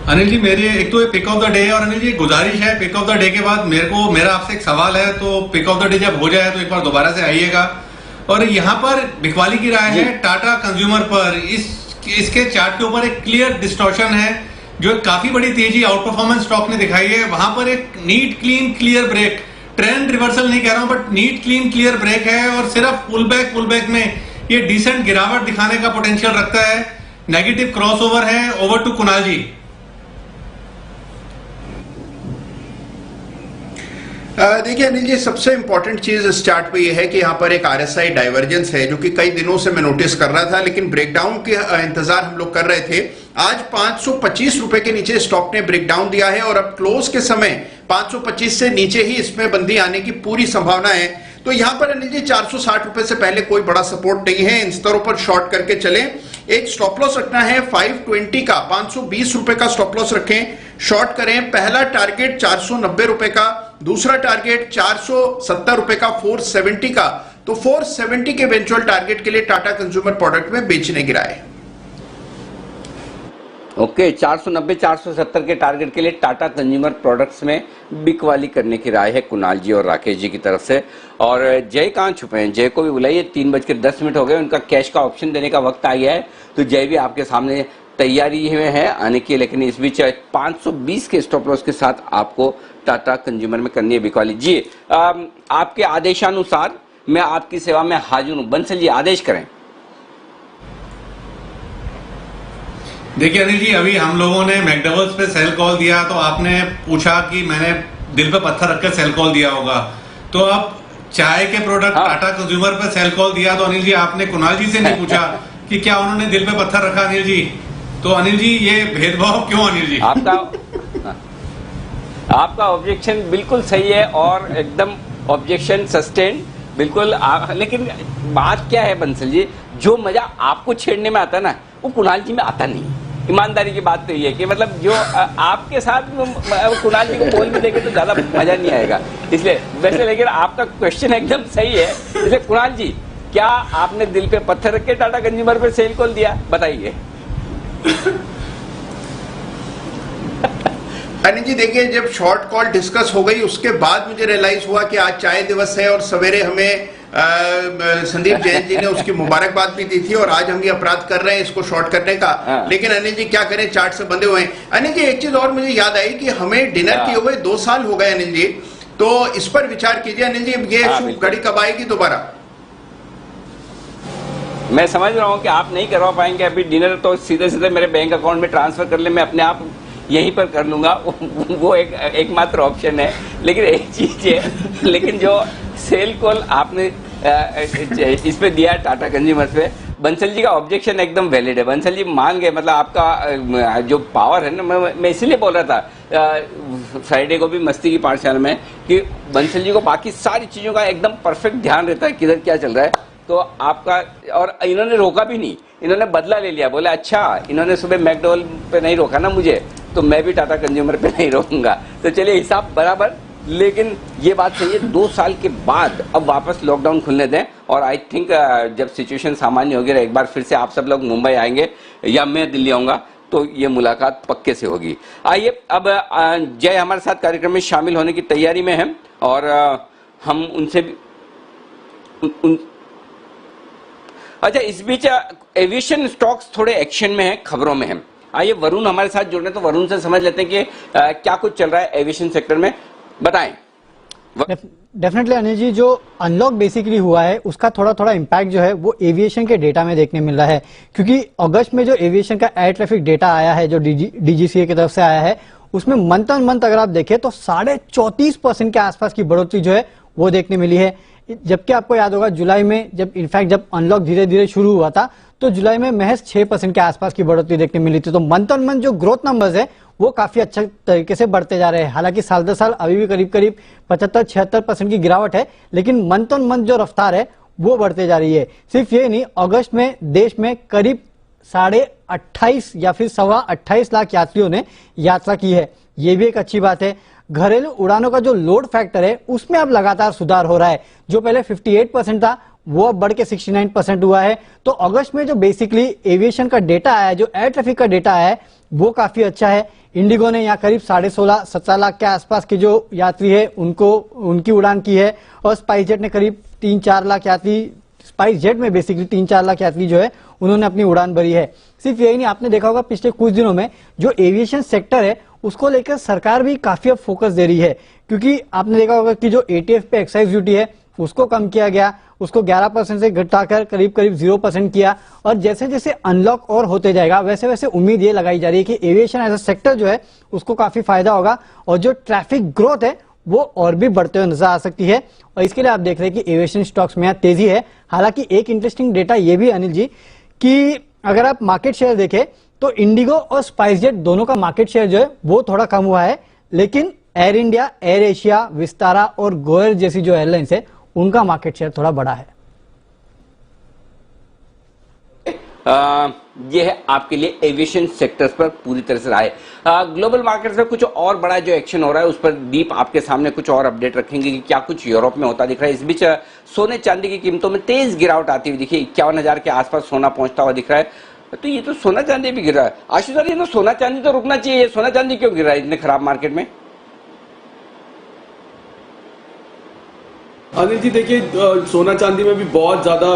[SPEAKER 6] अनिल जी, मेरी एक तो पिक ऑफ द डे है और अनिल जी गुजारिश है, पिक ऑफ द डे के बाद मेरा आपसे एक सवाल है, तो पिक ऑफ द डे जब हो जाए तो एक बार दोबारा से आइएगा। और यहाँ पर बिकवाली की राय है टाटा कंज्यूमर पर, इसके चार्ट के ऊपर एक क्लियर डिस्टॉर्शन है, जो काफी बड़ी तेजी आउट परफॉर्मेंस स्टॉक ने दिखाई है। वहां पर एक neat clean clear break, trend reversal नहीं कह रहा हूं, but neat clean clear break है और सिर्फ पुल बैक में ये डिसेंट गिरावट दिखाने का पोटेंशियल रखता है। नेगेटिव क्रॉसओवर है। ओवर टू कुणाल जी।
[SPEAKER 7] देखिए अनिल जी, सबसे इंपॉर्टेंट चीज इस चार्ट पे ये है कि यहाँ पर एक आरएसआई डाइवर्जेंस है, जो कि कई दिनों से मैं नोटिस कर रहा था, लेकिन ब्रेकडाउन के इंतजार हम लोग कर रहे थे। आज 525 रुपए के नीचे स्टॉक ने ब्रेकडाउन दिया है और अब क्लोज के समय 525 से नीचे ही इसमें बंदी आने की पूरी संभावना है। तो यहाँ पर अनिल जी 460 रुपए से पहले कोई बड़ा सपोर्ट नहीं है, इन स्तरों पर शॉर्ट करके चले। एक स्टॉप लॉस रखना है 520 का, 520 रुपए का स्टॉप लॉस रखें, शॉर्ट करें। पहला टारगेट 490 रुपए का, दूसरा टारगेट 470 रुपए का, 470 का। तो 470 के इवेंचुअल टारगेट के लिए टाटा कंज्यूमर प्रोडक्ट में बेचने गिरा है।
[SPEAKER 2] ओके, 490 470 के टारगेट के लिए टाटा कंज्यूमर प्रोडक्ट्स में बिकवाली करने की राय है कुणाल जी और राकेश जी की तरफ से। और जय कहाँ छुपे हैं? जय को भी बुलाइए, 3:10 हो गए, उनका कैश का ऑप्शन देने का वक्त आ गया है, तो जय भी आपके सामने तैयारी में है आने की। लेकिन इस बीच 520 के स्टॉप लॉस के साथ आपको टाटा कंज्यूमर में करनी है बिकवाली। जी आपके आदेशानुसार मैं आपकी सेवा में हाजिर हूं। बंसल जी आदेश करें।
[SPEAKER 6] देखिए अनिल जी, अभी हम लोगों ने मैकडॉवेल्स पे सेल कॉल दिया, तो आपने पूछा कि मैंने दिल पे पत्थर रखकर सेल कॉल दिया होगा, तो अब चाय के प्रोडक्ट टाटा कंज्यूमर पे सेल कॉल दिया, तो अनिल जी आपने कुणाल जी से नहीं पूछा कि क्या उन्होंने दिल पे पत्थर रखा। अनिल जी, तो अनिल जी ये भेदभाव क्यों? अनिल जी
[SPEAKER 2] आपका ऑब्जेक्शन बिल्कुल सही है और एकदम ऑब्जेक्शन सस्टेन बिल्कुल। लेकिन बात क्या है बंसल जी, जो मजा आपको छेड़ने में आता है ना, वो कुणाल जी में आता नहीं। ईमानदारी की बात तो ये है कि मतलब जो आपके साथ कुणाल जी को बोल भी देंगे तो ज्यादा मजा नहीं आएगा, इसलिए वैसे। लेकिन आपका क्वेश्चन एकदम सही है, इसलिए कुणाल जी क्या आपने दिल पे पत्थर रख के टाटा कंज्यूमर पे सेल कॉल दिया? बताइए।
[SPEAKER 7] अनिल जी देखिए, जब शॉर्ट कॉल डिस्कस हो गई उसके बाद मुझे रियलाइज हुआ कि आज चाय दिवस है और सवेरे हमें संदीप जैन जी ने उसकी मुबारकबाद भी दी थी, और आज हम ये अपराध कर रहे हैं इसको शॉर्ट करने का। लेकिन अनिल जी क्या करें, चार्ट से बंधे हुए हैं। अनिल जी एक चीज और मुझे याद आई कि हमें डिनर किए हुए 2 साल हो गए अनिल जी, तो इस पर विचार कीजिए अनिल जी, ये शुभ घड़ी कब आएगी दोबारा?
[SPEAKER 2] मैं समझ रहा हूं कि आप नहीं करवा पाएंगे अभी डिनर, तो सीधे सीधे मेरे बैंक अकाउंट में ट्रांसफर कर ले, मैं अपने आप यहीं पर कर लूंगा, वो एकमात्र ऑप्शन है। लेकिन एक चीज है, लेकिन जो सेल कॉल आपने इस पे दिया है टाटा कंज्यूमर पे, बंसल जी का ऑब्जेक्शन एकदम वैलिड है। बंसल जी मान गए, मतलब आपका जो पावर है ना, मैं इसीलिए बोल रहा था फ्राइडे को भी मस्ती की पाठशाला में कि बंसल जी को बाकी सारी चीजों का एकदम परफेक्ट ध्यान रहता है किधर क्या चल रहा है, तो आपका। और इन्होंने रोका भी नहीं, इन्होंने बदला ले लिया, बोले अच्छा इन्होंने सुबह मैकडॉवेल पे नहीं रोका ना मुझे, तो मैं भी टाटा कंज्यूमर पे नहीं रोकूंगा। तो चलिए हिसाब बराबर। लेकिन ये बात सही है, 2 साल के बाद अब वापस लॉकडाउन खुलने दें, और आई थिंक जब सिचुएशन सामान्य होगी, एक बार फिर से आप सब लोग मुंबई आएंगे या मैं दिल्ली आऊंगा, तो ये मुलाकात पक्के से होगी। आइए अब जय हमारे साथ कार्यक्रम में शामिल होने की तैयारी में है, और हम उनसे भी अच्छा, इस बीच एविएशन स्टॉक्स थोड़े एक्शन में है, खबरों में है। आइए वरुण हमारे साथ जुड़ रहे हैं, तो वरुण से समझ लेते हैं कि क्या कुछ चल रहा है एविएशन सेक्टर में, बताएं।
[SPEAKER 12] डेफिनेटली अनिल जी, जो अनलॉक बेसिकली हुआ है उसका थोड़ा थोड़ा इम्पैक्ट जो है वो एविएशन के डेटा में देखने मिल रहा है, क्योंकि अगस्त में जो एविएशन का एयर ट्रैफिक डेटा आया है, जो डीजीसीए की तरफ से आया है, उसमें मंथ ऑन मंथ अगर आप देखें तो 34.5% के आसपास की बढ़ोतरी जो है वो देखने मिली है। जबकि आपको याद होगा जुलाई में जब अनलॉक धीरे धीरे शुरू हुआ था, तो जुलाई में महज 6% के आसपास की बढ़ोतरी देखने मिली थी। तो मंथ ऑन मंथ जो ग्रोथ नंबर्स है वो काफी अच्छा तरीके से बढ़ते जा रहे हैं। हालांकि साल दर साल अभी भी करीब करीब 75-76% की गिरावट है, लेकिन मंथ ऑन मंथ जो रफ्तार है वो बढ़ते जा रही है। सिर्फ ये नहीं, अगस्त में देश में करीब 28.5 या फिर 28.25 लाख यात्रियों ने यात्रा की है, ये भी एक अच्छी बात है। घरेलू उड़ानों का जो लोड फैक्टर है उसमें अब लगातार सुधार हो रहा है। जो पहले 58% था वो अब बढ़ के 69% हुआ है। तो अगस्त में जो बेसिकली एविएशन का डेटा आया है, जो एयर ट्रैफिक का डेटा आया है, वो काफी अच्छा है। इंडिगो ने यहाँ करीब 16.5-17 लाख के आसपास के जो यात्री है उनकी उड़ान की है, और स्पाइस जेट ने करीब 3-4 लाख यात्री, स्पाइस जेट में बेसिकली 3-4 लाख यात्री जो है उन्होंने अपनी उड़ान भरी है। सिर्फ यही नहीं, आपने देखा होगा पिछले कुछ दिनों में जो एविएशन सेक्टर है उसको लेकर सरकार भी काफी अब फोकस दे रही है, क्योंकि आपने देखा होगा कि जो एटीएफ पे एक्साइज ड्यूटी है उसको कम किया गया, उसको 11% से घटाकर करीब 0% किया, और जैसे जैसे अनलॉक और होते जाएगा वैसे वैसे उम्मीद ये लगाई जा रही है कि एविएशन एज अ सेक्टर जो है उसको काफी फायदा होगा, और जो ट्रैफिक ग्रोथ है वो और भी बढ़ते हुए नजर आ सकती है। और इसके लिए आप देख रहे हैं कि एविएशन स्टॉक्स में यहाँ तेजी है। हालांकि एक इंटरेस्टिंग डेटा ये भी अनिल जी कि अगर आप मार्केट शेयर देखें तो इंडिगो और स्पाइस जेट दोनों का मार्केट शेयर जो है वो थोड़ा कम हुआ है, लेकिन air India, air Asia, Vistara और गोयल जैसी जो एयरलाइंस है उनका मार्केट शेयर थोड़ा बड़ा है।
[SPEAKER 2] ये है आपके लिए एविएशन सेक्टर्स पर पूरी तरह से राय। ग्लोबल मार्केट्स में कुछ और बड़ा जो एक्शन हो रहा है उस पर दीप आपके सामने कुछ और अपडेट रखेंगे कि क्या कुछ यूरोप में होता दिख रहा है। इस बीच सोने चांदी की कीमतों में तेज गिरावट आती हुई दिखी, 51,000 के आसपास सोना पहुंचता हुआ दिख रहा है। तो ये तो सोना चांदी भी गिर रहा है। आशीष सर, ये तो सोना चांदी तो रुकना चाहिए, ये सोना चांदी क्यों गिर रहा है इतने खराब मार्केट में?
[SPEAKER 11] अनिल जी देखिए, सोना चांदी में भी बहुत ज्यादा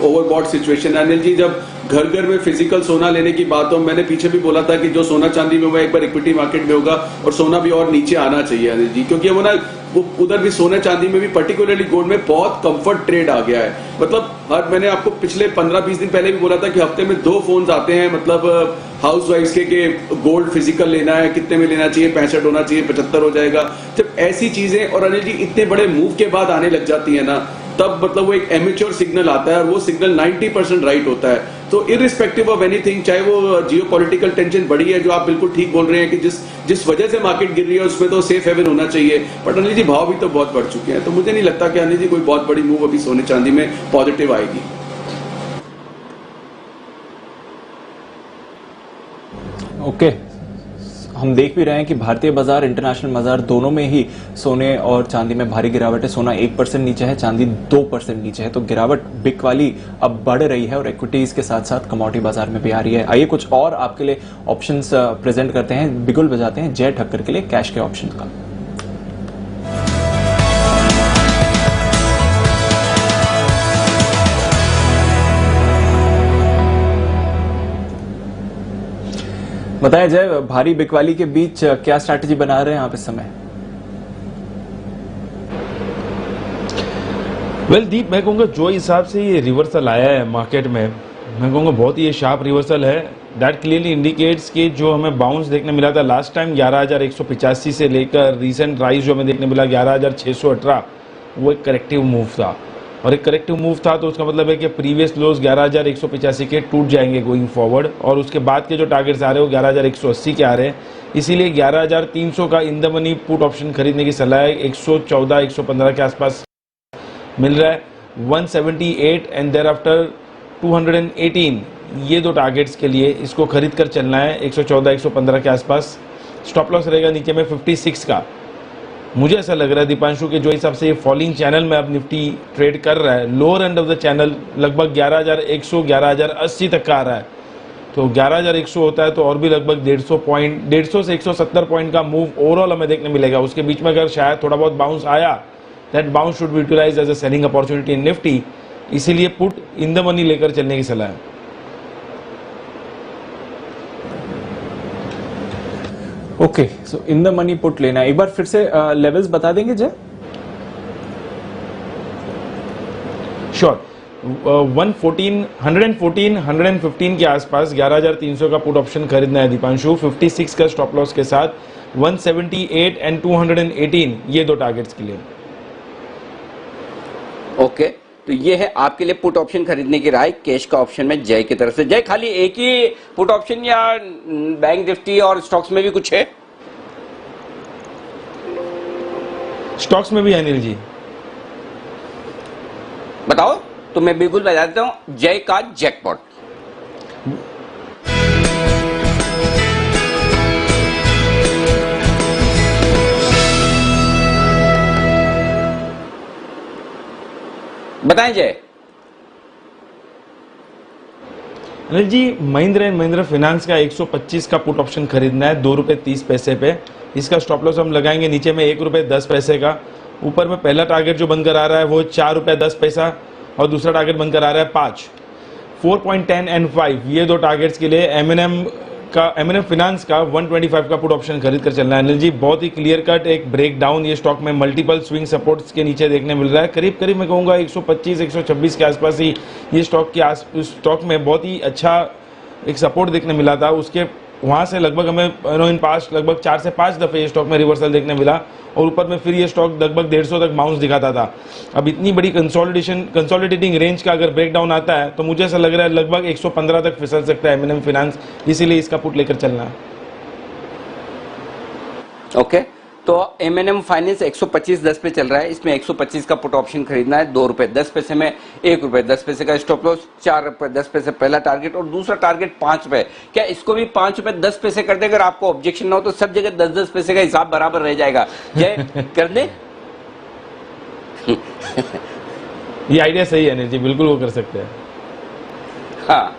[SPEAKER 11] ओवरबॉट सिचुएशन है अनिल जी। जब घर घर में फिजिकल सोना लेने की बात हो, मैंने पीछे भी बोला था कि जो सोना चांदी में वो एक बार इक्विटी मार्केट में होगा और सोना भी और नीचे आना चाहिए अनिल जी, क्योंकि वो ना वो उधर भी सोना चांदी में भी पर्टिकुलरली गोल्ड में बहुत कंफर्ट ट्रेड आ गया है। मतलब मैंने आपको पिछले 15-20 दिन पहले भी बोला था कि हफ्ते में 2 फोन आते हैं, मतलब हाउस वाइफ्स के गोल्ड फिजिकल लेना है, कितने में लेना चाहिए, 65 होना चाहिए, 75 हो जाएगा। जब ऐसी चीजें और अनिल जी इतने बड़े मूव के बाद आने लग जाती है ना, तब मतलब वो एक एमेच्योर सिग्नल आता है और वो सिग्नल 90% राइट होता है। तो इररिस्पेक्टिव ऑफ एनीथिंग, चाहे वो जियोपॉलिटिकल टेंशन बढ़ी है, जो आप बिल्कुल ठीक बोल रहे हैं कि जिस वजह से मार्केट गिर रही है उसमें तो सेफ हेवन होना चाहिए, बट अनिल जी भाव भी तो बहुत बढ़ चुके हैं। तो मुझे नहीं लगता कि अनिल जी कोई बहुत बड़ी मूव अभी सोने चांदी में पॉजिटिव आएगी।
[SPEAKER 3] ओके, हम देख भी रहे हैं कि भारतीय बाजार, इंटरनेशनल बाजार दोनों में ही सोने और चांदी में भारी गिरावट है। सोना 1% नीचे है, चांदी 2% नीचे है। तो गिरावट बिक वाली अब बढ़ रही है और इक्विटीज के साथ साथ कमोडिटी बाजार में भी आ रही है। आइए कुछ और आपके लिए ऑप्शंस प्रेजेंट करते हैं, बिगुल बजाते हैं जय ठक्कर के लिए कैश के ऑप्शन का। बताया जाए भारी बिकवाली के बीच क्या स्ट्रैटेजी बना रहे हैं आप इस समय?
[SPEAKER 16] वेल दीप, मैं कहूँगा जो हिसाब से ये रिवर्सल आया है मार्केट में, मैं कहूँगा बहुत ही शार्प रिवर्सल है। दैट क्लियरली इंडिकेट्स कि जो हमें बाउंस देखने मिला था लास्ट टाइम 11,185 से लेकर रिसेंट राइज जो हमें देखने मिला 11,618, वो एक करेक्टिव मूव था। और एक करेक्टिव मूव था तो उसका मतलब है कि प्रीवियस लोज 11,185 के टूट जाएंगे गोइंग फॉरवर्ड, और उसके बाद के जो टारगेट्स आ रहे हैं वो 11,180 के आ रहे हैं। इसीलिए 11,300 का इन द मनी पुट ऑप्शन खरीदने की सलाह है। 114-115 के आसपास मिल रहा है। 178 एंड देयर आफ्टर 218, ये 2 टारगेट्स के लिए इसको खरीद कर चलना है। 114-115 के आसपास स्टॉप लॉस रहेगा नीचे में 56 का। मुझे ऐसा लग रहा है दीपांशु के जो हिसाब से ये फॉलिंग चैनल में अब निफ्टी ट्रेड कर रहा है, lower end of the channel लगभग 11,100 11,080 तक का आ रहा है। तो 11,100 होता है तो और भी लगभग 150 से 170 पॉइंट का मूव ओवरऑल हमें देखने मिलेगा। उसके बीच में अगर शायद थोड़ा बहुत बाउंस आया, that bounce should be utilized as a selling opportunity in Nifty. इसीलिए पुट इन द मनी लेकर चलने की सलाह है।
[SPEAKER 3] Okay, so in the money put लेना है। एक बार फिर से लेवल्स बता देंगे जय?
[SPEAKER 16] श्योर, 115 के आसपास 11,300 का पुट ऑप्शन खरीदना है दीपांशु, 56 का स्टॉप लॉस के साथ। 178 एंड 218 ये 2 टारगेट्स के लिए।
[SPEAKER 2] ओके, तो ये है आपके लिए पुट ऑप्शन खरीदने की राय कैश का ऑप्शन में जय की तरफ से। जय, खाली एक ही पुट ऑप्शन या बैंक निफ्टी और स्टॉक्स में भी कुछ है?
[SPEAKER 16] स्टॉक्स में भी है अनिल जी।
[SPEAKER 2] बताओ, तो मैं बिल्कुल बता देता हूं जय का जैकपॉट। बताएं जय।
[SPEAKER 16] अनिल जी, महिंद्रा एंड महिंद्रा फाइनेंस का 125 का पुट ऑप्शन खरीदना है 2 रुपये 30 पैसे पे। इसका स्टॉप लॉस हम लगाएंगे नीचे में 1 रुपये 10 पैसे का। ऊपर में पहला टारगेट जो बनकर आ रहा है वो 4 रुपये 10 पैसा और दूसरा टारगेट बनकर आ रहा है 5, 4.10 एंड 5। ये दो टारगेट्स के लिए एमएनएम फाइनेंस का 125 का पुट ऑप्शन खरीद कर चलना है। अनिल जी, बहुत ही क्लियर कट एक ब्रेक डाउन ये स्टॉक में मल्टीपल स्विंग सपोर्ट्स के नीचे देखने मिल रहा है। करीब करीब मैं कहूँगा 125 126 के आसपास ही ये स्टॉक में बहुत ही अच्छा एक सपोर्ट देखने मिला था। उसके वहाँ से लगभग हमें इन पास्ट लगभग 4 से 5 दफ़े ये स्टॉक में रिवर्सल देखने मिला और ऊपर में फिर ये स्टॉक लगभग 150 तक बाउंस दिखाता था। अब इतनी बड़ी कंसोलिडेटिंग रेंज का अगर ब्रेकडाउन आता है तो मुझे ऐसा लग रहा है लगभग 115 तक फिसल सकता है एमएनएम फाइनेंस, इसीलिए इसका पुट लेकर चलना है।
[SPEAKER 2] ओके, तो एमएनएम फाइनेंस 125.10 पे चल रहा है, इसमें 125 का पुट ऑप्शन खरीदना है 2 रुपए 10 पैसे में, 1 रुपए 10 पैसे का स्टॉप लॉस, 4 रुपए 10 पैसे पहला टारगेट और दूसरा टारगेट 5 रुपए। क्या इसको भी 5 रुपए 10 पैसे कर दे? अगर आपको ऑब्जेक्शन ना हो तो सब जगह 10-10 पैसे का हिसाब बराबर रह जाएगा। जय कर दे।
[SPEAKER 16] ये आइडिया सही है अनिल जी, बिल्कुल वो कर सकते हैं।
[SPEAKER 2] हाँ,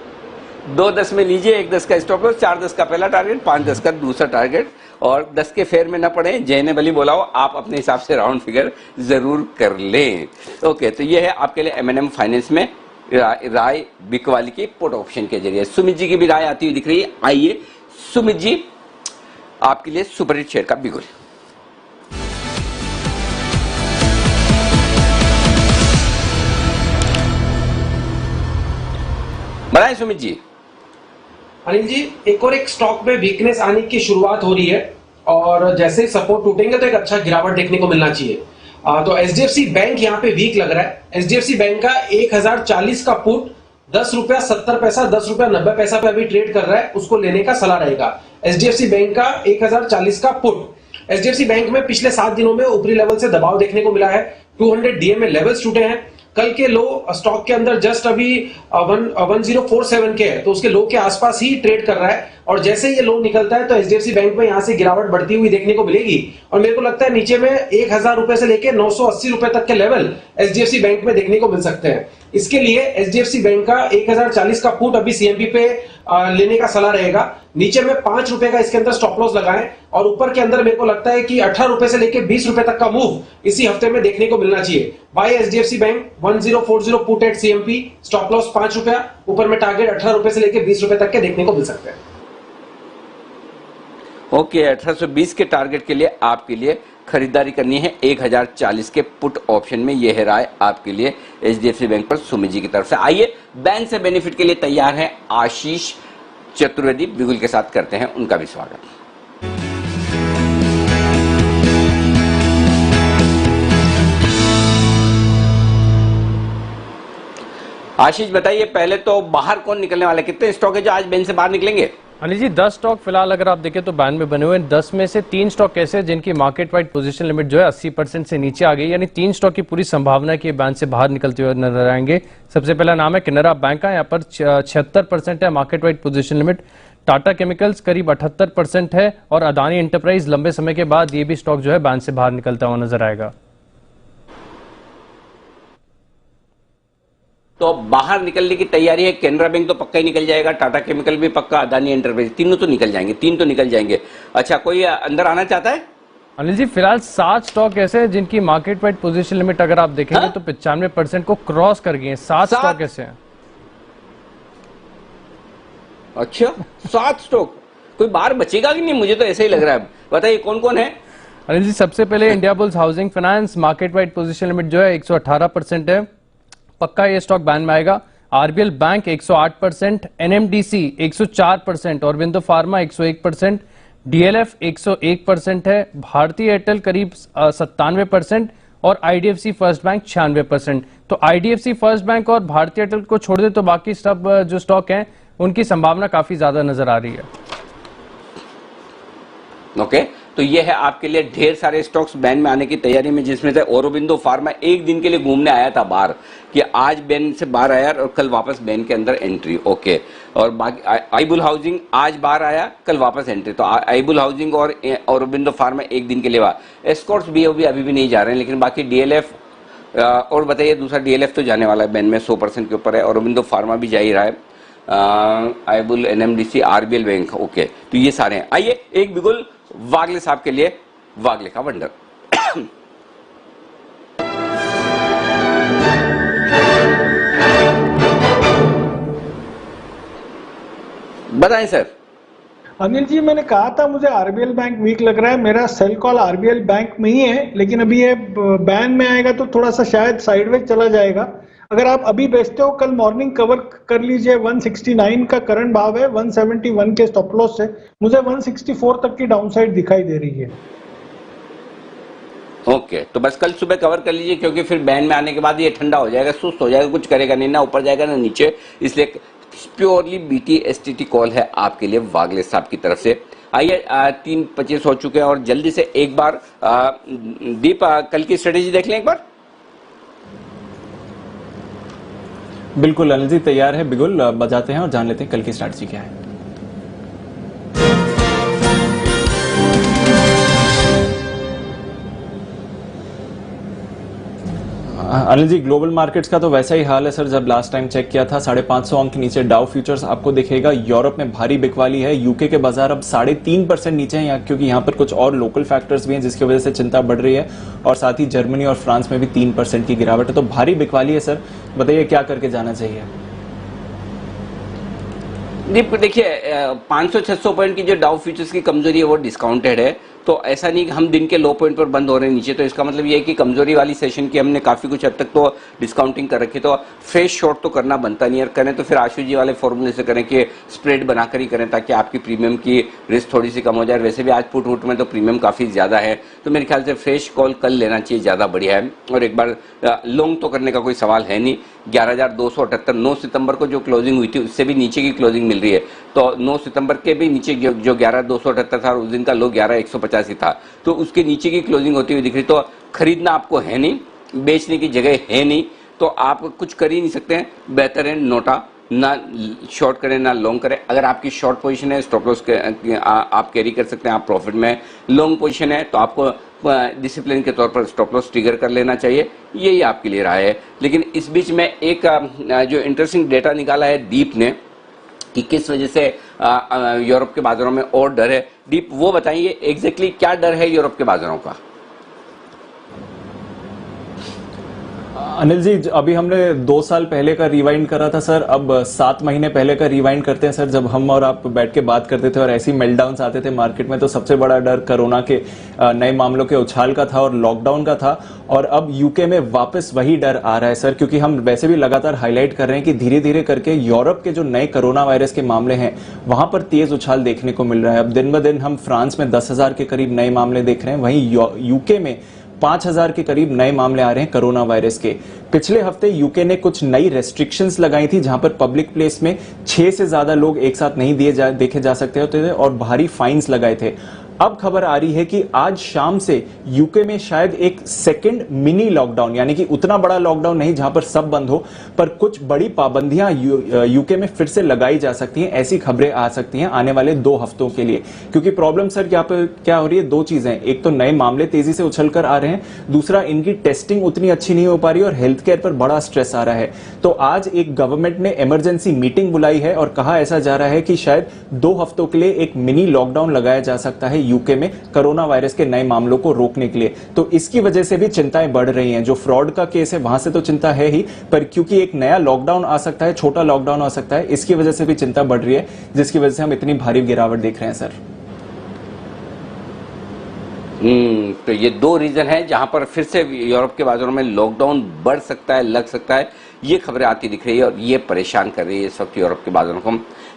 [SPEAKER 2] 2-10 में लीजिए, 1-10 का स्टॉप लॉस, 4-10 का पहला टारगेट, 5-10 का दूसरा टारगेट और 10 के फेयर में ना पड़े। जय ने भली बोला हो, आप अपने हिसाब से राउंड फिगर जरूर कर लें। ओके, तो ये है आपके लिए एमएनएम फाइनेंस में राय बिकवाली के पुट ऑप्शन के जरिए। सुमित जी की भी राय आती हुई दिख रही है। आइए सुमित जी, आपके लिए सुपरहिट शेयर का बिगुल। बताएं सुमित जी।
[SPEAKER 17] अनिल जी, एक स्टॉक में वीकनेस आने की शुरुआत हो रही है और जैसे ही सपोर्ट टूटेंगे तो एक अच्छा गिरावट देखने को मिलना चाहिए। तो एचडीएफसी बैंक यहाँ पे वीक लग रहा है। एचडीएफसी बैंक का 1040 का पुट 10 रुपया 70 पैसा 10 रुपया 90 पैसा पे अभी ट्रेड कर रहा है, उसको लेने का सलाह रहेगा। एचडीएफसी बैंक का 1040 का पुट। एचडीएफसी बैंक में पिछले 7 दिनों में ऊपरी लेवल से दबाव देखने को मिला है। 200 डीएमए लेवल्स टूटे हैं। कल के लो स्टॉक के अंदर जस्ट अभी 1047 के है, तो उसके लो के आसपास ही ट्रेड कर रहा है और जैसे ये लो निकलता है तो एचडीएफसी बैंक में यहां से गिरावट बढ़ती हुई देखने को मिलेगी और मेरे को लगता है नीचे में 1000 रुपए से लेकर 980 रुपए तक के लेवल एचडीएफसी बैंक में देखने को मिल सकते हैं। इसके लिए एचडीएफसी बैंक का 1040 का पुट अभी सीएमपी पे लेने का सलाह रहेगा। नीचे में 5 रुपए का इसके अंदर स्टॉप लॉस लगाएं और ऊपर के अंदर मेरे को लगता है कि 18 रुपए से लेकर 20 रुपए तक का मूव इसी हफ्ते में देखने को मिलना चाहिए। Buy HDFC bank 1040 put at CMP, stop loss 5 रुपया, ऊपर में टारगेट 18 रुपए से लेकर 20 रुपए तक के देखने को मिल सकते हैं।
[SPEAKER 2] ओके, 1820 के टारगेट के लिए आपके लिए खरीदारी करनी है 1040 के पुट ऑप्शन में। यह है राय आपके लिए एचडीएफसी बैंक पर सुमित जी की तरफ से। आइए बैंक से बेनिफिट के लिए तैयार हैं आशीष चतुर्वेदी बिगुल के साथ, करते हैं उनका भी स्वागत। आशीष बताइए, पहले तो बाहर कौन निकलने वाला है? कितने स्टॉक है जो आज बैंक से बाहर निकलेंगे?
[SPEAKER 18] अनिल जी, 10 स्टॉक फिलहाल अगर आप देखें तो बैन में बने हुए हैं। 10 में से 3 स्टॉक ऐसे हैं जिनकी मार्केट वाइड पोजीशन लिमिट जो है 80% से नीचे आ गई, यानी 3 स्टॉक की पूरी संभावना है कि बैन से बाहर निकलते हुए नजर आएंगे। सबसे पहला नाम है कैनरा बैंक का, यहाँ पर 76% है market wide position limit. Tata chemicals करीब 78% है और अदानी एंटरप्राइज लंबे समय के बाद ये भी स्टॉक जो है बैन से बाहर निकलता हुआ नजर आएगा।
[SPEAKER 2] तो बाहर निकलने की तैयारी है। कैनरा बैंक तो पक्का ही निकल जाएगा, टाटा केमिकल भी पक्का, अदानी एंटरप्राइज, तीनों तो निकल जाएंगे, 3 तो निकल जाएंगे। अच्छा, कोई अंदर आना चाहता है?
[SPEAKER 18] अनिल जी, फिलहाल 7 स्टॉक ऐसे हैं जिनकी मार्केट वाइड पोजीशन लिमिट अगर आप देखेंगे तो 95% को क्रॉस कर गए हैं। 7 स्टॉक ऐसे हैं।
[SPEAKER 2] अच्छा, 7 स्टॉक, कोई बाहर बचेगा कि नहीं? मुझे तो ऐसे ही लग रहा है। बताइए कौन कौन है?
[SPEAKER 18] अनिल जी, सबसे पहले India bulls housing finance, market wide position limit जो है 118% है, पक्का ये स्टॉक बैन में आएगा। RBL bank 108%, NMDC 104%, Aurobindo pharma 101%, DLF 101% है, भारतीय एयरटेल करीब 97% और आईडीएफसी फर्स्ट बैंक 96%। तो आईडीएफसी फर्स्ट बैंक और भारतीय एयरटेल को छोड़ दे तो बाकी सब जो स्टॉक हैं उनकी संभावना काफी ज्यादा नजर आ रही है।
[SPEAKER 2] ओके, तो ये है आपके लिए ढेर सारे स्टॉक्स बैन में आने की तैयारी में, जिसमें से औरोबिंदो फार्मा एक दिन के लिए घूमने आया था बाहर, कि आज बैन से बाहर आया और कल वापस बैन के अंदर एंट्री। ओके, और बाकी आईबुल हाउसिंग आज बाहर आया, कल वापस एंट्री। तो आईबुल हाउसिंग और औरोबिंदो फार्मा एक दिन के लिए बाहर। एस्कॉर्ट्स भी अभी नहीं जा रहे हैं, लेकिन बाकी डीएलएफ, और बताइए, दूसरा डीएलएफ तो जाने वाला है बैन में, 100% के ऊपर है। औरोबिंदो फार्मा भी जा ही रहा है, आईबुल, एनएमडीसी, आरबीएल बैंक, ओके। तो ये सारे हैं। आइए एक बिगुल वागले साहब के लिए, वागले का वंडर। बताएं सर।
[SPEAKER 4] अनिल जी, मैंने कहा था मुझे आरबीएल बैंक वीक लग रहा है, मेरा सेल कॉल आरबीएल बैंक में ही है, लेकिन अभी ये बैन में आएगा तो थोड़ा सा शायद साइडवेज चला जाएगा। अगर आप अभी बेचते हो, कल मॉर्निंग कवर कर लीजिए। 169 का करंट भाव है, 171 के स्टॉप लॉस से मुझे 164 तक की डाउनसाइड दिखाई दे रही है।
[SPEAKER 2] ओके, तो बस कल सुबह कवर कर लीजिए, क्योंकि फिर बैन में आने के बाद ये ठंडा हो जाएगा, सुस्त हो जाएगा, कुछ करेगा नहीं, ना ऊपर जाएगा ना नीचे। इसलिए प्योरली BTSTT कॉल है आपके लिए वागले साहब की तरफ से। आइए 3:25 हो चुके हैं और जल्दी से एक बार दीप कल की स्ट्रेटेजी देख लें एक बार।
[SPEAKER 3] बिल्कुल अनिल जी, तैयार है बिगुल, बजाते हैं और जान लेते हैं कल की स्ट्रेटेजी क्या है। अनिल जी, ग्लोबल मार्केट्स का तो वैसा ही हाल है सर, जब लास्ट टाइम चेक किया था 550 अंक नीचे डाउ फ्यूचर्स आपको दिखेगा। यूरोप में भारी बिकवाली है, यूके के बाजार अब 3.5% नीचे हैं, क्योंकि यहाँ पर कुछ और लोकल फैक्टर्स भी हैं जिसकी वजह से चिंता बढ़ रही है, और साथ ही जर्मनी और फ्रांस में भी 3% की गिरावट है। तो भारी बिकवाली है सर, बताइए क्या करके जाना चाहिए।
[SPEAKER 2] देखिए 500-600 पॉइंट की जो डाउ फ्यूचर्स की कमजोरी है वो डिस्काउंटेड है, तो ऐसा नहीं कि हम दिन के लो पॉइंट पर बंद हो रहे हैं नीचे, तो इसका मतलब ये है कि कमजोरी वाली सेशन की हमने काफी कुछ हद तक तो डिस्काउंटिंग कर रखी, तो फ्रेश शॉर्ट तो करना बनता नहीं है। करें तो फिर आशु जी वाले फॉर्मूले से करें कि स्प्रेड बनाकर ही करें, ताकि आपकी प्रीमियम की रिस्क थोड़ी सी कम हो जाए। वैसे भी आज पुट वुट में तो प्रीमियम काफी ज्यादा है, तो मेरे ख्याल से फ्रेश कॉल कल लेना चाहिए, ज्यादा बढ़िया है। और एक बार लॉन्ग तो करने का कोई सवाल है नहीं। 11,278 9 सितंबर को जो क्लोजिंग हुई थी उससे भी नीचे की क्लोजिंग मिल रही है, तो 9 सितंबर के भी नीचे जो 11,278 था, उस दिन का लो 11,185 था, तो उसके नीचे की क्लोजिंग होती हुई दिख रही। तो खरीदना आपको है नहीं, बेचने की जगह है नहीं, तो आप कुछ कर ही नहीं सकते हैं। बेहतर है नोटा, ना शॉर्ट करें ना लॉन्ग करें। अगर आपकी शॉर्ट पोजीशन है, स्टॉप लॉस आप कैरी कर सकते हैं, आप प्रॉफिट में। लॉन्ग पोजीशन है तो आपको डिसिप्लिन के तौर पर स्टॉप लॉस ट्रिगर कर लेना चाहिए, यही आपके लिए राय है। लेकिन इस बीच में एक जो इंटरेस्टिंग डेटा निकाला है दीप ने कि किस वजह से यूरोप के बाजारों में और डर है, दीप वो बताइए एग्जैक्टली क्या डर है यूरोप के बाजारों का।
[SPEAKER 3] अनिल जी, अभी हमने 2 साल पहले का रिवाइंड करा था सर, अब 7 महीने पहले का रिवाइंड करते हैं सर, जब हम और आप बैठ के बात करते थे और ऐसी मेल्टडाउन्स आते थे मार्केट में। तो सबसे बड़ा डर कोरोना के नए मामलों के उछाल का था और लॉकडाउन का था, और अब यूके में वापस वही डर आ रहा है सर, क्योंकि हम वैसे भी लगातार हाईलाइट कर रहे हैं कि धीरे धीरे करके यूरोप के जो नए कोरोना वायरस के मामले हैं वहां पर तेज उछाल देखने को मिल रहा है। अब दिन ब दिन हम फ्रांस में 10,000 के करीब नए मामले देख रहे हैं, वहीं यूके में 5,000 के करीब नए मामले आ रहे हैं कोरोना वायरस के। पिछले हफ्ते यूके ने कुछ नई रेस्ट्रिक्शंस लगाई थी, जहां पर पब्लिक प्लेस में 6 से ज्यादा लोग एक साथ नहीं देखे जा सकते होते थे और भारी फाइन्स लगाए थे। अब खबर आ रही है कि आज शाम से यूके में शायद एक सेकंड मिनी लॉकडाउन, यानी कि उतना बड़ा लॉकडाउन नहीं जहां पर सब बंद हो, पर कुछ बड़ी पाबंदियां यूके में फिर से लगाई जा सकती हैं। ऐसी खबरें आ सकती हैं आने वाले 2 हफ्तों के लिए, क्योंकि प्रॉब्लम सर यहाँ पर क्या हो रही है, 2 चीजें। एक तो नए मामले तेजी से उछल कर आ रहे हैं, दूसरा इनकी टेस्टिंग उतनी अच्छी नहीं हो पा रही और हेल्थ केयर पर बड़ा स्ट्रेस आ रहा है। तो आज एक गवर्नमेंट ने इमरजेंसी मीटिंग बुलाई है और कहा ऐसा जा रहा है कि शायद 2 हफ्तों के लिए एक मिनी लॉकडाउन लगाया जा सकता है यूके में कोरोना वायरस के नए मामलों को रोकने के लिए। तो इसकी वजह से भी चिंताएं बढ़ रही हैं। जो फ्रॉड का केस है वहां से तो चिंता है ही, पर क्योंकि एक नया लॉकडाउन आ सकता है, छोटा लॉकडाउन आ सकता है, इसकी वजह से भी चिंता बढ़ रही है, जिसकी वजह से हम इतनी भारी गिरावट देख रहे हैं सर।
[SPEAKER 2] तो ये 2 रीजन है जहां पर फिर से यूरोप के बाजारों में लॉकडाउन बढ़ सकता है, लग सकता है, ये खबरें आती दिख रही है और ये परेशान कर रही है इस वक्त यूरोप के बाजारों को।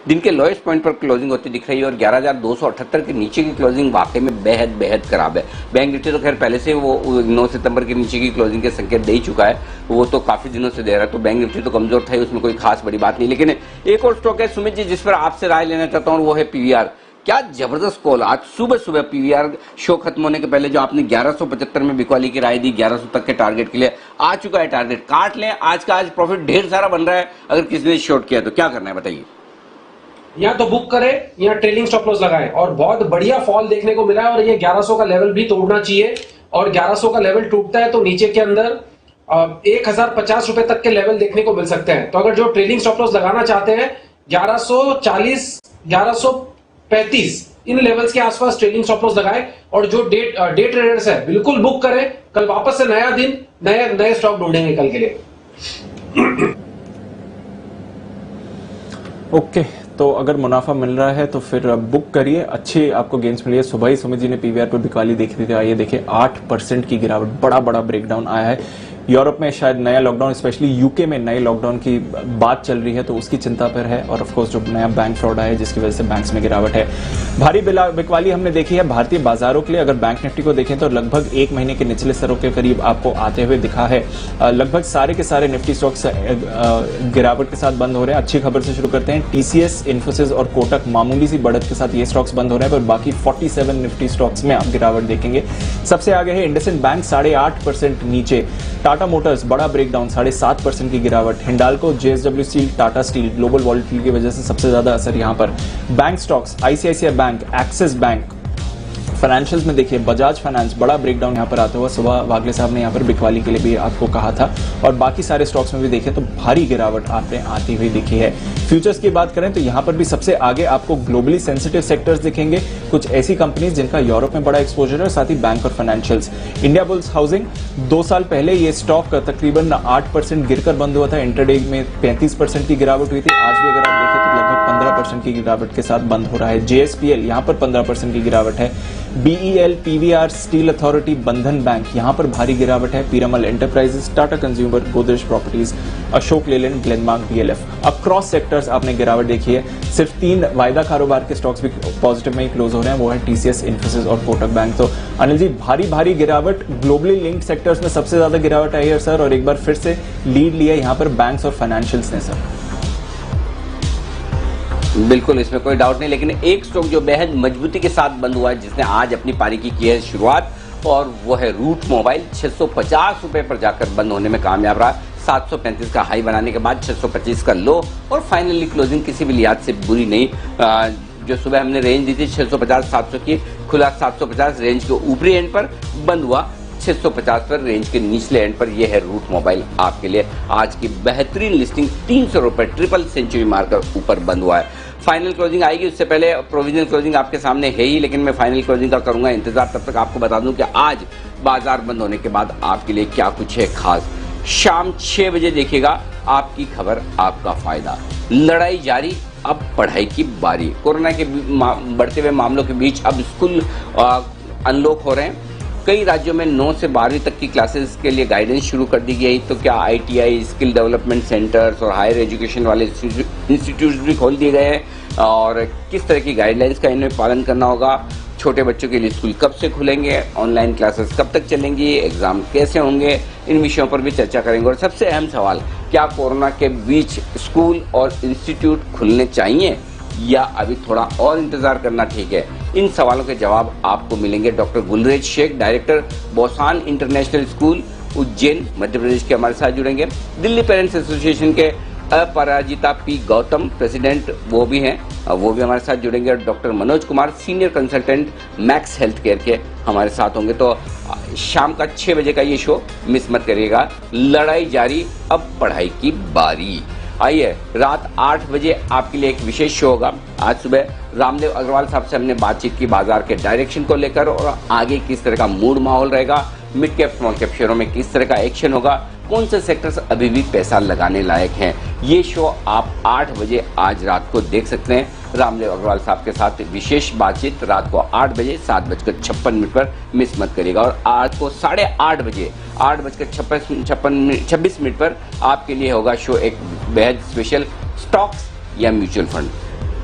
[SPEAKER 2] दिन के लोएस्ट पॉइंट पर क्लोजिंग होती दिख रही है और 11,278 के नीचे की क्लोजिंग वाकई में बेहद खराब है। बैंक निफ्टी तो खैर पहले से वो 9 सितंबर के नीचे की क्लोजिंग के संकेत दे ही चुका है, वो तो काफी दिनों से दे रहा है, तो बैंक निफ्टी तो कमजोर था ही, उसमें कोई खास बड़ी बात नहीं। लेकिन एक और स्टॉक है सुमित जी जिस पर आपसे राय लेना चाहता हूँ, वो है पीवीआर। क्या जबरदस्त कॉल आज सुबह पीवीआर शो खत्म होने के पहले जो आपने 1175 में बिकवाली की राय दी, 1100 तक के टारगेट के लिए आ चुका है, टारगेट काट लें। आज का आज प्रॉफिट ढेर सारा बन रहा है, अगर किसी ने शॉर्ट किया तो क्या करना है बताइए।
[SPEAKER 17] या तो बुक करें या ट्रेलिंग स्टॉप लॉस लगाएं, और बहुत बढ़िया फॉल देखने को मिला है और ये 1100 का लेवल भी तोड़ना चाहिए, और 1100 का लेवल टूटता है तो नीचे के अंदर 1050 रुपए तक के लेवल देखने को मिल सकते हैं। तो अगर जो ट्रेलिंग स्टॉप लॉस लगाना चाहते हैं 1140 1135 इन लेवल्स के आसपास ट्रेलिंग स्टॉप लॉस लगाएं और जो डे ट्रेडर्स है बिल्कुल बुक करें। कल वापस से नया दिन नए स्टॉक ढूंढेंगे कल के लिए।
[SPEAKER 3] ओके तो अगर मुनाफा मिल रहा है तो फिर बुक करिए, अच्छे आपको गेंस मिलिए। सुबह ही सुमित जी ने पीवीआर पर बिकवाली देख रही थी, आइए देखिए 8% की गिरावट, बड़ा ब्रेकडाउन आया है। यूरोप में शायद नया लॉकडाउन, स्पेशली यूके में नए लॉकडाउन की बात चल रही है तो उसकी चिंता पर है। और ऑफ कोर्स जो नया बैंक फ्रॉड आया है जिसकी वजह से बैंक्स में गिरावट है। भारी बिकवाली हमने देखी है भारतीय बाजारों के लिए। अगर बैंक निफ्टी को देखें तो लगभग 1 महीने के निचले स्तरों के करीब आपको आते हुए दिखा है। लगभग सारे के सारे निफ्टी स्टॉक्स गिरावट के साथ बंद हो रहे हैं। अच्छी खबर से शुरू करते हैं। टीसीएस, इन्फोसिस और कोटक मामूली सी बढ़त के साथ ये स्टॉक्स बंद हो रहे हैं, पर बाकी 47 निफ्टी स्टॉक्स में आप गिरावट देखेंगे। सबसे आगे है इंडसइंड बैंक 8.5% नीचे। टाटा मोटर्स बड़ा ब्रेकडाउन 7.5% की गिरावट। Hindalco, JSW steel, Tata steel global volatility की वजह से सबसे ज्यादा असर यहां पर। Bank stocks ICICI bank, axis bank. Financials में देखिए बजाज फाइनेंस बड़ा ब्रेकडाउन यहां पर आता हुआ। सुबह वागले साहब ने यहां पर बिकवाली के लिए भी आपको कहा था। और बाकी सारे स्टॉक्स में भी देखें तो भारी गिरावट आपने आती हुई दिखी है। फ्यूचर्स की बात करें तो यहां पर भी सबसे आगे आपको ग्लोबली सेंसिटिव सेक्टर्स दिखेंगे, कुछ ऐसी कंपनीज जिनका यूरोप में बड़ा एक्सपोजर है और साथ ही बैंक और फाइनेंशियल्स। इंडिया बुल्स हाउसिंग 2 साल पहले ये स्टॉक तकरीबन 8% गिरकर बंद हुआ था। इंटरडे में 35% की गिरावट हुई थी। आज भी अगर आप देखें तो लगभग 15% की गिरावट के साथ बंद हो रहा है। जेएसपीएल यहां पर 15% की गिरावट है। बीईएल, पीवीआर, स्टील अथॉरिटी, बंधन बैंक यहां पर भारी गिरावट है। Piramal enterprises, Tata consumer, Godrej properties, Ashok Leyland, Glenmark, DLF. Across sectors आपने गिरावट देखी है। सिर्फ 3 वायदा कारोबार के स्टॉक्स भी पॉजिटिव में ही क्लोज हो रहे हैं, वो है टीसीएस, इन्फोसिस और कोटक बैंक। तो अनिल जी भारी गिरावट ग्लोबली लिंक्ड सेक्टर्स में सबसे ज्यादा गिरावट आई है सर, और एक बार फिर से लीड लिया यहां पर बैंक्स और फाइनेंशियल्स ने सर।
[SPEAKER 2] बिल्कुल, इसमें कोई डाउट नहीं, लेकिन एक स्टॉक जो बेहद मजबूती के साथ बंद हुआ है जिसने आज अपनी पारी की है शुरुआत, और वो है रूट मोबाइल। 650 रुपए पर जाकर बंद होने में कामयाब रहा। 735 का हाई बनाने के बाद 625 का लो, और फाइनली क्लोजिंग किसी भी लिहाज से बुरी नहीं। जो सुबह हमने रेंज दी थी 650-700 की, खुला 750, रेंज के ऊपरी एंड पर बंद हुआ 650 पर, रेंज के निचले एंड पर। यह है रूट मोबाइल आपके लिए आज की बेहतरीन लिस्टिंग। 300 रुपए ट्रिपल सेंचुरी मारकर ऊपर बंद हुआ है। फाइनल क्लोजिंग आएगी, उससे पहले प्रोविजनल क्लोजिंग आपके सामने है ही, लेकिन मैं फाइनल क्लोजिंग का करूंगा इंतजार। तब तक आपको बता दूं कि आज बाजार बंद होने के बाद आपके लिए क्या कुछ है खास। शाम 6 बजे देखिएगा आपकी खबर, आपका फायदा। लड़ाई जारी, अब पढ़ाई की बारी। कोरोना के बढ़ते हुए मामलों के बीच अब स्कूल अनलॉक हो रहे हैं। कई राज्यों में 9 से 12वीं तक की क्लासेस के लिए गाइडेंस शुरू कर दी गई। तो क्या आईटीआई, स्किल डेवलपमेंट सेंटर्स और हायर एजुकेशन वाले इंस्टीट्यूट्स भी खोल दिए गए हैं, और किस तरह की गाइडलाइंस का इन्हें पालन करना होगा। छोटे बच्चों के लिए स्कूल कब से खुलेंगे, ऑनलाइन क्लासेस कब तक चलेंगी, एग्जाम कैसे होंगे, इन विषयों पर भी चर्चा करेंगे। और सबसे अहम सवाल, क्या कोरोना के बीच स्कूल और इंस्टीट्यूट खुलने चाहिए या अभी थोड़ा और इंतजार करना ठीक है। इन सवालों के जवाब आपको मिलेंगे। Doctor Gulrez Shaikh, director Bosan international school, Ujjain, Madhya Pradesh के हमारे साथ जुड़ेंगे। दिल्ली पेरेंट्स एसोसिएशन के अपराजिता पी गौतम, प्रेसिडेंट वो भी हैं, वो भी हमारे साथ जुड़ेंगे। Doctor Manoj Kumar, senior consultant max health care के हमारे साथ होंगे। तो शाम का 6 बजे का ये शो मिस मत करिएगा। लड़ाई जारी, अब पढ़ाई की बारी। आइए, रात 8 बजे आपके लिए एक विशेष शो होगा। आज सुबह रामदेव अग्रवाल साहब से हमने बातचीत की बाजार के डायरेक्शन को लेकर, और आगे किस तरह का मूड माहौल रहेगा, मिड कैप स्मॉल कैप शेयरों में किस तरह का एक्शन होगा, कौन से सेक्टर्स अभी भी पैसा लगाने लायक हैं। ये शो आप 8 बजे आज रात को देख सकते हैं। रामदेव अग्रवाल साहब के साथ विशेष बातचीत रात को 8 बजे 7:56 पर मिस मत करिएगा। और आज को 8:30 बजे 8:26 पर आपके लिए होगा शो एक बेहद स्पेशल, स्टॉक्स या म्यूचुअल फंड,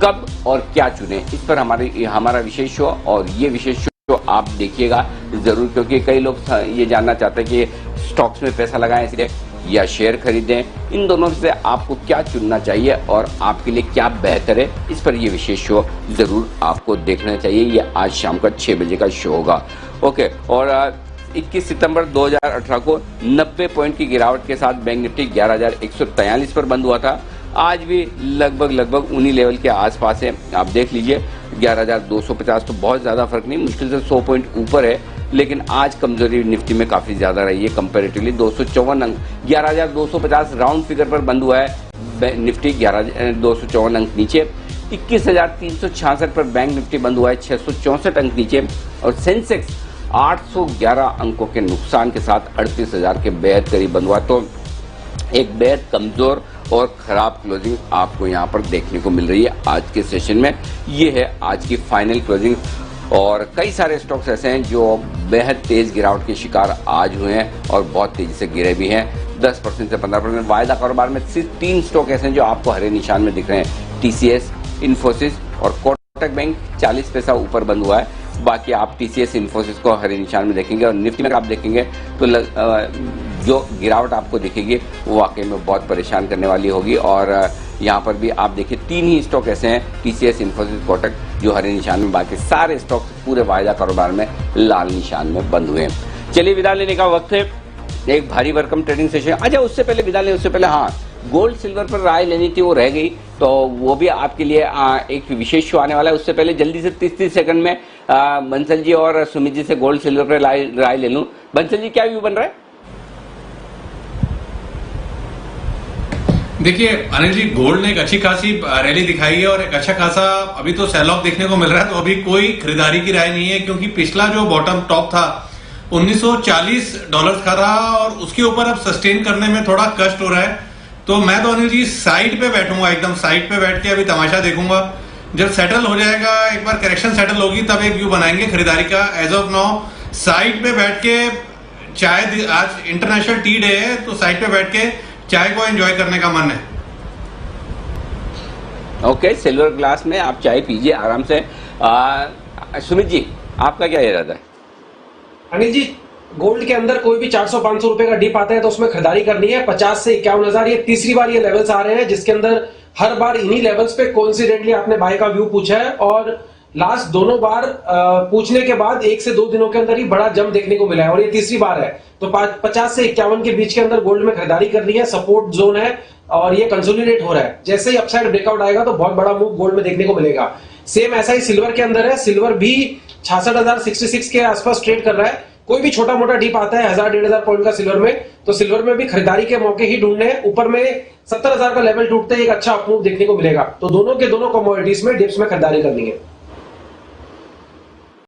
[SPEAKER 2] कब और क्या चुने, इस पर हमारा विशेष शो। और ये विशेष शो आप देखिएगा जरूर, क्योंकि कई लोग ये जानना चाहते हैं कि स्टॉक्स में पैसा लगाएं इसलिए या शेयर खरीदें, इन दोनों से आपको क्या चुनना चाहिए और आपके लिए क्या बेहतर है, इस पर ये विशेष शो जरूर आपको देखना चाहिए। ये आज शाम का 6 बजे का शो होगा। ओके, और 21 सितंबर 2018 को 90 पॉइंट की गिरावट के साथ बैंक निफ्टी 11,143 पर बंद हुआ था। आज भी लगभग उन्हीं लेवल के आसपास है। आप देख लीजिए 11,250, तो बहुत ज़्यादा फर्क नहीं, मुश्किल से 100 पॉइंट ऊपर है। लेकिन आज कमजोरी निफ्टी में काफी ज्यादा रही है कंपैरेटिवली। 254 अंक, 11,250 राउंड फिगर पर बंद हुआ है निफ्टी, 254 अंक नीचे। 21,366 पर बैंक निफ्टी बंद हुआ है, 664 अंक नीचे। और सेंसेक्स 811 अंकों के नुकसान के साथ 38,000 के बेहद करीब बंद हुआ। तो एक बेहद कमजोर और खराब क्लोजिंग आपको यहां पर देखने को मिल रही है आज के सेशन में। ये है आज की फाइनल क्लोजिंग। और कई सारे स्टॉक्स ऐसे हैं जो बेहद तेज गिरावट के शिकार आज हुए हैं और बहुत तेजी से गिरे भी हैं, 10% से 15%। वायदा कारोबार में सिर्फ 3 स्टॉक ऐसे हैं जो आपको हरे निशान में दिख रहे हैं, TCS, इन्फोसिस और कोटक बैंक 40 पैसा ऊपर बंद हुआ है। बाकी आप TCS, इन्फोसिस को हरे निशान में देखेंगे। और निफ्टी में आप देखेंगे तो जो गिरावट आपको दिखेगी वो वाकई में बहुत परेशान करने वाली होगी। और यहाँ पर भी आप देखिए 3 ही स्टॉक ऐसे हैं, TCS, इन्फोसिस, कोटक, जो हरे निशान में, बाकी सारे स्टॉक पूरे वायदा कारोबार में लाल निशान में बंद हुए हैं। चलिए विदा लेने का वक्त है, एक भारी भरकम ट्रेडिंग सेशन। अच्छा, उससे पहले विदा लेने उससे पहले हाँ, गोल्ड सिल्वर पर राय लेनी थी, वो रह गई, तो वो भी आपके लिए एक विशेष शो आने वाला है। उससे पहले जल्दी से 30 सेकंड में बंसल जी और सुमित जी से गोल्ड सिल्वर पर राय ले लूं। बंसल जी, क्या व्यू बन रहा है?
[SPEAKER 6] देखिए अनिल जी, गोल्ड ने एक अच्छी खासी रैली दिखाई है और एक अच्छा खासा अभी तो सेल ऑफ देखने को मिल रहा है। तो अभी कोई खरीदारी की राय नहीं है, क्योंकि पिछला जो बॉटम टॉप था $1940 का रहा और उसके ऊपर अब सस्टेन करने में थोड़ा कष्ट हो रहा है। तो मैं तो अनिल जी साइड पे बैठूंगा, एकदम साइड पे बैठ के अभी तमाशा देखूंगा। जब सेटल हो जाएगा, एक बार करेक्शन सेटल होगी, तब एक व्यू बनाएंगे खरीदारी का। एज ऑफ नाउ साइड पे बैठ के चाय, आज इंटरनेशनल टी डे है, तो साइड पे बैठ के चाय को एंजॉय करने का मन है।
[SPEAKER 2] ओके, सिल्वर ग्लास में आप चाय पीजिए आराम से। सुमित जी, आपका क्या इरादा है?
[SPEAKER 17] अनिल जी, गोल्ड के अंदर कोई भी 400-500 रुपए का डिप आता है तो उसमें खरीदारी करनी है। 50 से 51,000 ये तीसरी बार ये लेवल्स आ रहे हैं, जिसके अंदर हर बार इन्हीं लेवल्स पे कोइंसिडेंटली आपने बाय का व्यू पूछा है और लास्ट दोनों बार पूछने के बाद 1 से 2 दिनों के अंदर ही बड़ा जंप देखने को मिला है और ये तीसरी बार है। तो 50 से 51 के बीच के अंदर गोल्ड में खरीदारी करनी है, सपोर्ट जोन है और ये कंसोलिडेट हो रहा है। जैसे ही अपसाइड ब्रेकआउट आएगा तो बहुत बड़ा मूव गोल्ड में देखने को मिलेगा। सेम ऐसा ही सिल्वर के अंदर है, सिल्वर भी 66,066 के आसपास ट्रेड कर रहा है। कोई भी छोटा मोटा डिप आता है 1000-1500 पॉइंट का सिल्वर में, तो सिल्वर में भी खरीदारी के मौके ही ढूंढने हैं। ऊपर में 70,000 का लेवल टूटते ही एक अच्छा अपमूव देखने को मिलेगा। तो दोनों के दोनों कमोडिटीज में डिप्स में खरीदारी करनी है।